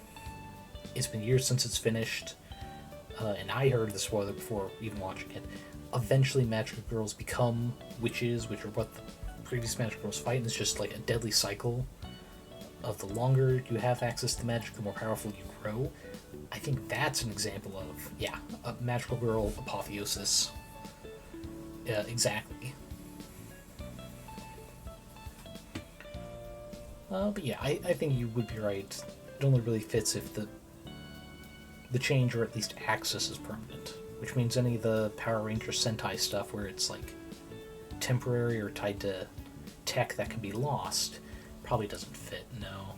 it's been years since it's finished, and I heard the spoiler before even watching it. Eventually magical girls become witches, which are what the previous magical girls fight, and it's just like a deadly cycle of the longer you have access to magic, the more powerful you grow. I think that's an example of, yeah, a magical girl apotheosis. Exactly. But yeah, I think you would be right. It only really fits if the change, or at least access, is permanent. Which means any of the Power Ranger Sentai stuff where it's like temporary or tied to tech that can be lost probably doesn't fit, no.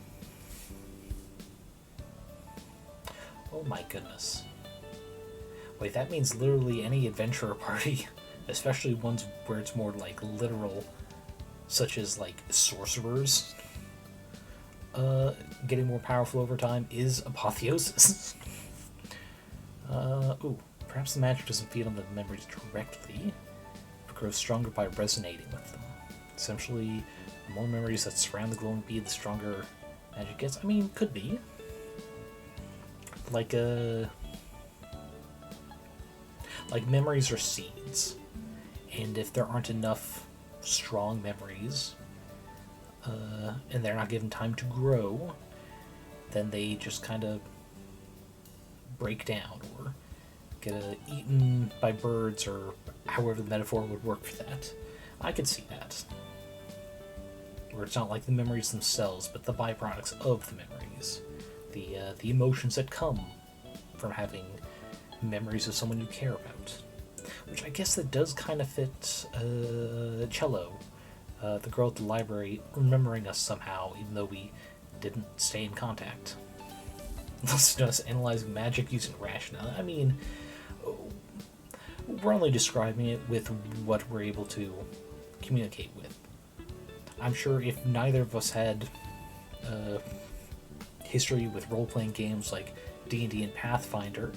Oh my goodness. Wait, that means literally any adventurer party, especially ones where it's more like literal, such as like sorcerers, getting more powerful over time is apotheosis. Ooh, perhaps the magic doesn't feed on the memories directly, but grows stronger by resonating with them. Essentially, the more memories that surround the glowing bead, the stronger magic gets. I mean, could be. Like memories are seeds, and if there aren't enough strong memories, and they're not given time to grow, then they just kind of break down or get eaten by birds, or however the metaphor would work for that. I could see that. Where it's not like the memories themselves, but the byproducts of the memories. The emotions that come from having memories of someone you care about. Which I guess that does kind of fit Cello, the girl at the library, remembering us somehow, even though we didn't stay in contact. Listen to us analyzing magic using rationale. I mean, we're only describing it with what we're able to communicate with. I'm sure if neither of us had history with role-playing games like D&D and Pathfinder,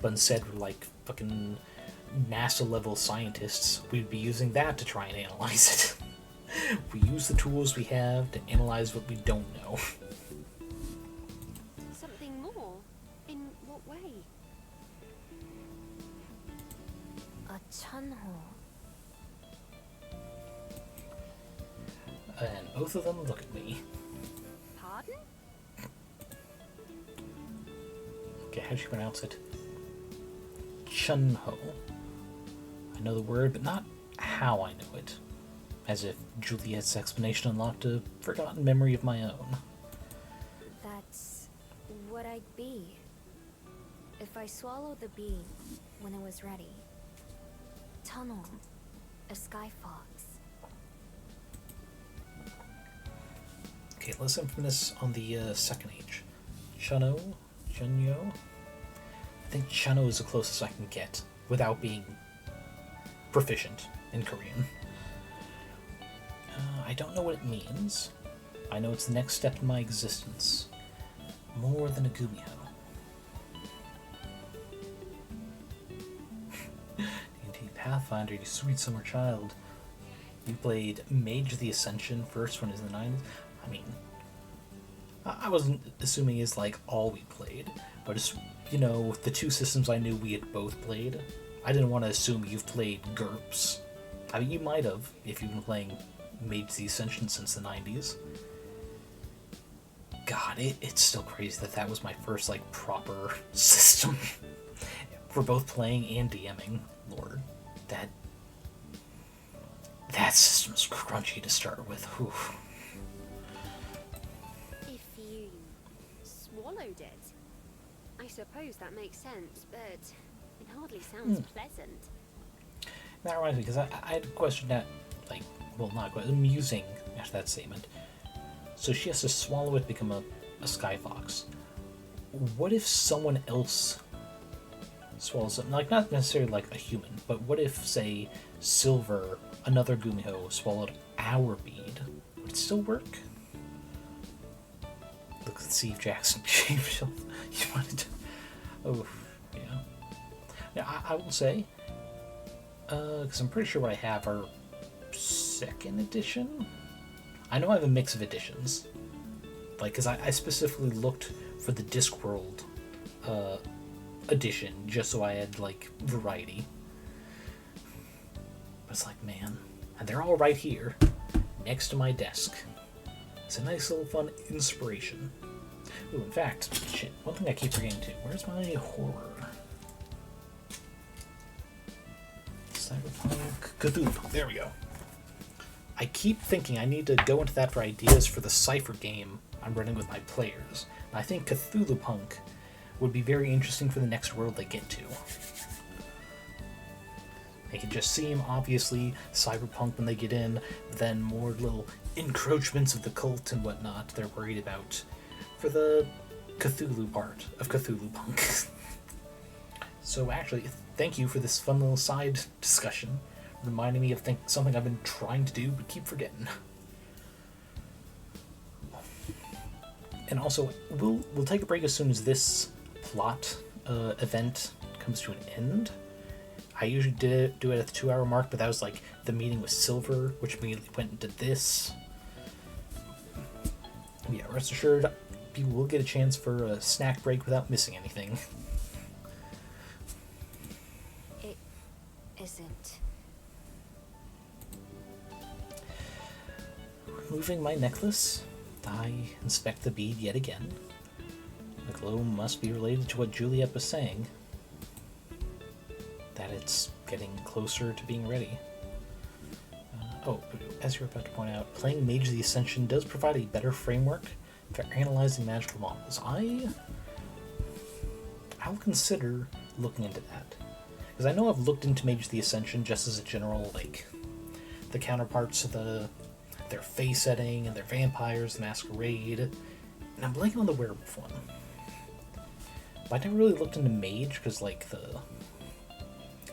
but instead we're like fucking NASA-level scientists, we'd be using that to try and analyze it. We use the tools we have to analyze what we don't know. Something more? In what way? A chunho. And both of them look at me. Pardon? Okay, how do you pronounce it? Chunho. I know the word, but not how I know it. As if Juliet's explanation unlocked a forgotten memory of my own. That's what I'd be if I swallowed the bead when it was ready. Tunnel, a sky fox. Okay, let's learn from this on the second age. Chunho? Chunyo? I think Chunho is the closest I can get without being proficient in Korean. I don't know what it means. I know it's the next step in my existence. More than a Gumio. D&D Pathfinder, you sweet summer child. You played Mage of the Ascension first when it was in the 90s. I mean, I wasn't assuming is like all we played, but it's, you know, the two systems I knew we had both played. I didn't want to assume you've played GURPS. I mean, you might have if you've been playing Mage the Ascension since the 90s. God, it's still crazy that that was my first like proper system for both playing and DMing. Lord, that system's crunchy to start with. Whew. If you swallowed it, I suppose that makes sense, but it hardly sounds pleasant. That reminds me, because I had a question that, like, well, not quite, amusing after that statement. So she has to swallow it, become a Sky Fox. What if someone else swallows it? Like, not necessarily like a human, but what if, say, Silver, another Gumiho, swallowed our bead? Would it still work? Let's see if Jackson Shapeshield you wanted to. Oh, yeah. Yeah, I will say, because I'm pretty sure what I have are 2nd edition. I know I have a mix of editions. Like, because I specifically looked for the Discworld edition just so I had, like, variety. But it's like, man, and they're all right here, next to my desk. It's a nice little fun inspiration. Ooh, in fact, shit, one thing I keep forgetting too. Where's my horror? Cyberpunk Cthulhu. There we go. I keep thinking I need to go into that for ideas for the Cypher game I'm running with my players. And I think Cthulhu Punk would be very interesting for the next world they get to. They can just seem, obviously, cyberpunk when they get in, then more little encroachments of the cult and whatnot they're worried about for the Cthulhu part of Cthulhu Punk. So actually, thank you for this fun little side discussion, reminding me of something I've been trying to do but keep forgetting. And also, we'll take a break as soon as this plot event comes to an end. I usually do it at the 2-hour mark, but that was like the meeting with Silver, which immediately went into this. Yeah, rest assured, people will get a chance for a snack break without missing anything. It isn't. Removing my necklace, I inspect the bead yet again. The glow must be related to what Juliet was saying. That it's getting closer to being ready. As you're about to point out, playing Mage the Ascension does provide a better framework for analyzing magical models. I'll consider looking into that. Because I know I've looked into Mage the Ascension just as a general, like, the counterparts of their face setting and their vampires, the masquerade, and I'm blanking on the werewolf one. But I never really looked into Mage, because, like, the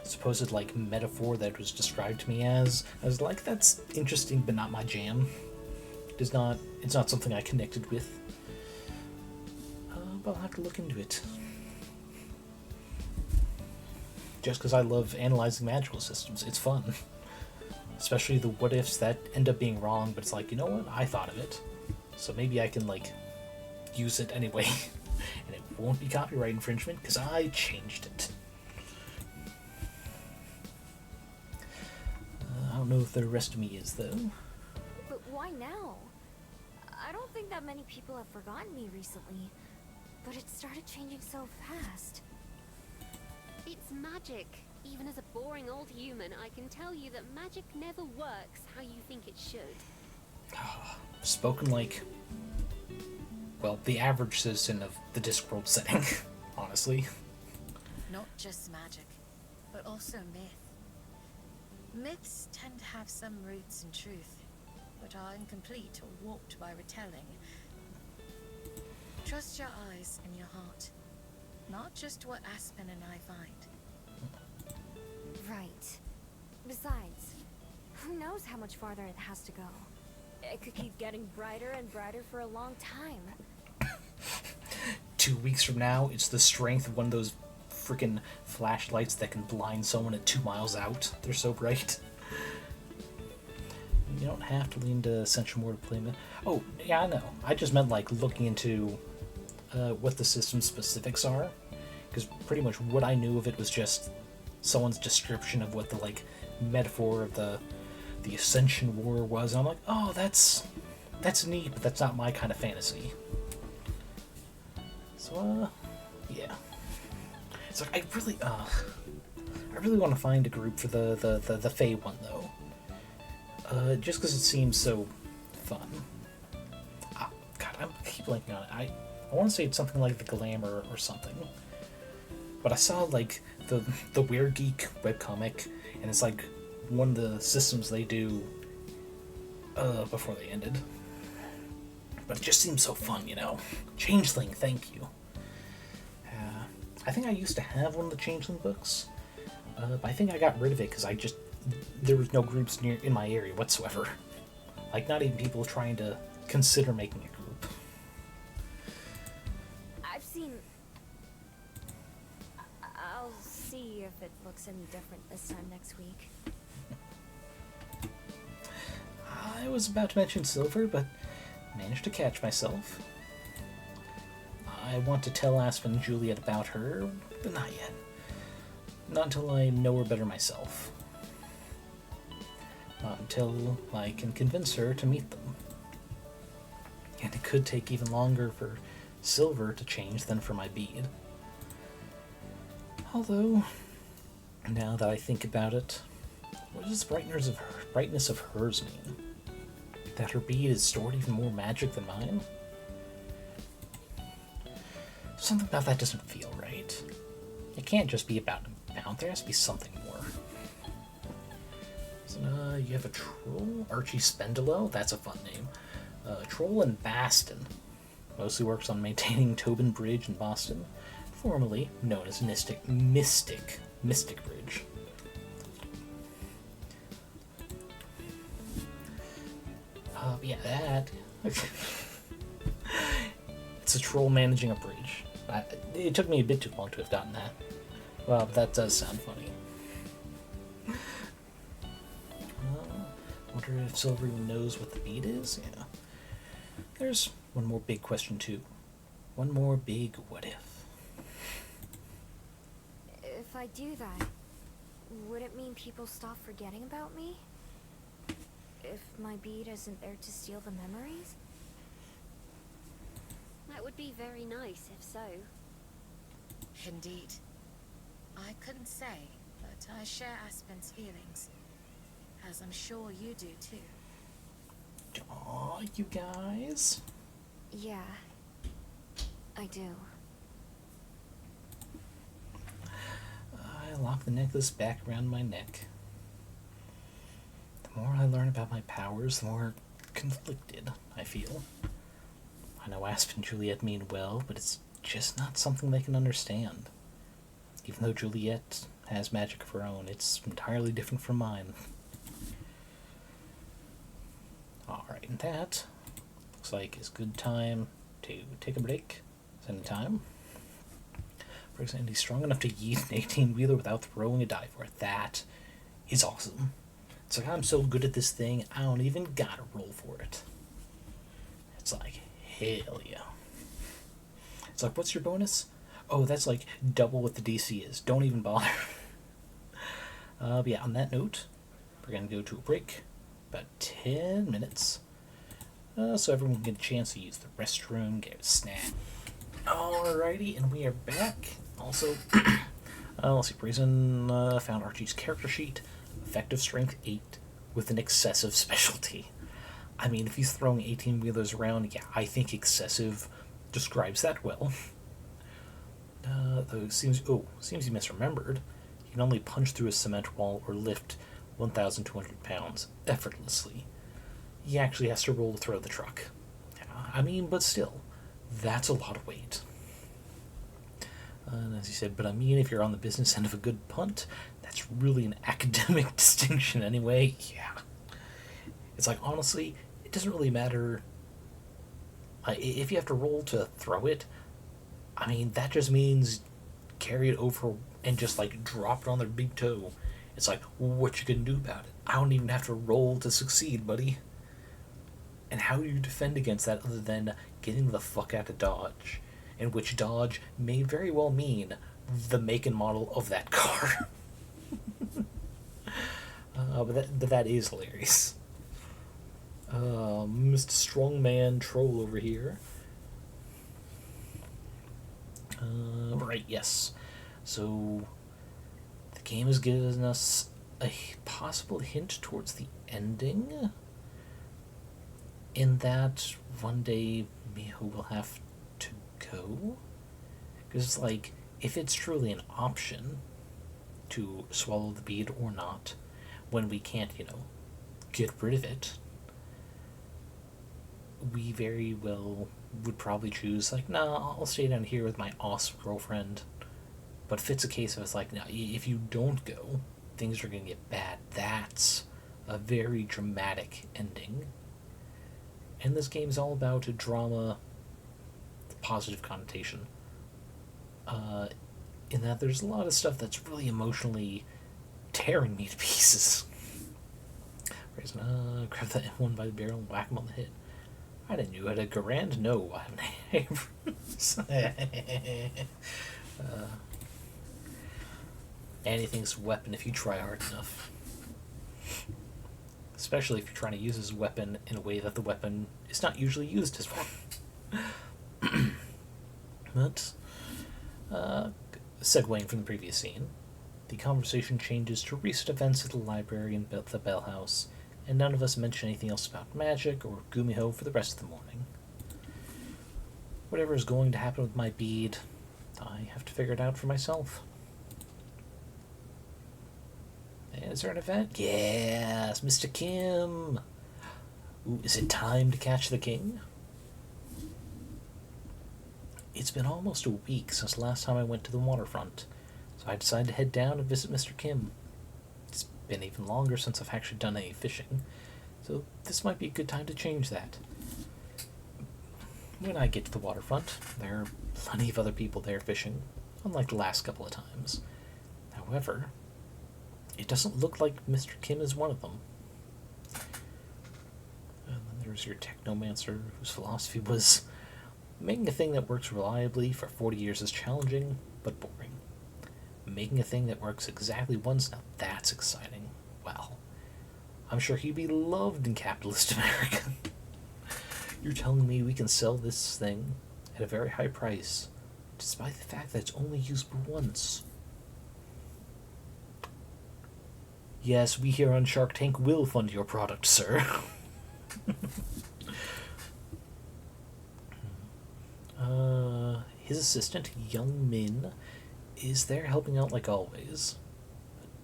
supposed like metaphor that was described to me as, I was like, that's interesting but not my jam. It's not something I connected with. But I'll have to look into it. Just because I love analyzing magical systems, it's fun. Especially the what ifs that end up being wrong, but it's like, you know what, I thought of it, so maybe I can like use it anyway. And it won't be copyright infringement because I changed it. I don't know if the rest of me is, though. But why now? I don't think that many people have forgotten me recently, but it started changing so fast. It's magic. Even as a boring old human, I can tell you that magic never works how you think it should. Spoken like, well, the average citizen of the Discworld setting, honestly. Not just magic, but also myth. Myths tend to have some roots in truth, but are incomplete or warped by retelling. Trust your eyes and your heart, not just what Aspen and I find. Right. Besides, who knows how much farther it has to go? It could keep getting brighter and brighter for a long time. 2 weeks from now, it's the strength of one of those freaking flashlights that can blind someone at 2 miles out. They're so bright. You don't have to lean to Essential more to play. Oh, yeah, I know. I just meant like looking into what the system specifics are, because pretty much what I knew of it was just someone's description of what the like metaphor of the Ascension War was. And I'm like, oh, that's neat, but that's not my kind of fantasy. So, yeah. It's like I really want to find a group for the Fae one though. Just because it seems so fun. God, I keep blanking on it. I want to say it's something like the Glamour or something. But I saw like the Weird Geek webcomic, and it's like one of the systems they do before they ended. But it just seems so fun, you know. Changeling, thank you. I think I used to have one of the Changeling books, but I think I got rid of it because there was no groups in my area whatsoever. Like, not even people trying to consider making a group. I've seen... I'll see if it looks any different this time next week. I was about to mention Silver, but managed to catch myself. I want to tell Aspen and Juliet about her, but not yet. Not until I know her better myself. Not until I can convince her to meet them. And it could take even longer for Silver to change than for my bead. Although, now that I think about it, what does brightness of hers mean? That her bead is stored even more magic than mine? Something about that doesn't feel right. It can't just be about an amount, there has to be something more. So, you have a troll? Archie Spendalo? That's a fun name. Troll in Baston. Mostly works on maintaining Tobin Bridge in Boston, formerly known as Mystic Bridge. Yeah, that. It's a troll managing a bridge. It took me a bit too long to have gotten that. Well, but that does sound funny. Wonder if Silver even knows what the bead is? Yeah. There's one more big question, too. One more big what if. If I do that, would it mean people stop forgetting about me? If my bead isn't there to steal the memories? That would be very nice if so. Indeed. I couldn't say, but I share Aspen's feelings. As I'm sure you do too. Aw, you guys. Yeah, I do. I lock the necklace back around my neck. The more I learn about my powers, the more conflicted I feel. I know Aspen and Juliet mean well, but it's just not something they can understand. Even though Juliet has magic of her own, it's entirely different from mine. Alright, and that looks like it's a good time to take a break. Is any time? For example, he's strong enough to yeet an 18-wheeler without throwing a die for it. That is awesome. It's like, I'm so good at this thing, I don't even gotta roll for it. It's like, hell yeah. It's like, what's your bonus? Oh, that's like double what the DC is. Don't even bother. But yeah, on that note, we're going to go to a break. About 10 minutes. So everyone can get a chance to use the restroom, get a snack. Alrighty, and we are back. Also, let's see, Brazen found Archie's character sheet. Effective strength 8 with an excessive specialty. I mean, if he's throwing 18-wheelers around, yeah, I think excessive describes that well. Though it seems he misremembered. He can only punch through a cement wall or lift 1,200 pounds effortlessly. He actually has to roll to throw the truck. I mean, but still, that's a lot of weight. And as he said, but I mean, if you're on the business end of a good punt, that's really an academic distinction anyway. Yeah. It's like, honestly, it doesn't really matter. If you have to roll to throw it, I mean, that just means carry it over and just, like, drop it on their big toe. It's like, what you gonna do about it? I don't even have to roll to succeed, buddy. And how do you defend against that other than getting the fuck out of Dodge? In which Dodge may very well mean the make and model of that car. But that is hilarious. Mr. Strongman Troll over here. Right, yes. So, the game has given us a possible hint towards the ending. In that one day Miho will have to go. Because it's like, if it's truly an option to swallow the bead or not, when we can't, get rid of it, we very well would probably choose, like, nah, I'll stay down here with my awesome girlfriend. But if it's a case of, it's like, no, if you don't go, things are going to get bad. That's a very dramatic ending. And this game's all about a drama, positive connotation. In that there's a lot of stuff that's really emotionally tearing me to pieces. Grab that M1 by the barrel and whack him on the head. I didn't know you had a Garand. No, I have anything's a weapon if you try hard enough. Especially if you're trying to use his weapon in a way that the weapon is not usually used as well. But, segueing from the previous scene, the conversation changes to recent events at the library and the Bell House, and none of us mention anything else about magic or Gumiho for the rest of the morning. Whatever is going to happen with my bead, I have to figure it out for myself. Is there an event? Yes, Mr. Kim! Ooh, is it time to catch the king? It's been almost a week since the last time I went to the waterfront, so I decided to head down and visit Mr. Kim. It's been even longer since I've actually done any fishing, so this might be a good time to change that. When I get to the waterfront, there are plenty of other people there fishing, unlike the last couple of times. However, it doesn't look like Mr. Kim is one of them. And then there's your technomancer, whose philosophy was, making a thing that works reliably for 40 years is challenging, but boring. Making a thing that works exactly once, now that's exciting. Well, I'm sure he'd be loved in capitalist America. You're telling me we can sell this thing at a very high price, despite the fact that it's only usable once? Yes, we here on Shark Tank will fund your product, sir. His assistant, Young Min, is there helping out like always.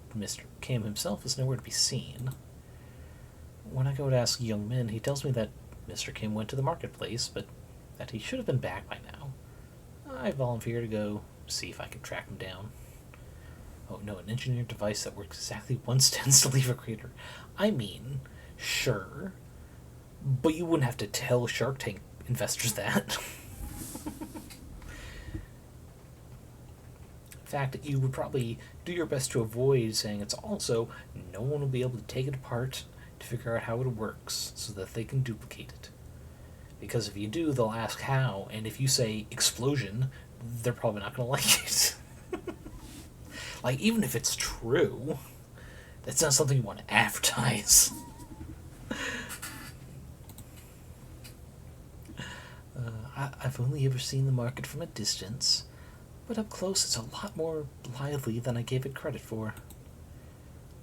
But Mr. Kim himself is nowhere to be seen. When I go to ask Young Min, he tells me that Mr. Kim went to the marketplace, but that he should have been back by now. I volunteer to go see if I can track him down. Oh no, an engineered device that works exactly once tends to leave a crater. I mean, sure, but you wouldn't have to tell Shark Tank investors that. In fact, you would probably do your best to avoid saying it's also no one will be able to take it apart to figure out how it works so that they can duplicate it. Because if you do, they'll ask how, and if you say explosion, they're probably not going to like it. Like, even if it's true, that's not something you want to advertise. I've only ever seen the market from a distance, but up close it's a lot more lively than I gave it credit for.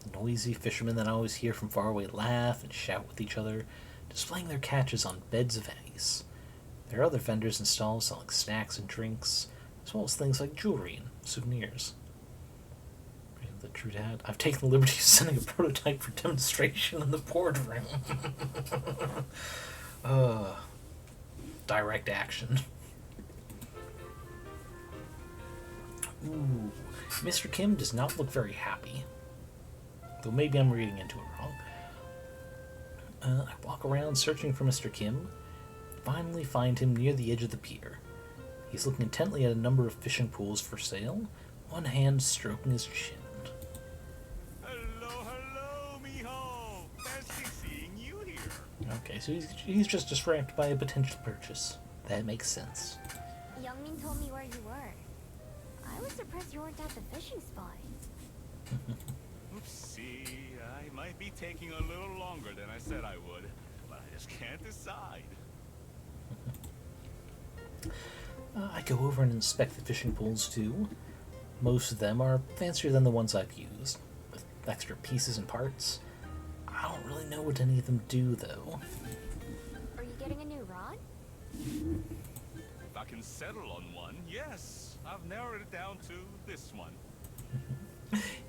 The noisy fishermen that I always hear from far away laugh and shout with each other, displaying their catches on beds of ice. There are other vendors and stalls selling snacks and drinks, as well as things like jewelry and souvenirs. The true dad. I've taken the liberty of sending a prototype for demonstration in the boardroom. Direct action. Ooh, Mr. Kim does not look very happy. Though maybe I'm reading into it wrong. I walk around searching for Mr. Kim. Finally find him near the edge of the pier. He's looking intently at a number of fishing pools for sale, one hand stroking his chin. Okay, so he's just distracted by a potential purchase. That makes sense. Youngmin told me where you were. I was surprised you weren't at the fishing spot. Oopsie, I might be taking a little longer than I said I would, but I just can't decide. I go over and inspect the fishing poles too. Most of them are fancier than the ones I've used, with extra pieces and parts. I don't really know what any of them do, though. Are you getting a new rod? If I can settle on one, yes. I've narrowed it down to this one.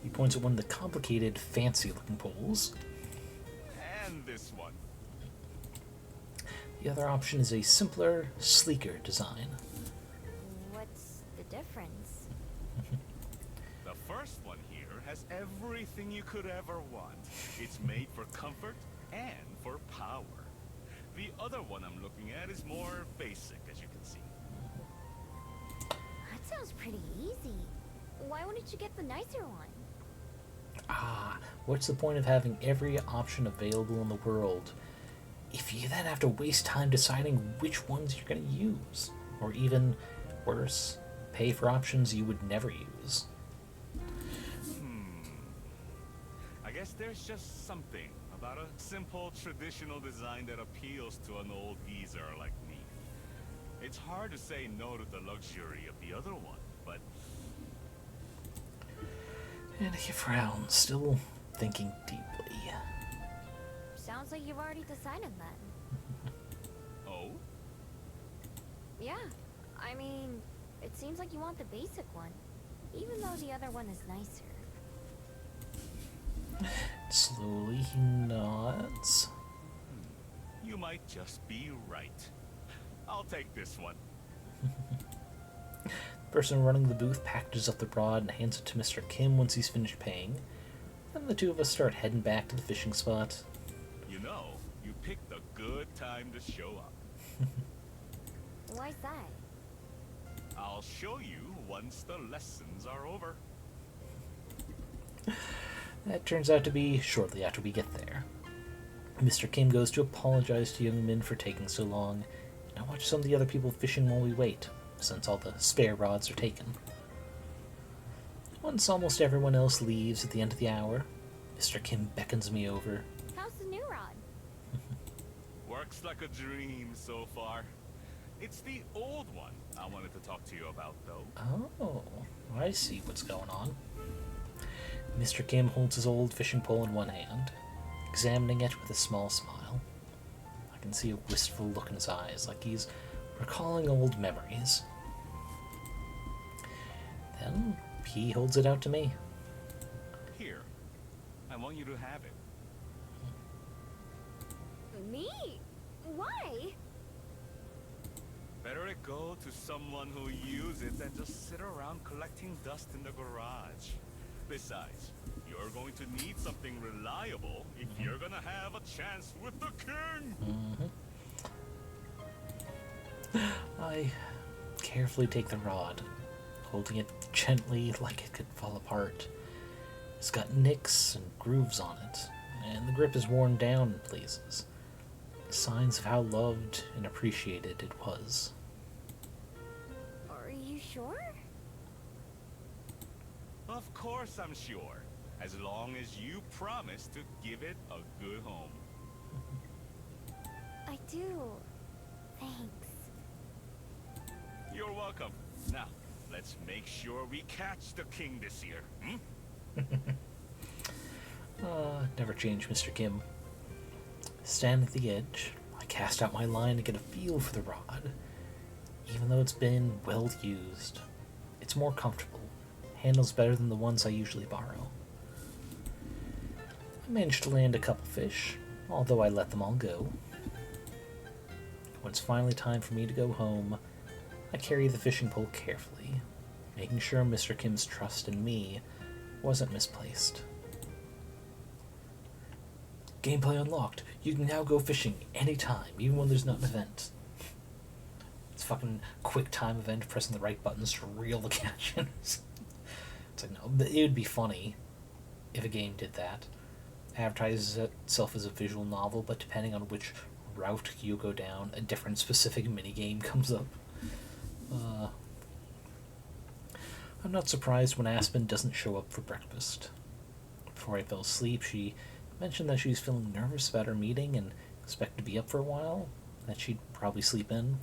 He points at one of the complicated, fancy-looking poles. And this one. The other option is a simpler, sleeker design. What's the difference? The first one here has everything you could ever want. It's made for comfort and for power. The other one I'm looking at is more basic, as you can see. That sounds pretty easy. Why wouldn't you get the nicer one? Ah, what's the point of having every option available in the world if you then have to waste time deciding which ones you're going to use? Or even worse, pay for options you would never use. I guess there's just something about a simple, traditional design that appeals to an old geezer like me. It's hard to say no to the luxury of the other one, but... And he frowns, still thinking deeply. Sounds like you've already decided then. Oh? Yeah. I mean, it seems like you want the basic one, even though the other one is nicer. Slowly he nods. You might just be right. I'll take this one. The person running the booth packages up the rod and hands it to Mr. Kim once he's finished paying. Then the two of us start heading back to the fishing spot. You know, you picked a good time to show up. Why's that? I'll show you once the lessons are over. That turns out to be shortly after we get there. Mr. Kim goes to apologize to Young Min for taking so long, and I watch some of the other people fishing while we wait, since all the spare rods are taken. Once almost everyone else leaves at the end of the hour, Mr. Kim beckons me over. How's the new rod? Works like a dream so far. It's the old one I wanted to talk to you about, though. Oh, I see what's going on. Mr. Kim holds his old fishing pole in one hand, examining it with a small smile. I can see a wistful look in his eyes, like he's recalling old memories. Then he holds it out to me. Here, I want you to have it. Me? Why? Better it go to someone who'll use it than just sit around collecting dust in the garage. Besides, you're going to need something reliable if you're gonna have a chance with the king! I carefully take the rod, holding it gently like it could fall apart. It's got nicks and grooves on it, and the grip is worn down in places. Signs of how loved and appreciated it was. Are you sure? Of course I'm sure, as long as you promise to give it a good home. I do. Thanks. You're welcome. Now, let's make sure we catch the king this year, Never change, Mr. Kim. Standing at the edge, I cast out my line to get a feel for the rod. Even though it's been well used, it's more comfortable, handles better than the ones I usually borrow. I managed to land a couple fish, although I let them all go. When it's finally time for me to go home, I carry the fishing pole carefully, making sure Mr. Kim's trust in me wasn't misplaced. Gameplay unlocked. You can now go fishing anytime, even when there's not an event. It's a fucking quick time event, pressing the right buttons to reel the catch in. It's like, no, but it would be funny if a game did that. Advertises itself as a visual novel, but depending on which route you go down, a different specific minigame comes up. I'm not surprised when Aspen doesn't show up for breakfast. Before I fell asleep, she mentioned that she's feeling nervous about her meeting and expected to be up for a while, that she'd probably sleep in.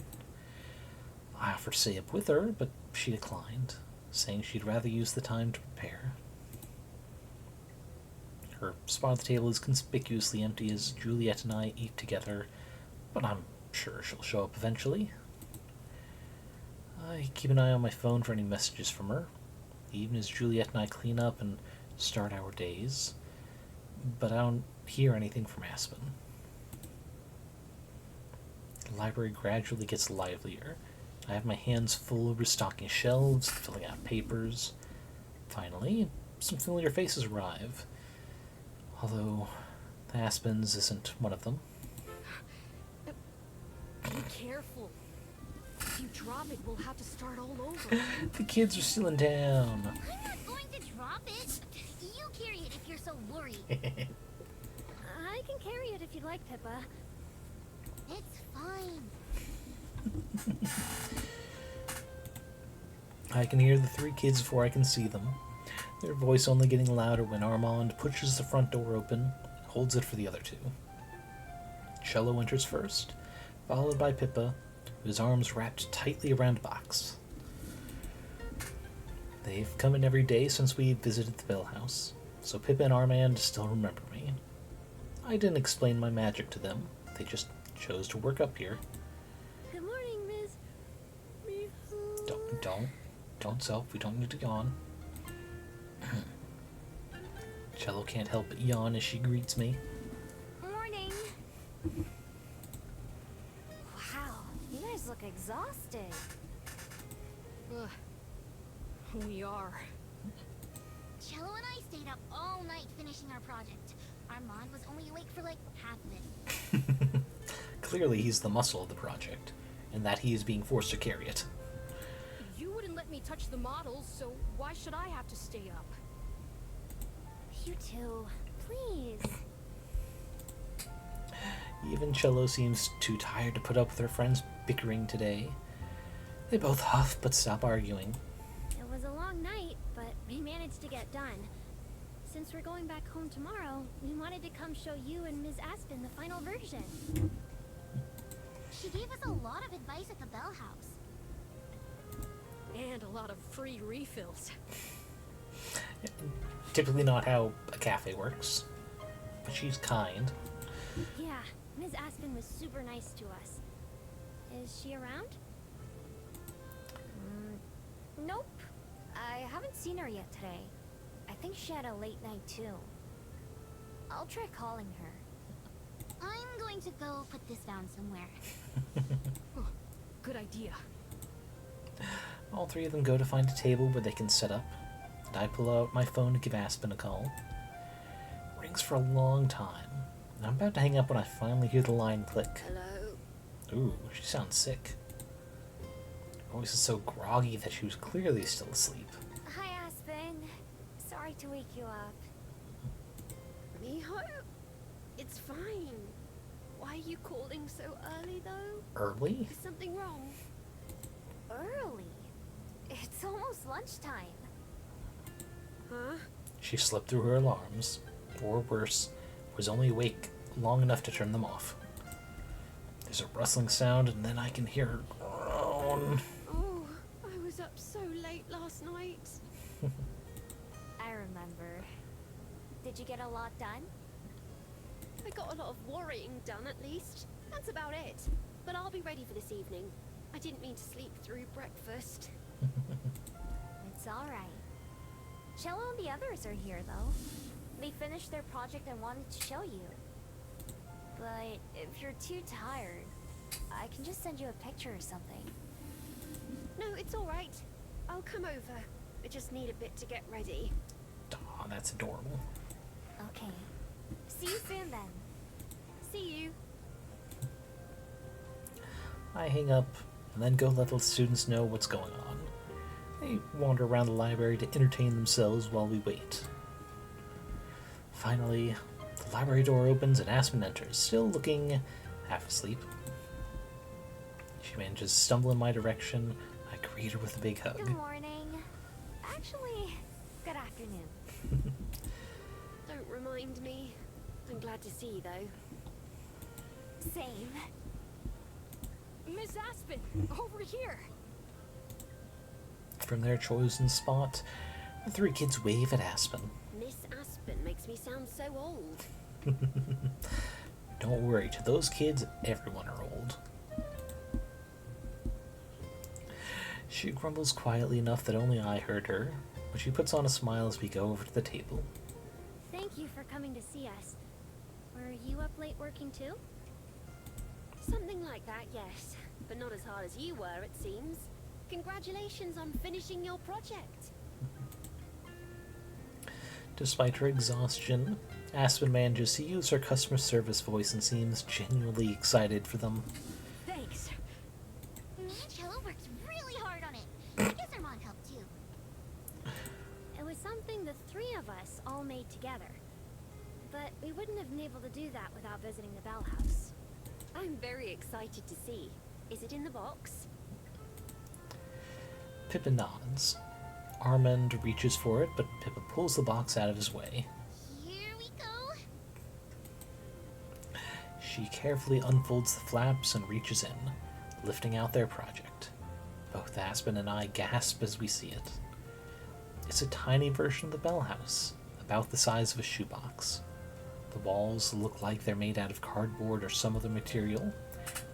I offered to stay up with her, but she declined, saying she'd rather use the time to prepare. Her spot at the table is conspicuously empty as Juliet and I eat together, but I'm sure she'll show up eventually. I keep an eye on my phone for any messages from her, even as Juliet and I clean up and start our days, but I don't hear anything from Aspen. The library gradually gets livelier. I have my hands full restocking shelves, filling out papers. Finally, some familiar faces arrive, although Aspen's isn't one of them. Be careful. If you drop it, we'll have to start all over. The kids are still in town. I'm not going to drop it. You carry it if you're so worried. I can carry it if you'd like, Pippa. It's fine. I can hear the three kids before I can see them, their voice only getting louder when Armand pushes the front door open and holds it for the other two. Cello enters first, followed by Pippa, his arms wrapped tightly around a box. They've come in every day since we visited the Bell House, so Pippa and Armand still remember me. I didn't explain my magic to them, they just chose to work up here. Good morning, Miss. Don't self, we don't need to yawn. Cello can't help but yawn as she greets me. Morning. Wow, you guys look exhausted. Ugh. We are. Cello and I stayed up all night finishing our project. Armand was only awake for like half of it. Clearly he's the muscle of the project, and that he is being forced to carry it. You wouldn't let me touch the models, so why should I have to stay up? You two, please. Even Cello seems too tired to put up with her friends bickering today. They both huff but stop arguing. It was a long night, but we managed to get done. Since we're going back home tomorrow, we wanted to come show you and Ms. Aspen the final version. She gave us a lot of advice at the Bell House. And a lot of free refills. Typically not how a cafe works, but she's kind. Yeah, Ms. Aspen was super nice to us. Is she around? Nope. I haven't seen her yet today. I think she had a late night too. I'll try calling her. I'm going to go put this down somewhere. Oh, good idea. All three of them go to find a table where they can set up, and I pull out my phone to give Aspen a call. Rings for a long time, and I'm about to hang up when I finally hear the line click. Hello? Ooh, she sounds sick. Her voice is so groggy that she was clearly still asleep. Hi, Aspen. Sorry to wake you up. Miho? It's fine. Why are you calling so early, though? Early? Is something wrong? Early? It's almost lunchtime. Huh? She slept through her alarms, or worse, was only awake long enough to turn them off. There's a rustling sound, and then I can hear her groan. Oh, I was up so late last night. I remember. Did you get a lot done? I got a lot of worrying done, at least. That's about it. But I'll be ready for this evening. I didn't mean to sleep through breakfast. It's alright. Cello and the others are here, though. They finished their project and wanted to show you. But if you're too tired, I can just send you a picture or something. No, it's alright. I'll come over. I just need a bit to get ready. Aw, that's adorable. Okay. See you soon, then. See you. I hang up, and then go let the students know what's going on. They wander around the library to entertain themselves while we wait. Finally, the library door opens and Aspen enters, still looking half asleep. She manages to stumble in my direction. I greet her with a big hug. Good morning. Actually, good afternoon. Don't remind me. I'm glad to see you, though. Same. Miss Aspen, over here. From their chosen spot, the three kids wave at Aspen. Miss Aspen makes me sound so old. Don't worry, to those kids, everyone are old. She grumbles quietly enough that only I heard her, but she puts on a smile as we go over to the table. Thank you for coming to see us. Were you up late working too? Something like that, yes. But not as hard as you were, it seems. Congratulations on finishing your project. Despite her exhaustion, Aspen manages to use her customer service voice and seems genuinely excited for them. Thanks. Cello worked really hard on it. I guess our mom helped too. It was something the three of us all made together. But we wouldn't have been able to do that without visiting the Bell House. I'm very excited to see. Is it in the box? Pippa nods. Armand reaches for it, but Pippa pulls the box out of his way. Here we go. She carefully unfolds the flaps and reaches in, lifting out their project. Both Aspen and I gasp as we see it. It's a tiny version of the Bell House, about the size of a shoebox. The walls look like they're made out of cardboard or some other material.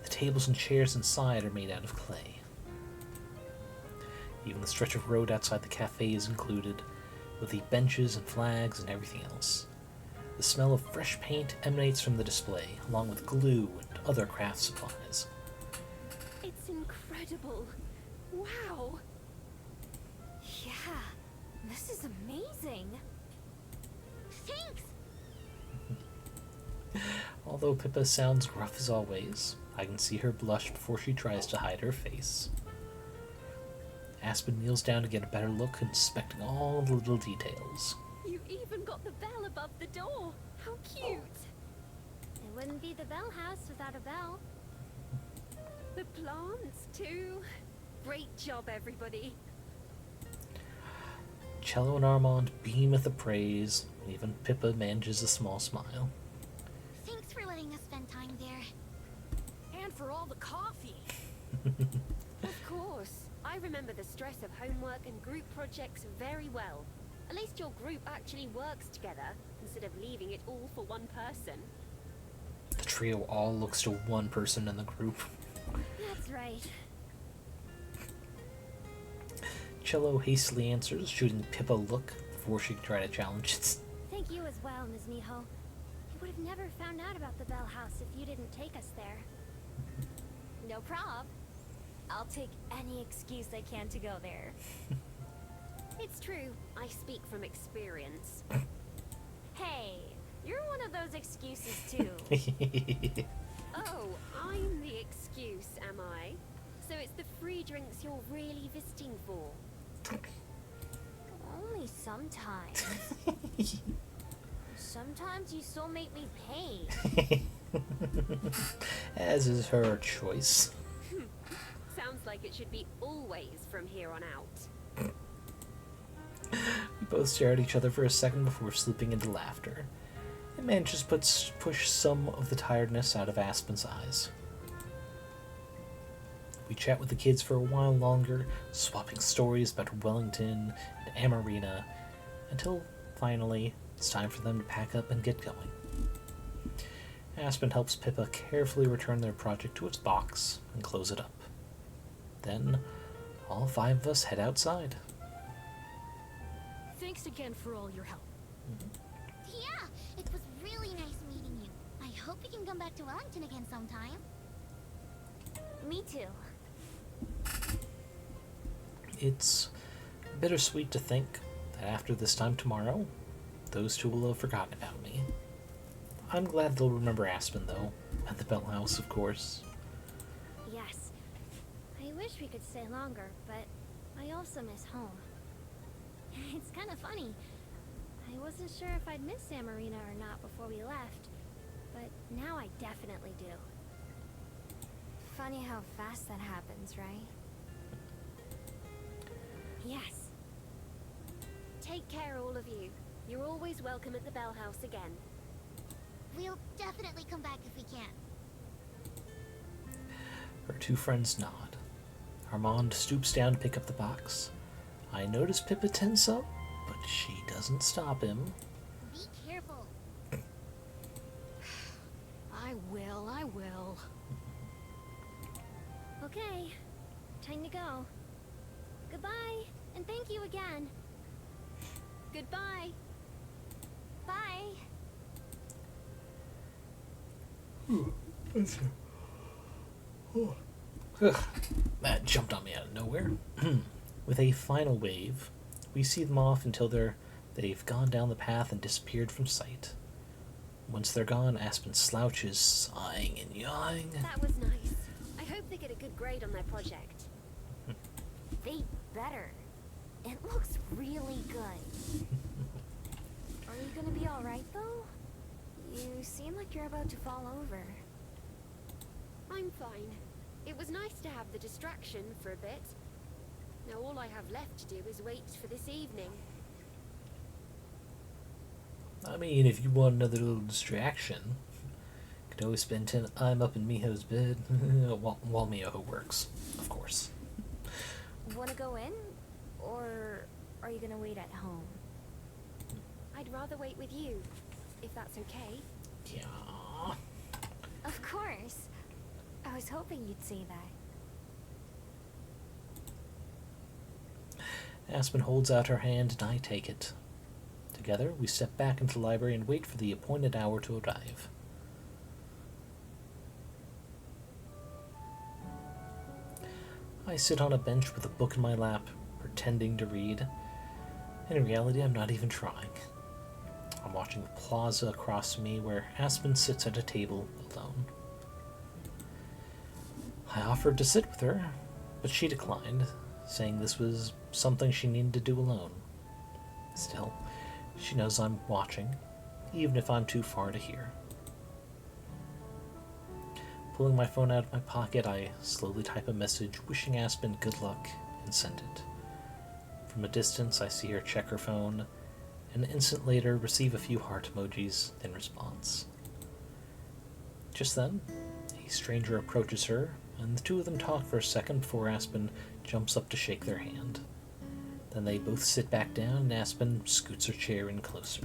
The tables and chairs inside are made out of clay. Even the stretch of road outside the cafe is included, with the benches and flags and everything else. The smell of fresh paint emanates from the display, along with glue and other craft supplies. It's incredible. Wow. Yeah, this is amazing. Thanks. Although Pippa sounds gruff as always, I can see her blush before she tries to hide her face. Aspen kneels down to get a better look, inspecting all the little details. You even got the bell above the door. How cute. It wouldn't be the Bell House without a bell. The plants, too. Great job, everybody. Cello and Armand beam at the praise, and even Pippa manages a small smile. Thanks for letting us spend time there. And for all the coffee. Of course. I remember the stress of homework and group projects very well. At least your group actually works together, instead of leaving it all for one person. The trio all looks to one person in the group. That's right. Cello hastily answers, shooting Pippa a look before she can try to challenge it. Thank you as well, Ms. Miho. We would have never found out about the Bell House if you didn't take us there. No prob. I'll take any excuse I can to go there. It's true. I speak from experience. Hey, you're one of those excuses too. Oh, I'm the excuse, am I? So it's the free drinks you're really visiting for? Only sometimes. Sometimes you still make me pay. As is her choice. Sounds like it should be always from here on out. We both stare at each other for a second before slipping into laughter. It manages to push some of the tiredness out of Aspen's eyes. We chat with the kids for a while longer, swapping stories about Wellington and Amarina, until finally it's time for them to pack up and get going. Aspen helps Pippa carefully return their project to its box and close it up. Then, all five of us head outside. Thanks again for all your help. Yeah, it was really nice meeting you. I hope we can come back to Wellington again sometime. Me too. It's bittersweet to think that after this time tomorrow, those two will have forgotten about me. I'm glad they'll remember Aspen, though, at the Bell House, of course. Yes. I wish we could stay longer, but I also miss home. It's kind of funny. I wasn't sure if I'd miss Amarina or not before we left, but now I definitely do. funny how fast that happens, right? Yes. Take care, all of you. You're always welcome at the Bell House again. We'll definitely come back if we can. Her two friends nod. Armand stoops down to pick up the box. I notice Pippa tense up, but she doesn't stop him. Be careful. I will. Okay. Time to go. Goodbye, and thank you again. Goodbye. Bye. That jumped on me out of nowhere. With a final wave, we see them off until they've gone down the path and disappeared from sight. Once they're gone, Aspen slouches, sighing and yawning. That was nice. I hope they get a good grade on their project. They better. It looks really good. Are you gonna be alright, though? You seem like you're about to fall over. I'm fine. It was nice to have the distraction for a bit. Now all I have left to do is wait for this evening. I mean, if you want another little distraction, you could always spend time up in Miho's bed while Miho works, of course. Wanna go in? Or are you gonna wait at home? I'd rather wait with you, if that's okay. Yeah. Of course. I was hoping you'd say that. Aspen holds out her hand and I take it. Together, we step back into the library and wait for the appointed hour to arrive. I sit on a bench with a book in my lap, pretending to read. In reality, I'm not even trying. I'm watching the plaza across from me where Aspen sits at a table alone. I offered to sit with her, but she declined, saying this was something she needed to do alone. Still, she knows I'm watching, even if I'm too far to hear. Pulling my phone out of my pocket, I slowly type a message wishing Aspen good luck and send it. From a distance, I see her check her phone, and an instant later receive a few heart emojis in response. Just then, a stranger approaches her, and the two of them talk for a second before Aspen jumps up to shake their hand. Then they both sit back down, and Aspen scoots her chair in closer.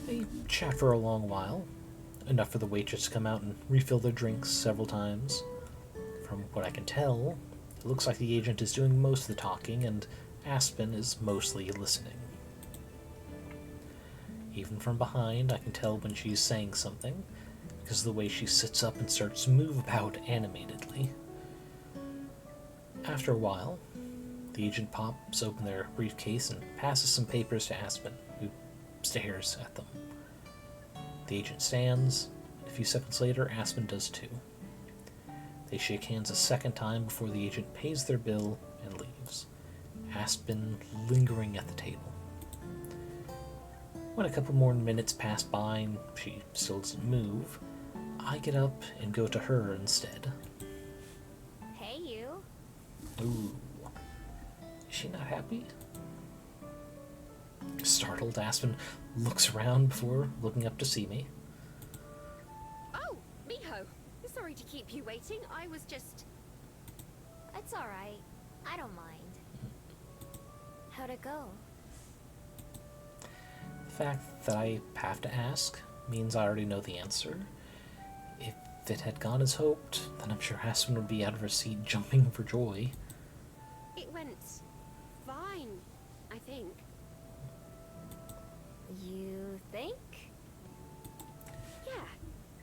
They chat for a long while, enough for the waitress to come out and refill their drinks several times. From what I can tell, it looks like the agent is doing most of the talking, and Aspen is mostly listening. Even from behind, I can tell when she's saying something, because of the way she sits up and starts to move about animatedly. After a while, the agent pops open their briefcase and passes some papers to Aspen, who stares at them. The agent stands, and a few seconds later, Aspen does too. They shake hands a second time before the agent pays their bill and leaves, Aspen lingering at the table. When a couple more minutes pass by and she still doesn't move, I get up and go to her instead. Hey, you. Ooh. Is she not happy? Startled, Aspen looks around before looking up to see me. Oh, Miho! Sorry to keep you waiting. I was just... It's alright. I don't mind. How'd it go? The fact that I have to ask means I already know the answer. If it had gone as hoped, then I'm sure Aspen would be out of her seat jumping for joy. It went... fine, I think. You think? Yeah.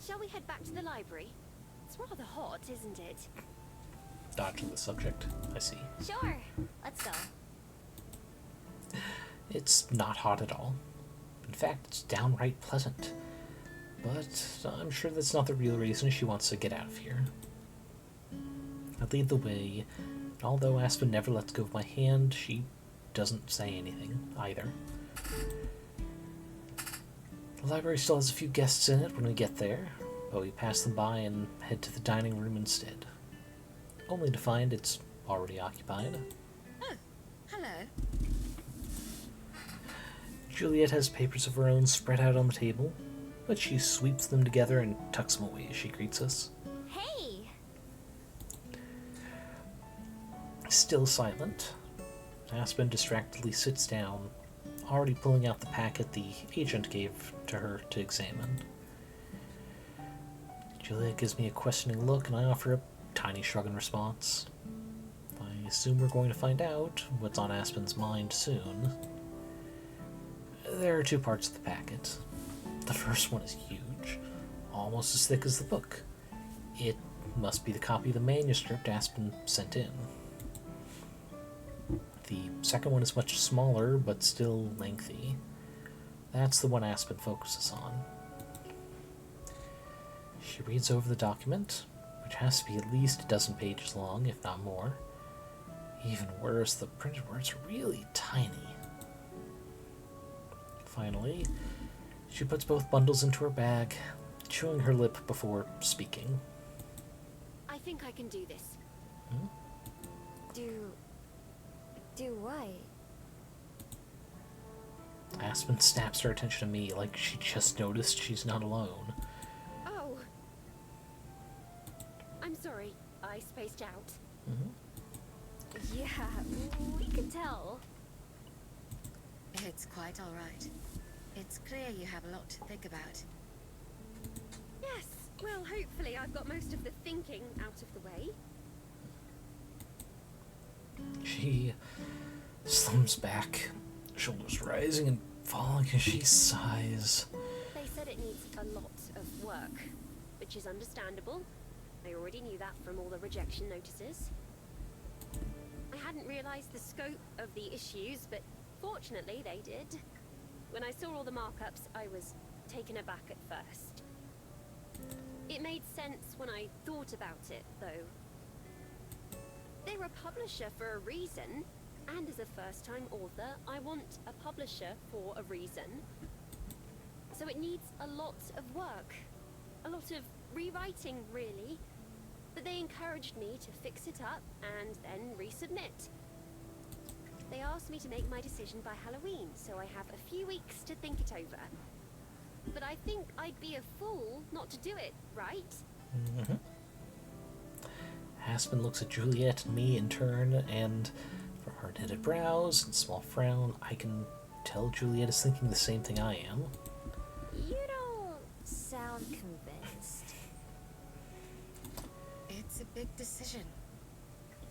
Shall we head back to the library? It's rather hot, isn't it? Dodging the subject, I see. Sure. Let's go. It's not hot at all. In fact, it's downright pleasant. But I'm sure that's not the real reason she wants to get out of here. I lead the way, and although Aspen never lets go of my hand, she doesn't say anything either. The library still has a few guests in it when we get there, but we pass them by and head to the dining room instead, only to find it's already occupied. Oh, hello. Juliet has papers of her own spread out on the table, but she sweeps them together and tucks them away as she greets us. Hey! Still silent, Aspen distractedly sits down, already pulling out the packet the agent gave to her to examine. Juliet gives me a questioning look, and I offer a tiny shrug in response. I assume we're going to find out what's on Aspen's mind soon. There are two parts of the packet. The first one is huge, almost as thick as the book. It must be the copy of the manuscript Aspen sent in. The second one is much smaller, but still lengthy. That's the one Aspen focuses on. She reads over the document, which has to be at least a dozen pages long, if not more. Even worse, the printed words are really tiny. Finally, she puts both bundles into her bag, chewing her lip before speaking. I think I can do this. Do what? Aspen snaps her attention to me like she just noticed she's not alone. Oh. I'm sorry, I spaced out. Yeah, we can tell. It's quite all right. It's clear you have a lot to think about. Yes, well, hopefully I've got most of the thinking out of the way. She slumps back, shoulders rising and falling as she sighs. They said it needs a lot of work, which is understandable. I already knew that from all the rejection notices. I hadn't realized the scope of the issues, but fortunately they did. When I saw all the markups, I was taken aback at first. It made sense when I thought about it, though. They're a publisher for a reason, and as a first-time author, I want a publisher for a reason. So it needs a lot of work, a lot of rewriting, really. But they encouraged me to fix it up and then resubmit. They asked me to make my decision by Halloween, so I have a few weeks to think it over. But I think I'd be a fool not to do it, right? Aspen looks at Juliet and me in turn, and from her knitted brows and small frown, I can tell Juliet is thinking the same thing I am. You don't sound convinced. It's a big decision.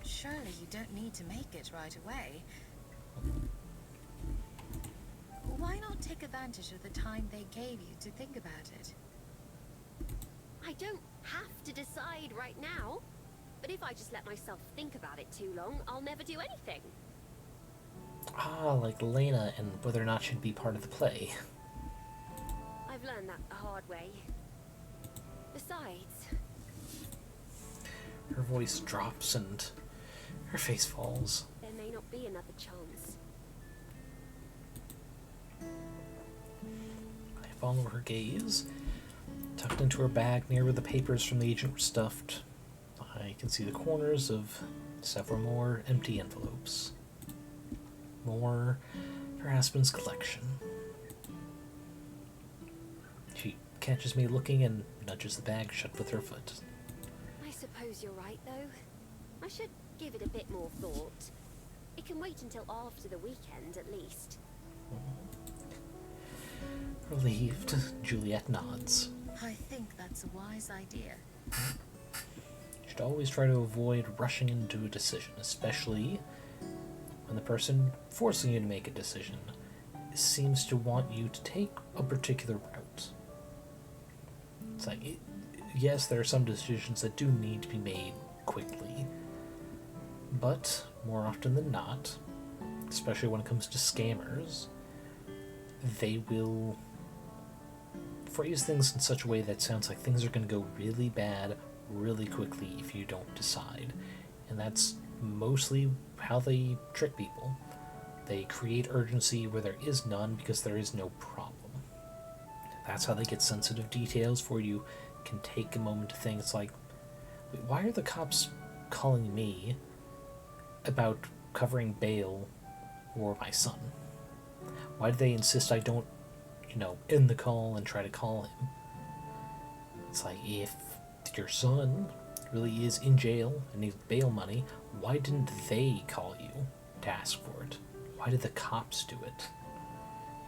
Surely you don't need to make it right away. Why not take advantage of the time they gave you to think about it? I don't have to decide right now. But if I just let myself think about it too long, I'll never do anything. Ah, like Lena and whether or not she'd be part of the play. I've learned that the hard way. Besides, Her voice drops and her face falls. there may not be another chance. I follow her gaze. Tucked into her bag near where the papers from the agent were stuffed, I can see the corners of several more empty envelopes. More for Aspen's collection. She catches me looking and nudges the bag shut with her foot. I suppose you're right, though. I should give it a bit more thought. It can wait until after the weekend, at least. Relieved, Juliet nods. I think that's a wise idea. You should always try to avoid rushing into a decision, especially when the person forcing you to make a decision seems to want you to take a particular route. It's like, yes, there are some decisions that do need to be made quickly, but more often than not, especially when it comes to scammers, they will phrase things in such a way that sounds like things are going to go really bad really quickly if you don't decide. And that's mostly how they trick people. They create urgency where there is none because there is no problem. That's how they get sensitive details for you can take a moment to think, it's like, wait, why are the cops calling me about covering bail for my son? Why do they insist I don't, end the call and try to call him? It's like, if your son really is in jail and needs bail money, why didn't they call you to ask for it? Why did the cops do it?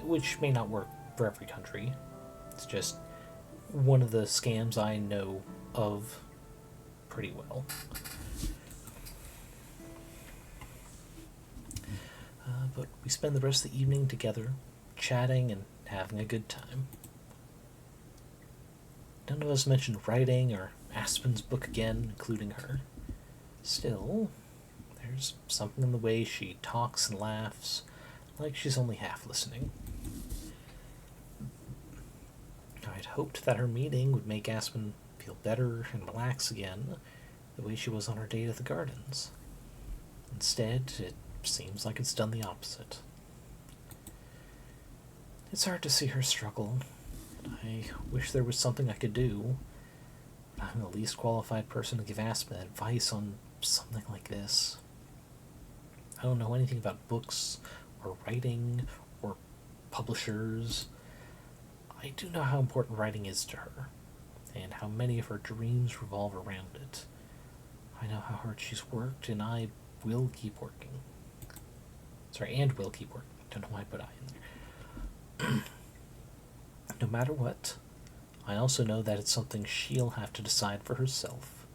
Which may not work for every country. It's just one of the scams I know of pretty well. But we spend the rest of the evening together, chatting and having a good time. None of us mentioned writing or Aspen's book again, including her. Still, there's something in the way she talks and laughs, like she's only half listening. I'd hoped that her meeting would make Aspen feel better and relax again, the way she was on her date at the gardens. Instead, it seems like it's done the opposite. It's hard to see her struggle. I wish there was something I could do. I'm the least qualified person to give Aspen advice on something like this. I don't know anything about books, or writing, or publishers. I do know how important writing is to her, and how many of her dreams revolve around it. I know how hard she's worked, and I will keep working. And will keep working. Don't know why I put I in there. No matter what, I also know that it's something she'll have to decide for herself,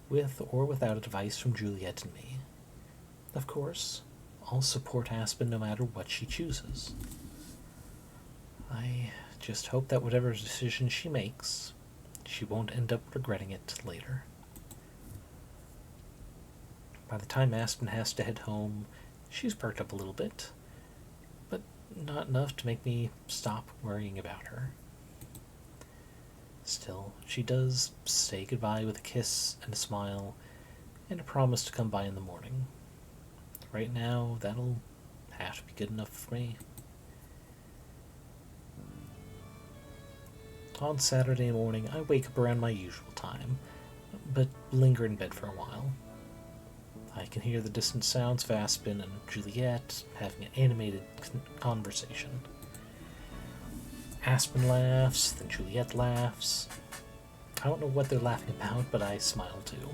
with or without advice from Juliet and me. Of course, I'll support Aspen no matter what she chooses. I just hope that whatever decision she makes, she won't end up regretting it later. By the time Aspen has to head home, she's perked up a little bit, but not enough to make me stop worrying about her. Still, she does say goodbye with a kiss and a smile, and a promise to come by in the morning. Right now, that'll have to be good enough for me. On Saturday morning, I wake up around my usual time, but linger in bed for a while. I can hear the distant sounds of Aspen and Juliet having an animated conversation. Aspen laughs, then Juliet laughs. I don't know what they're laughing about, but I smile too.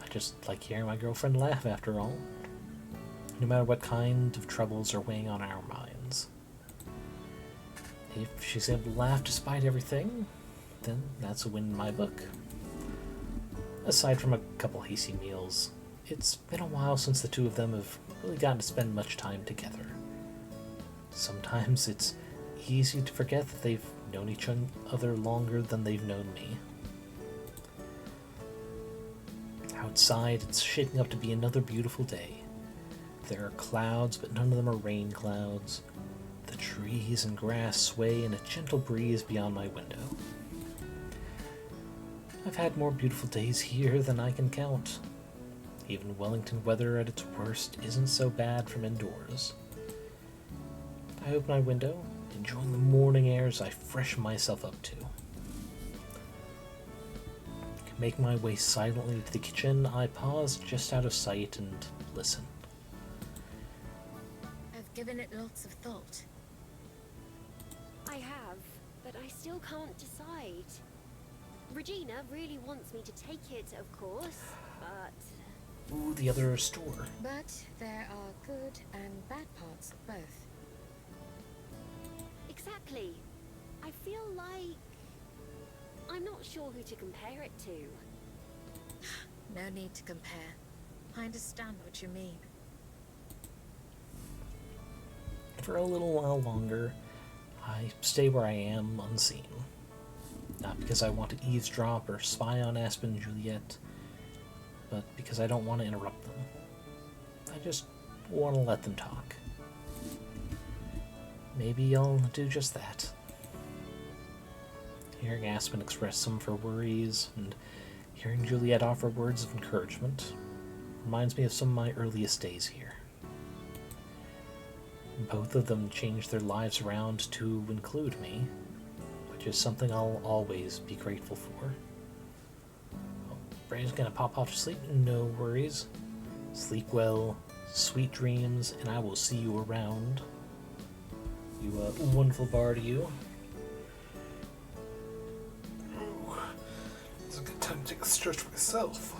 I just like hearing my girlfriend laugh, after all. No matter what kind of troubles are weighing on our minds. If she's able to laugh despite everything, then that's a win in my book. Aside from a couple hasty meals, it's been a while since the two of them have really gotten to spend much time together. Sometimes it's easy to forget that they've known each other longer than they've known me. Outside, it's shaping up to be another beautiful day. There are clouds, but none of them are rain clouds. The trees and grass sway in a gentle breeze beyond my window. I've had more beautiful days here than I can count. Even Wellington weather at its worst isn't so bad from indoors. I open my window, enjoying the morning air as I freshen myself up too. Make my way silently to the kitchen, I pause just out of sight and listen. I've given it lots of thought. I have, but I still can't decide. Regina really wants me to take it, of course, but... Ooh, the other store. But there are good and bad parts of both. Exactly. I feel like... I'm not sure who to compare it to. No need to compare. I understand what you mean. For a little while longer, I stay where I am, unseen. Not because I want to eavesdrop or spy on Aspen and Juliet, but because I don't want to interrupt them. I just want to let them talk. Maybe I'll do just that. Hearing Aspen express some of her worries, and hearing Juliet offer words of encouragement, reminds me of some of my earliest days here. Both of them changed their lives around to include me, which is something I'll always be grateful for. Oh, Brandon's gonna pop off to sleep? No worries. Sleep well, sweet dreams, and I will see you around. You wonderful bard, you. It's a good time to take a stretch myself.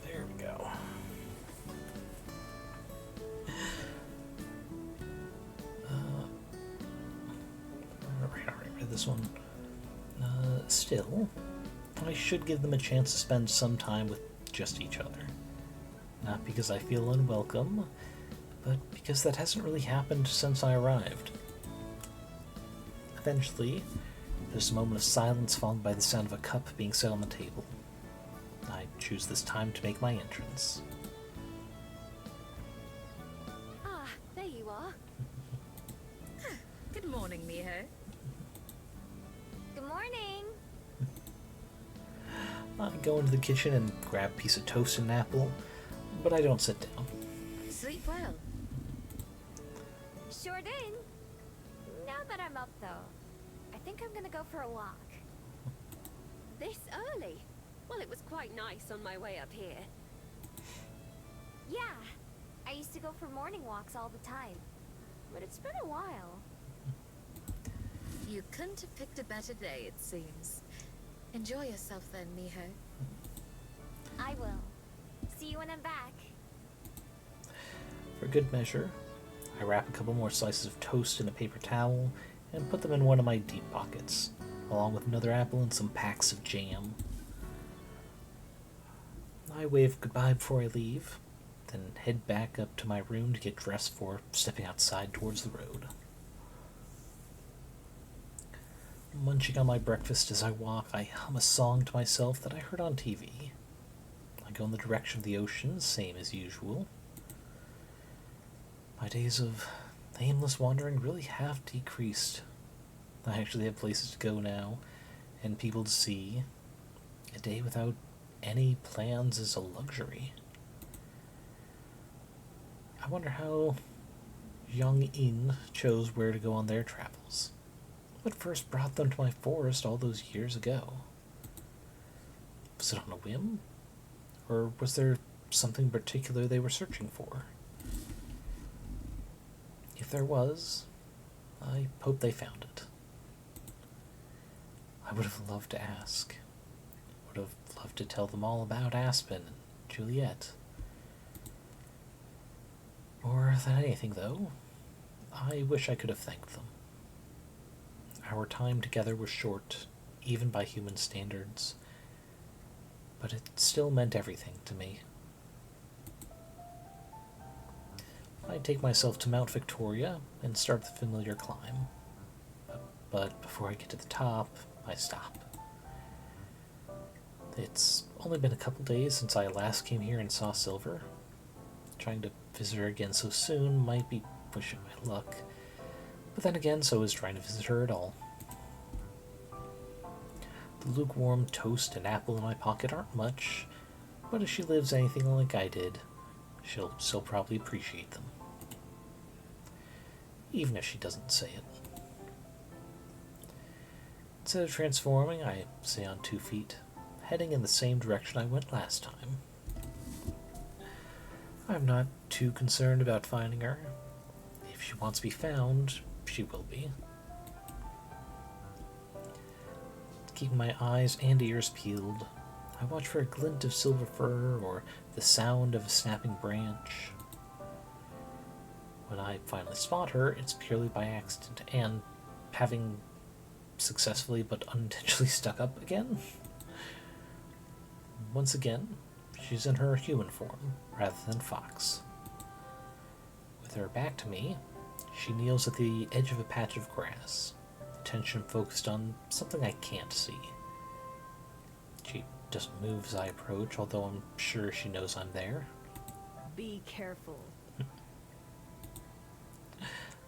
There we go. Alright, this one. Still, I should give them a chance to spend some time with just each other. Not because I feel unwelcome, but because that hasn't really happened since I arrived. Eventually, there's a moment of silence followed by the sound of a cup being set on the table. I choose this time to make my entrance. Ah, there you are. Good morning, Miho. Good morning. I go into the kitchen and grab a piece of toast and an apple, but I don't sit down. Sleep well. Sure did. Now that I'm up, though, I think I'm gonna go for a walk. This early? Well, it was quite nice on my way up here. Yeah, I used to go for morning walks all the time, but it's been a while. You couldn't have picked a better day, it seems. Enjoy yourself then, Miho. I will. See you when I'm back. For good measure, I wrap a couple more slices of toast in a paper towel and put them in one of my deep pockets, along with another apple and some packs of jam. I wave goodbye before I leave, then head back up to my room to get dressed for stepping outside towards the road. Munching on my breakfast as I walk, I hum a song to myself that I heard on TV. I go in the direction of the ocean, same as usual. My days of aimless wandering really have decreased. I actually have places to go now, and people to see. A day without any plans is a luxury. I wonder how young In chose where to go on their travels. What first brought them to my forest all those years ago? Was it on a whim? Or was there something particular they were searching for? If there was, I hope they found it. I would have loved to ask. Would have loved to tell them all about Aspen and Juliet. More than anything, though, I wish I could have thanked them. Our time together was short, even by human standards, but it still meant everything to me. I take myself to Mount Victoria and start the familiar climb. But before I get to the top, I stop. It's only been a couple days since I last came here and saw Silver. Trying to visit her again so soon might be pushing my luck. But then again, so is trying to visit her at all. The lukewarm toast and apple in my pocket aren't much, but if she lives anything like I did, she'll still probably appreciate them. Even if she doesn't say it. Instead of transforming, I stay on 2 feet, heading in the same direction I went last time. I'm not too concerned about finding her. If she wants to be found, she will be. Keeping my eyes and ears peeled, I watch for a glint of silver fur or the sound of a snapping branch. When I finally spot her, it's purely by accident and having successfully but unintentionally stuck up again. Once again, she's in her human form rather than fox. With her back to me, she kneels at the edge of a patch of grass, attention focused on something I can't see. She doesn't move as I approach, although I'm sure she knows I'm there. Be careful.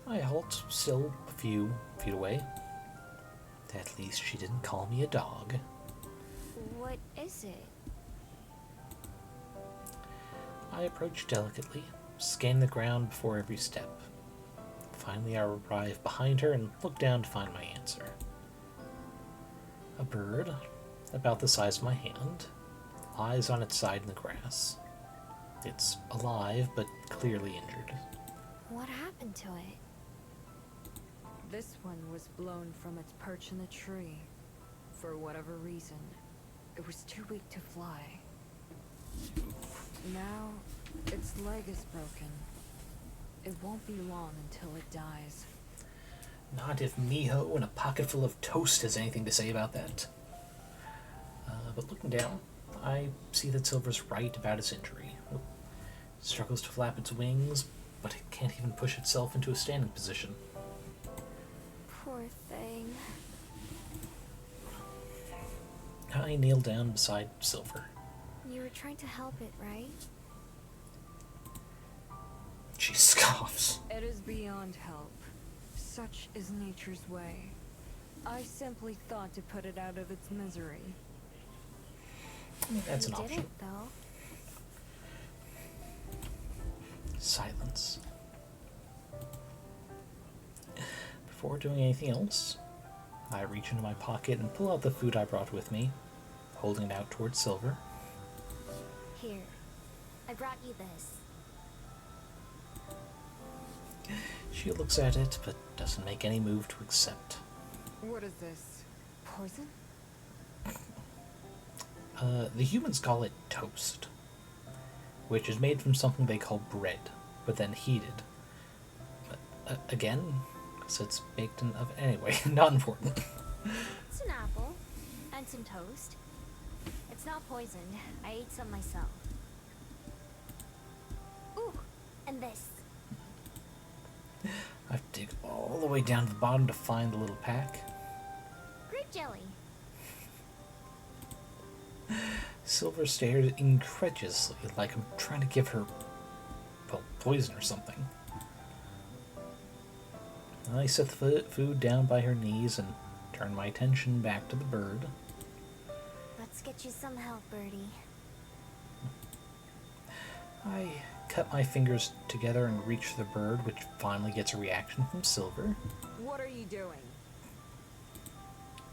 I halt, still a few feet away. At least she didn't call me a dog. What is it? I approach delicately, scanning the ground before every step. Finally, I arrive behind her and look down to find my answer. A bird, about the size of my hand, lies on its side in the grass. It's alive, but clearly injured. What happened to it? This one was blown from its perch in the tree. For whatever reason, it was too weak to fly. Now, its leg is broken. It won't be long until it dies. Not if Miho and a pocket full of toast has anything to say about that. But looking down, I see that Silver's right about its injury. It struggles to flap its wings, but it can't even push itself into a standing position. Poor thing. I kneel down beside Silver. You were trying to help it, right? She scoffs. It is beyond help. Such is nature's way. I simply thought to put it out of its misery. That's an You option. didn't, though. Silence. Before doing anything else, I reach into my pocket and pull out the food I brought with me, holding it out towards Silver. Here, I brought you this. She looks at it, but doesn't make any move to accept. What is this? Poison? The humans call it toast, which is made from something they call bread, but then heated. But, again, because it's baked in an oven. Anyway, not important. It's an apple and some toast. It's not poisoned. I ate some myself. Ooh, and this. I have to dig all the way down to the bottom to find the little pack. Grape jelly. Silver stared incredulously, like I'm trying to give her, well, poison or something. I set the food down by her knees and turn my attention back to the bird. Let's get you some help, Birdie. I cut my fingers together and reach for the bird, which finally gets a reaction from Silver. What are you doing?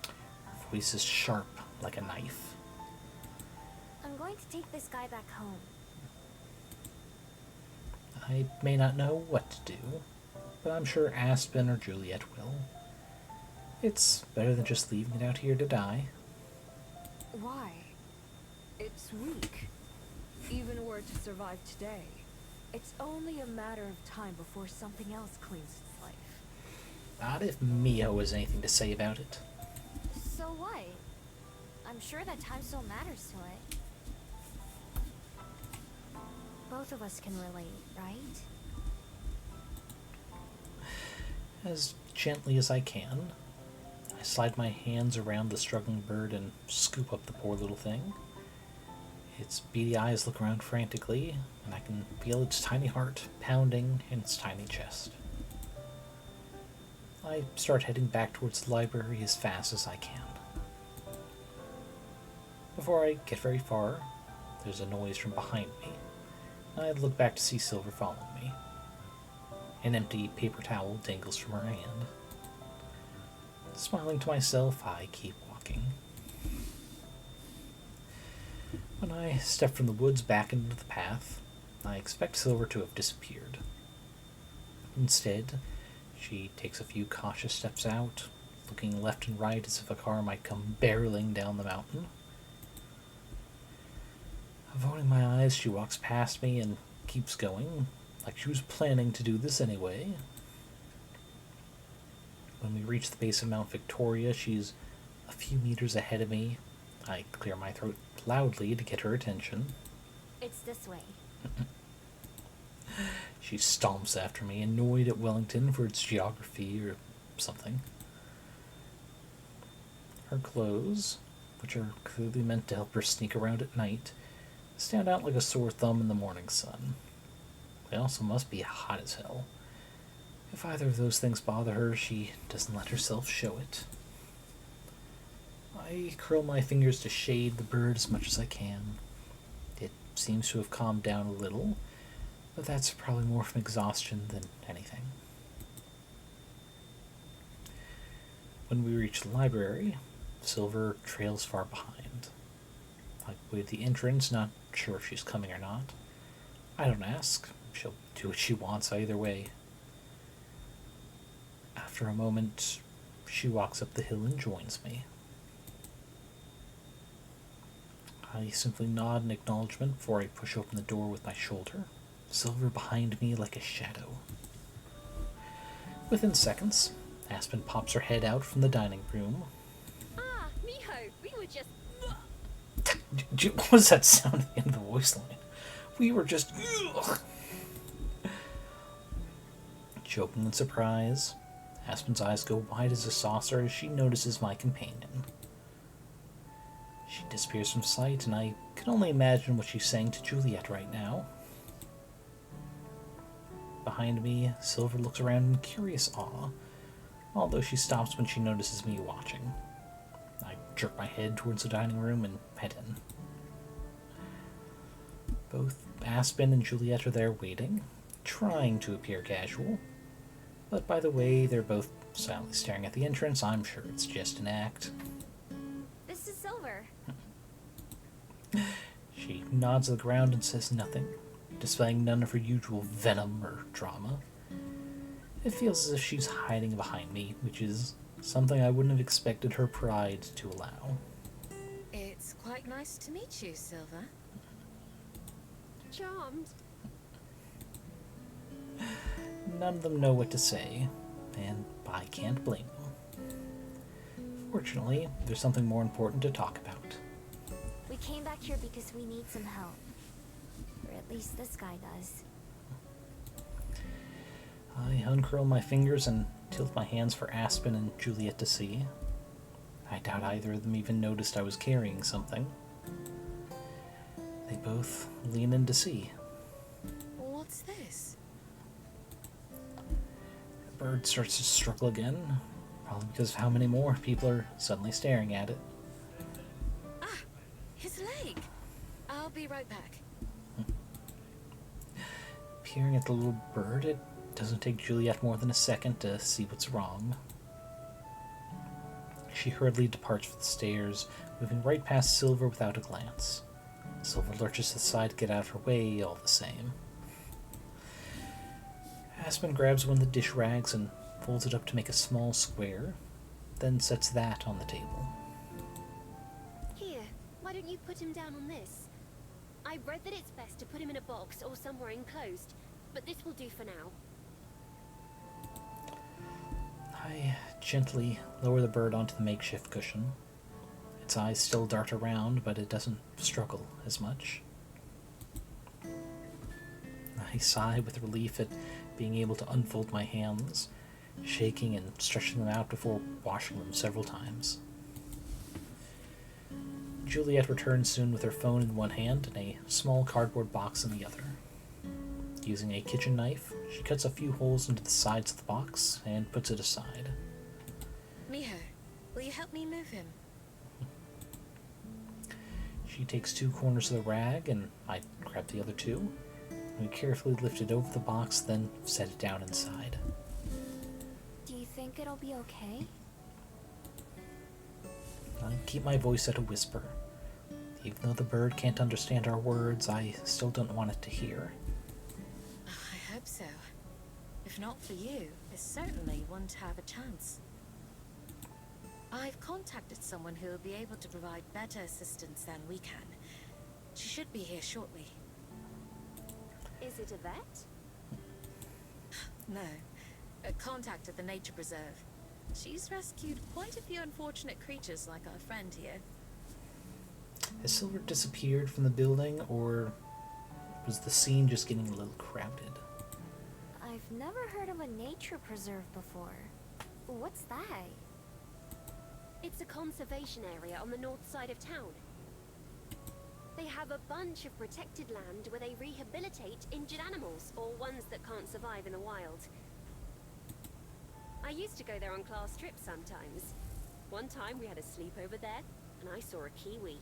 Her voice is sharp like a knife. I'm going to take this guy back home. I may not know what to do, but I'm sure Aspen or Juliet will. It's better than just leaving it out here to die. Why? It's weak. Even were it to survive today, it's only a matter of time before something else claims its life. Not if Mio has anything to say about it. So what? I'm sure that time still matters to it. Both of us can relate, right? As gently as I can, I slide my hands around the struggling bird and scoop up the poor little thing. Its beady eyes look around frantically, and I can feel its tiny heart pounding in its tiny chest. I start heading back towards the library as fast as I can. Before I get very far, there's a noise from behind me. I look back to see Silver following me. An empty paper towel dangles from her hand. Smiling to myself, I keep walking. When I step from the woods back into the path, I expect Silver to have disappeared. Instead, she takes a few cautious steps out, looking left and right as if a car might come barreling down the mountain. Avoiding my eyes, she walks past me and keeps going, like she was planning to do this anyway. When we reach the base of Mount Victoria, she's a few meters ahead of me. I clear my throat loudly to get her attention. It's this way. She stomps after me, annoyed at Wellington for its geography or something. Her clothes, which are clearly meant to help her sneak around at night, stand out like a sore thumb in the morning sun. They also must be hot as hell. If either of those things bother her, she doesn't let herself show it. I curl my fingers to shade the bird as much as I can. It seems to have calmed down a little, but that's probably more from exhaustion than anything. When we reach the library, Silver trails far behind. I wait at the entrance, not sure if she's coming or not. I don't ask. She'll do what she wants either way. After a moment, she walks up the hill and joins me. I simply nod in acknowledgement before I push open the door with my shoulder, Silver behind me like a shadow. Within seconds, Aspen pops her head out from the dining room. Ah, Miho, we were just... What was that sound at the end of the voice line? We were just... Choking in surprise, Aspen's eyes go wide as a saucer as she notices my companion. She disappears from sight, and I can only imagine what she's saying to Juliet right now. Behind me, Silver looks around in curious awe, although she stops when she notices me watching. I jerk my head towards the dining room and head in. Both Aspen and Juliet are there waiting, trying to appear casual, but by the way they're both silently staring at the entrance, I'm sure it's just an act. This is Silver. She nods to the ground and says nothing, displaying none of her usual venom or drama. It feels as if she's hiding behind me, which is something I wouldn't have expected her pride to allow. It's quite nice to meet you, Silver. Charmed. None of them know what to say, and I can't blame them. Fortunately, there's something more important to talk about. We came back here because we need some help. Or at least this guy does. I uncurl my fingers and tilt my hands for Aspen and Juliet to see. I doubt either of them even noticed I was carrying something. They both lean in to see. What's this? The bird starts to struggle again, probably because of how many more people are suddenly staring at it. Ah, his leg. I'll be right back. Peering at the little bird, it doesn't take Juliet more than a second to see what's wrong. She hurriedly departs for the stairs, moving right past Silver without a glance. Silver lurches to the side to get out of her way all the same. Aspen grabs one of the dish rags and folds it up to make a small square, then sets that on the table. Here, why don't you put him down on this? I read that it's best to put him in a box or somewhere enclosed, but this will do for now. I gently lower the bird onto the makeshift cushion. Its eyes still dart around, but it doesn't struggle as much. I sigh with relief at being able to unfold my hands, shaking and stretching them out before washing them several times. Juliet returns soon with her phone in one hand and a small cardboard box in the other. Using a kitchen knife, she cuts a few holes into the sides of the box and puts it aside. Miho, will you help me move him? She takes two corners of the rag, and I grab the other two. We carefully lift it over the box, then set it down inside. Do you think it'll be okay? I keep my voice at a whisper. Even though the bird can't understand our words, I still don't want it to hear. I hope so. If not for you, it certainly won't have a chance. I've contacted someone who will be able to provide better assistance than we can. She should be here shortly. Is it a vet? No, a contact at the nature preserve. She's rescued quite a few unfortunate creatures like our friend here. Has Silver disappeared from the building, or was the scene just getting a little crowded? I've never heard of a nature preserve before. What's that? It's a conservation area on the north side of town. They have a bunch of protected land where they rehabilitate injured animals or ones that can't survive in the wild. I used to go there on class trips sometimes. One time we had a sleepover there, and I saw a kiwi.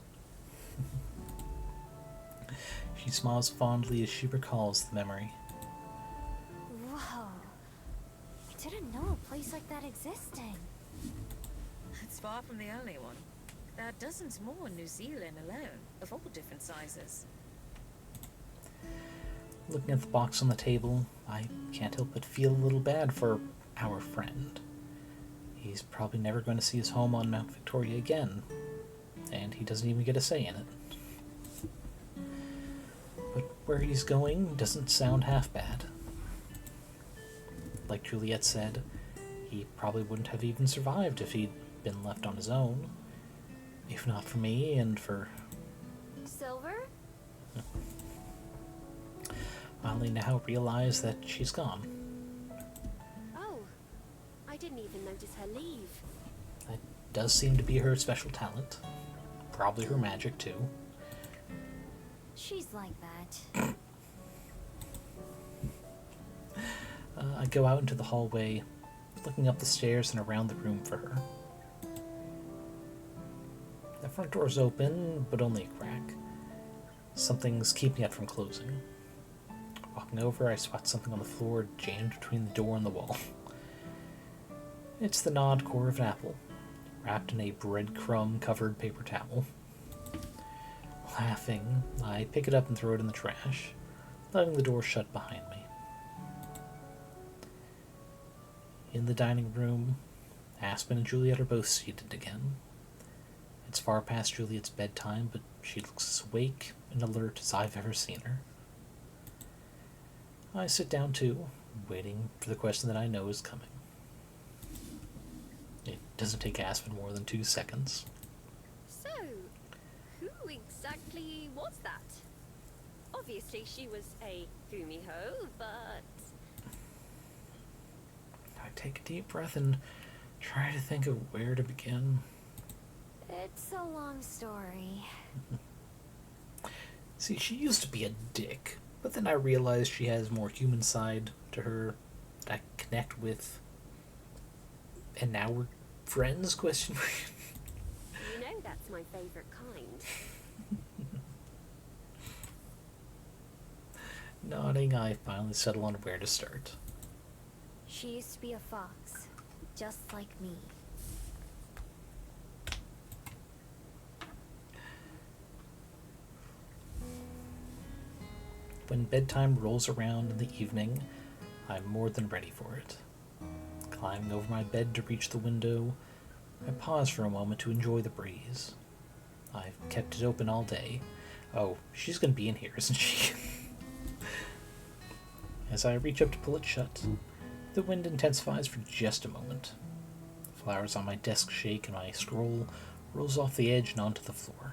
She smiles fondly as she recalls the memory. Whoa. I didn't know a place like that existed. It's far from the only one. There are dozens more in New Zealand alone, of all different sizes. Looking at the box on the table, I can't help but feel a little bad for our friend. He's probably never going to see his home on Mount Victoria again, and he doesn't even get a say in it. But where he's going doesn't sound half bad. Like Juliet said, he probably wouldn't have even survived if he'd been left on his own. If not for me and for... Silver? I only now realize that she's gone. Oh, I didn't even notice her leave. That does seem to be her special talent. Probably her magic, too. She's like that. I go out into the hallway, looking up the stairs and around the room for her. The front door's open, but only a crack. Something's keeping it from closing. Walking over, I spot something on the floor jammed between the door and the wall. It's the gnawed core of an apple, wrapped in a breadcrumb-covered paper towel. Laughing, I pick it up and throw it in the trash, letting the door shut behind me. In the dining room, Aspen and Juliet are both seated again. It's far past Juliet's bedtime, but she looks as awake and alert as I've ever seen her. I sit down too, waiting for the question that I know is coming. It doesn't take Aspen more than 2 seconds. So, who exactly was that? Obviously she was a Gumiho, but... I take a deep breath and try to think of where to begin. It's a long story. See, she used to be a dick, but then I realized she has more human side to her that I connect with. And now we're friends, question mark. You know that's my favorite kind. Nodding, I finally settle on where to start. She used to be a fox, just like me. When bedtime rolls around in the evening, I'm more than ready for it. Climbing over my bed to reach the window, I pause for a moment to enjoy the breeze. I've kept it open all day. Oh, she's gonna be in here, isn't she? As I reach up to pull it shut, the wind intensifies for just a moment. The flowers on my desk shake and my scroll rolls off the edge and onto the floor.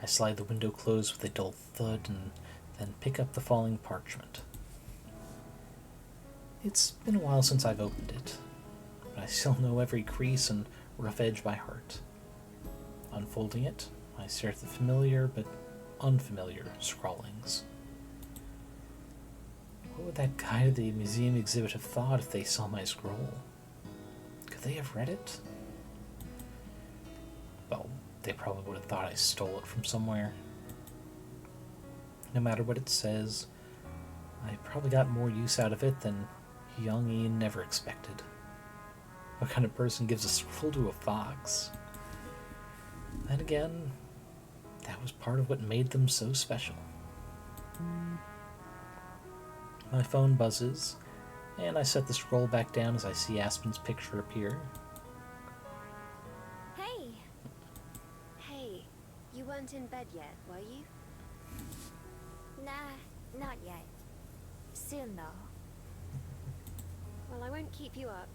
I slide the window closed with a dull thud and then pick up the falling parchment. It's been a while since I've opened it, but I still know every crease and rough edge by heart. Unfolding it, I stare at the familiar but unfamiliar scrawlings. What would that guy at the museum exhibit have thought if they saw my scroll? Could they have read it? Well, they probably would have thought I stole it from somewhere. No matter what it says, I probably got more use out of it than young Ian never expected. What kind of person gives a scroll to a fox? Then again, that was part of what made them so special. My phone buzzes, and I set the scroll back down as I see Aspen's picture appear. Hey! Hey, you weren't in bed yet, were you? Nah, not yet. Soon though. Well, I won't keep you up.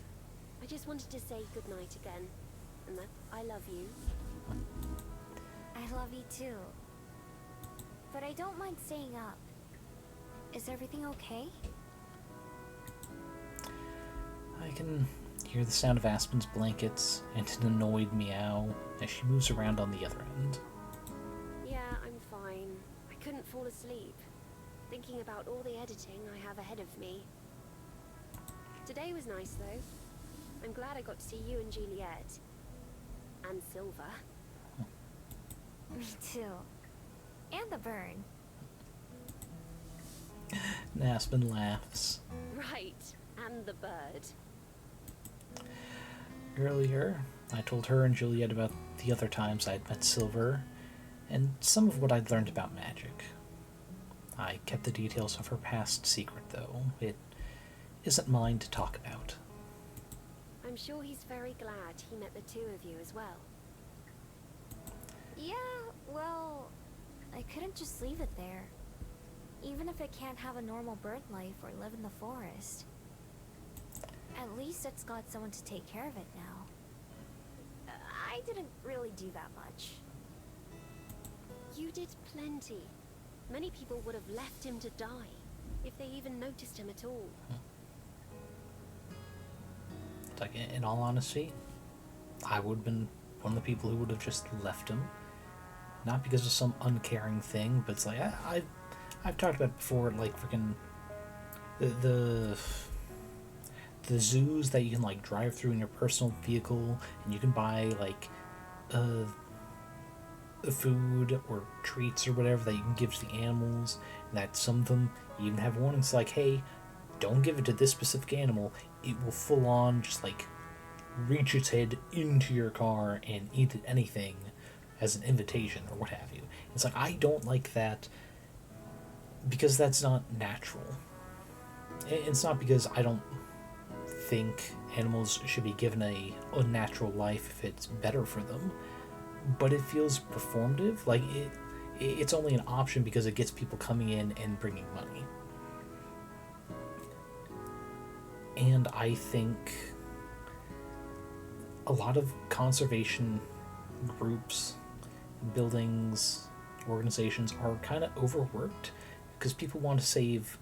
I just wanted to say goodnight again, and that I love you. I love you too. But I don't mind staying up. Is everything okay? I can hear the sound of Aspen's blankets and an annoyed meow as she moves around on the other end. Yeah, I'm fine. I couldn't fall asleep, thinking about all the editing I have ahead of me. Today was nice, though. I'm glad I got to see you and Juliet. And Silver. Me too. And the burn. And Aspen laughs. Right, and the bird. earlier, I told her and Juliet about the other times I'd met Silver, and some of what I'd learned about magic. I kept the details of her past secret, though. It isn't mine to talk about. I'm sure he's very glad he met the two of you as well. Yeah, well, I couldn't just leave it there. Even if it can't have a normal bird life or live in the forest. At least it's got someone to take care of it now. I didn't really do that much. You did plenty. Many people would have left him to die, if they even noticed him at all. Like, in all honesty, I would have been one of the people who would have just left him. Not because of some uncaring thing, but it's like, I've talked about it before, like, freaking the zoos that you can, like, drive through in your personal vehicle, and you can buy, like, food or treats or whatever that you can give to the animals, and that some of them even have warnings like, hey, don't give it to this specific animal, it will full on just, like, reach its head into your car and eat anything as an invitation or what have you. It's like, I don't like that because that's not natural. It's not because I don't think animals should be given a unnatural life if it's better for them, but it feels performative. Like, it's only an option because it gets people coming in and bringing money. And I think a lot of conservation groups, buildings, organizations are kind of overworked because people want to save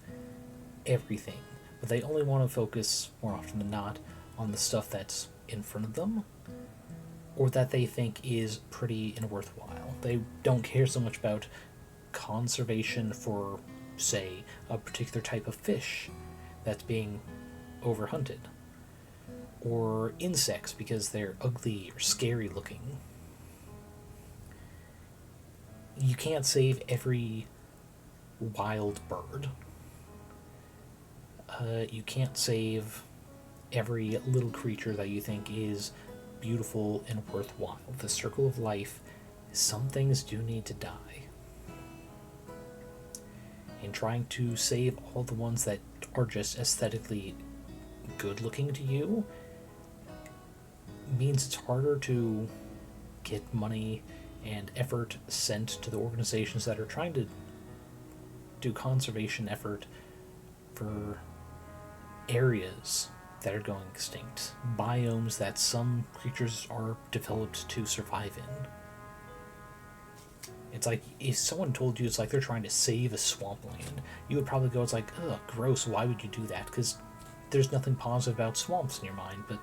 everything, but they only want to focus, more often than not, on the stuff that's in front of them or that they think is pretty and worthwhile. They don't care so much about conservation for, say, a particular type of fish that's being overhunted, or insects because they're ugly or scary looking. You can't save every wild bird. You can't save every little creature that you think is beautiful and worthwhile. The circle of life, some things do need to die. And trying to save all the ones that are just aesthetically good looking to you means it's harder to get money and effort sent to the organizations that are trying to do conservation effort for areas that are going extinct, biomes that some creatures are developed to survive in. It's like, if someone told you it's like they're trying to save a swampland, you would probably go, it's like, ugh, gross, why would you do that? Because there's nothing positive about swamps in your mind, but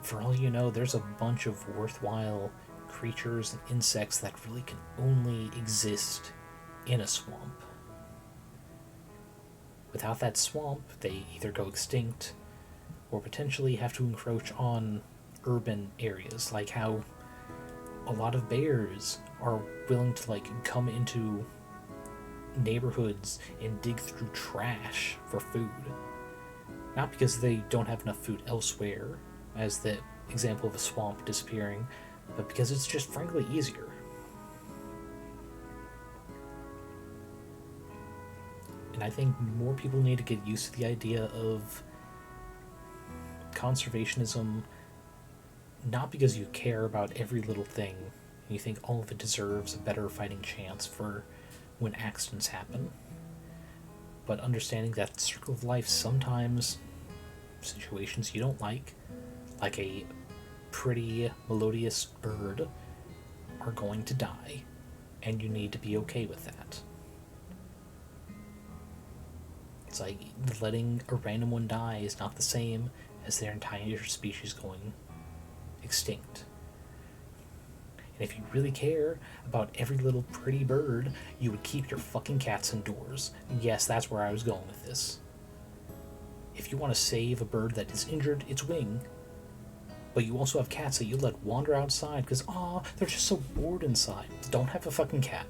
for all you know, there's a bunch of worthwhile creatures and insects that really can only exist in a swamp. Without that swamp, they either go extinct or potentially have to encroach on urban areas, like how a lot of bears are willing to, like, come into neighborhoods and dig through trash for food. Not because they don't have enough food elsewhere, as the example of a swamp disappearing, but because it's just frankly easier. And I think more people need to get used to the idea of conservationism, not because you care about every little thing and you think all of it deserves a better fighting chance for when accidents happen, but understanding that circle of life, sometimes situations you don't like a pretty melodious bird, are going to die, and you need to be okay with that. It's like letting a random one die is not the same as their entire species going extinct. And if you really care about every little pretty bird, you would keep your fucking cats indoors. Yes, that's where I was going with this. If you want to save a bird that is injured its wing, but you also have cats that you let wander outside because, they're just so bored inside, don't have a fucking cat.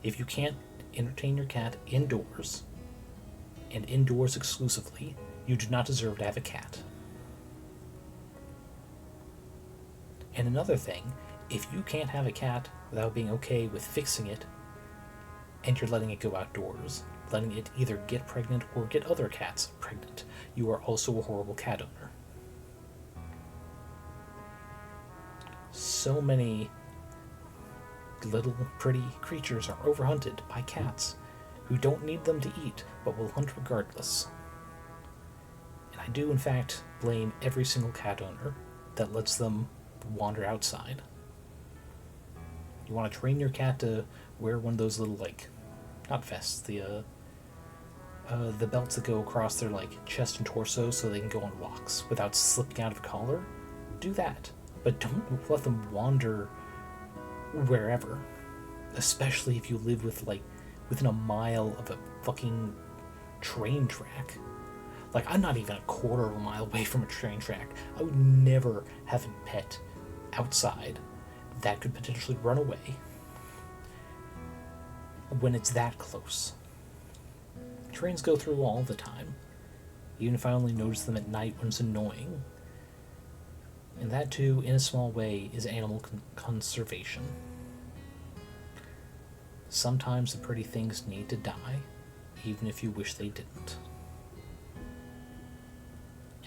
If you can't entertain your cat indoors, and indoors exclusively, you do not deserve to have a cat. And another thing, if you can't have a cat without being okay with fixing it, and you're letting it go outdoors, letting it either get pregnant or get other cats pregnant, you are also a horrible cat owner. So many little pretty creatures are overhunted by cats who don't need them to eat but will hunt regardless. And I do in fact blame every single cat owner that lets them wander outside. You want to train your cat to wear one of those little, like, not vests, the belts that go across their, like, chest and torso so they can go on walks without slipping out of a collar? Do that. But don't let them wander wherever. Especially if you live within a mile of a fucking train track. Like, I'm not even a quarter of a mile away from a train track. I would never have a pet outside that could potentially run away when it's that close. Trains go through all the time, even if I only notice them at night when it's annoying. And that too, in a small way, is animal conservation. Sometimes the pretty things need to die, even if you wish they didn't.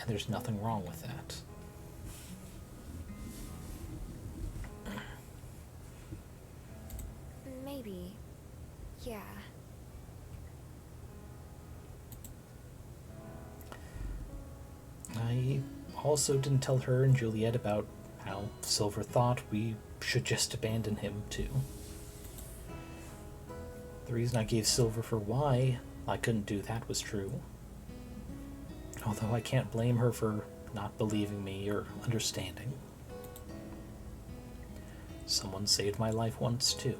And there's nothing wrong with that. Maybe. Yeah. I also didn't tell her and Juliet about how Silver thought we should just abandon him, too. The reason I gave Silver for why I couldn't do that was true. Although I can't blame her for not believing me or understanding. Someone saved my life once, too.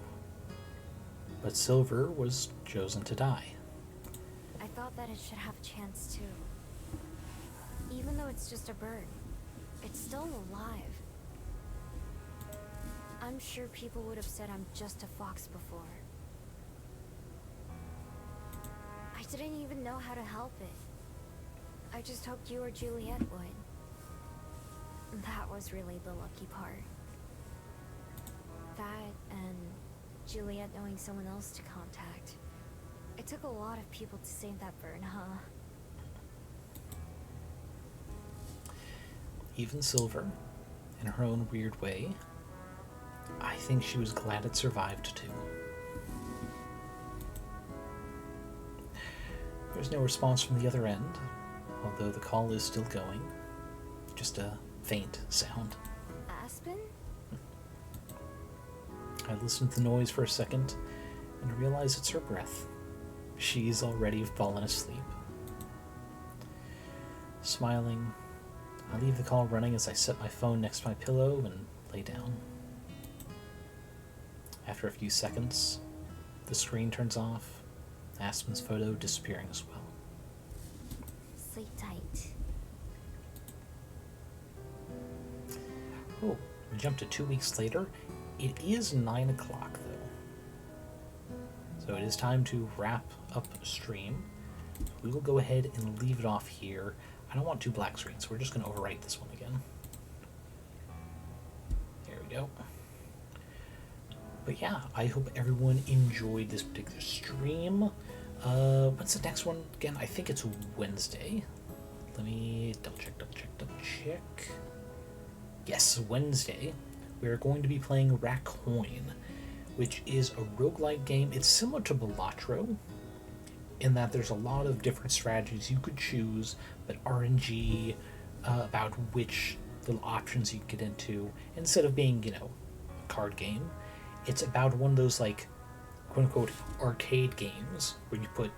But Silver was chosen to die. I thought that it should have a chance too. Even though it's just a bird, it's still alive. I'm sure people would have said I'm just a fox before. I didn't even know how to help it. I just hoped you or Juliet would. That was really the lucky part. That and Juliet knowing someone else to contact. It took a lot of people to save that bird, huh? Even Silver, in her own weird way, I think she was glad it survived too. There's no response from the other end, although the call is still going. Just a faint sound. Aspen? I listen to the noise for a second and realize it's her breath. She's already fallen asleep. Smiling, I leave the call running as I set my phone next to my pillow and lay down. After a few seconds, the screen turns off, Aspen's photo disappearing as well. Sleep tight. Oh, we jump to 2 weeks later. It is 9 o'clock, though. So it is time to wrap up stream. We will go ahead and leave it off here. I don't want two black screens, so we're just going to overwrite this one again. There we go. But yeah, I hope everyone enjoyed this particular stream. What's the next one again? I think it's Wednesday. Let me double check. Yes, Wednesday. We're going to be playing Raccoon, which is a roguelike game. It's similar to Balatro, in that there's a lot of different strategies you could choose, but RNG about which little options you get into. Instead of being, a card game, it's about one of those, like, quote-unquote arcade games where you put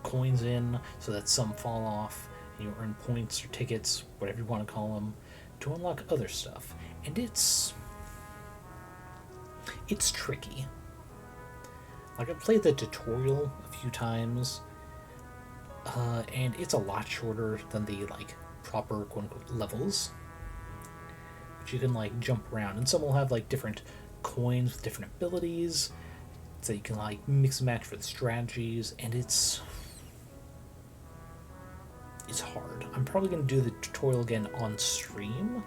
coins in so that some fall off and you earn points or tickets, whatever you want to call them, to unlock other stuff. And it's tricky. Like, I've played the tutorial a few times, and it's a lot shorter than the, like, proper quote-unquote levels, which you can, like, jump around, and some will have, like, different coins with different abilities, so you can, like, mix and match for the strategies, and it's hard. I'm probably going to do the tutorial again on stream,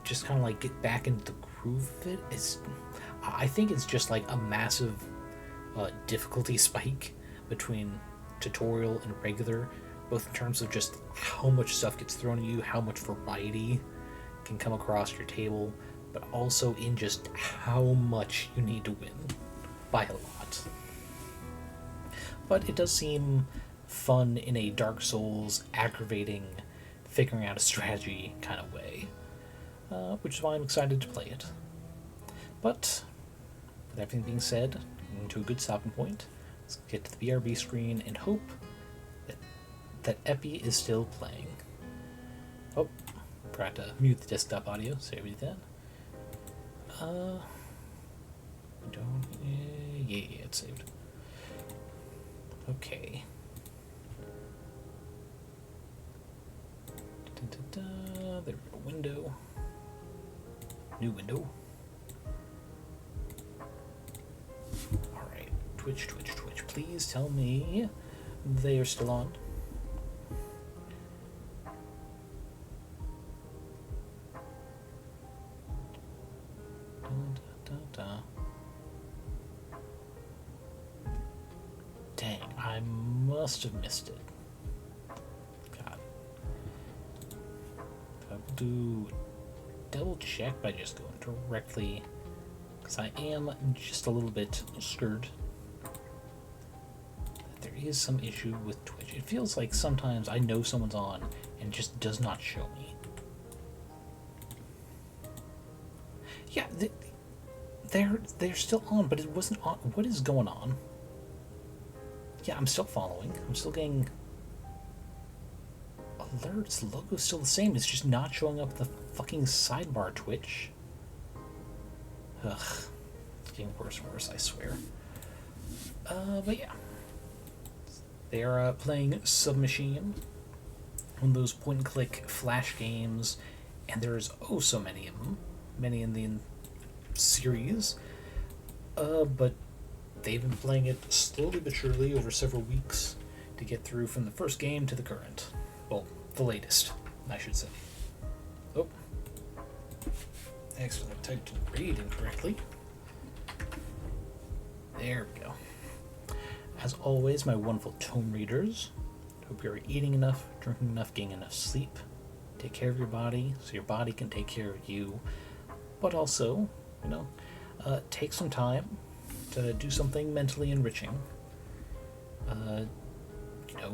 just kind of like get back into the groove of it. I think it's just like a massive difficulty spike between tutorial and regular, both in terms of just how much stuff gets thrown at you, how much variety can come across your table, but also in just how much you need to win by a lot. But it does seem fun in a Dark Souls, aggravating, figuring out a strategy kind of way, which is why I'm excited to play it. But with everything being said, to a good stopping point, let's get to the BRB screen and hope that Epi is still playing. Oh, forgot to mute the desktop audio, so we did that. Yeah, it's saved. Okay. There we go, window. New window. Alright, Twitch. Please tell me they are still on. Dang, I must have missed it. God. I will do double check by just going directly, because I am just a little bit scared that there is some issue with Twitch. It feels like sometimes I know someone's on and it just does not show me. Yeah, they're still on, but it wasn't on. What is going on? Yeah, I'm still following. I'm still getting alerts. The logo's still the same. It's just not showing up the fucking sidebar Twitch. Ugh. It's getting worse and worse, I swear. But yeah. They're playing Submachine. One of those point-and-click flash games. And there's oh so many of them. Many in the series. But they've been playing it slowly but surely over several weeks to get through from the first game to the current. Well, the latest, I should say. Oh. I accidentally typed raid incorrectly. There we go. As always, my wonderful tome readers, hope you're eating enough, drinking enough, getting enough sleep. Take care of your body so your body can take care of you. But also, take some time to do something mentally enriching.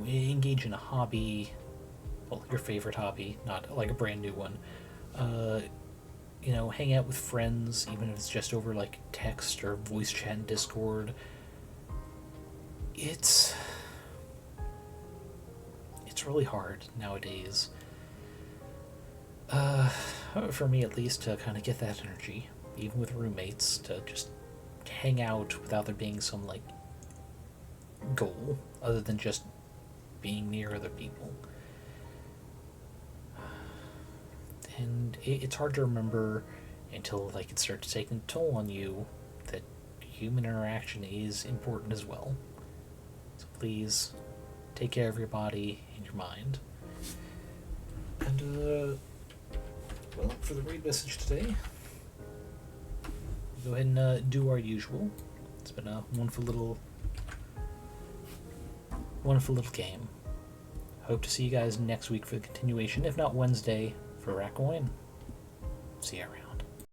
Engage in a hobby, well, your favorite hobby, not like a brand new one. Hang out with friends, even if it's just over like text or voice chat in Discord. It's really hard nowadays. For me at least, to kind of get that energy, even with roommates, to just hang out without there being some like goal other than just being near other people. And it's hard to remember until like it starts taking a toll on you that human interaction is important as well. So please take care of your body and your mind. And well, for the raid message today, go ahead and do our usual. It's been a wonderful little game. Hope to see you guys next week for the continuation, if not Wednesday, for Rack Wine. See you around.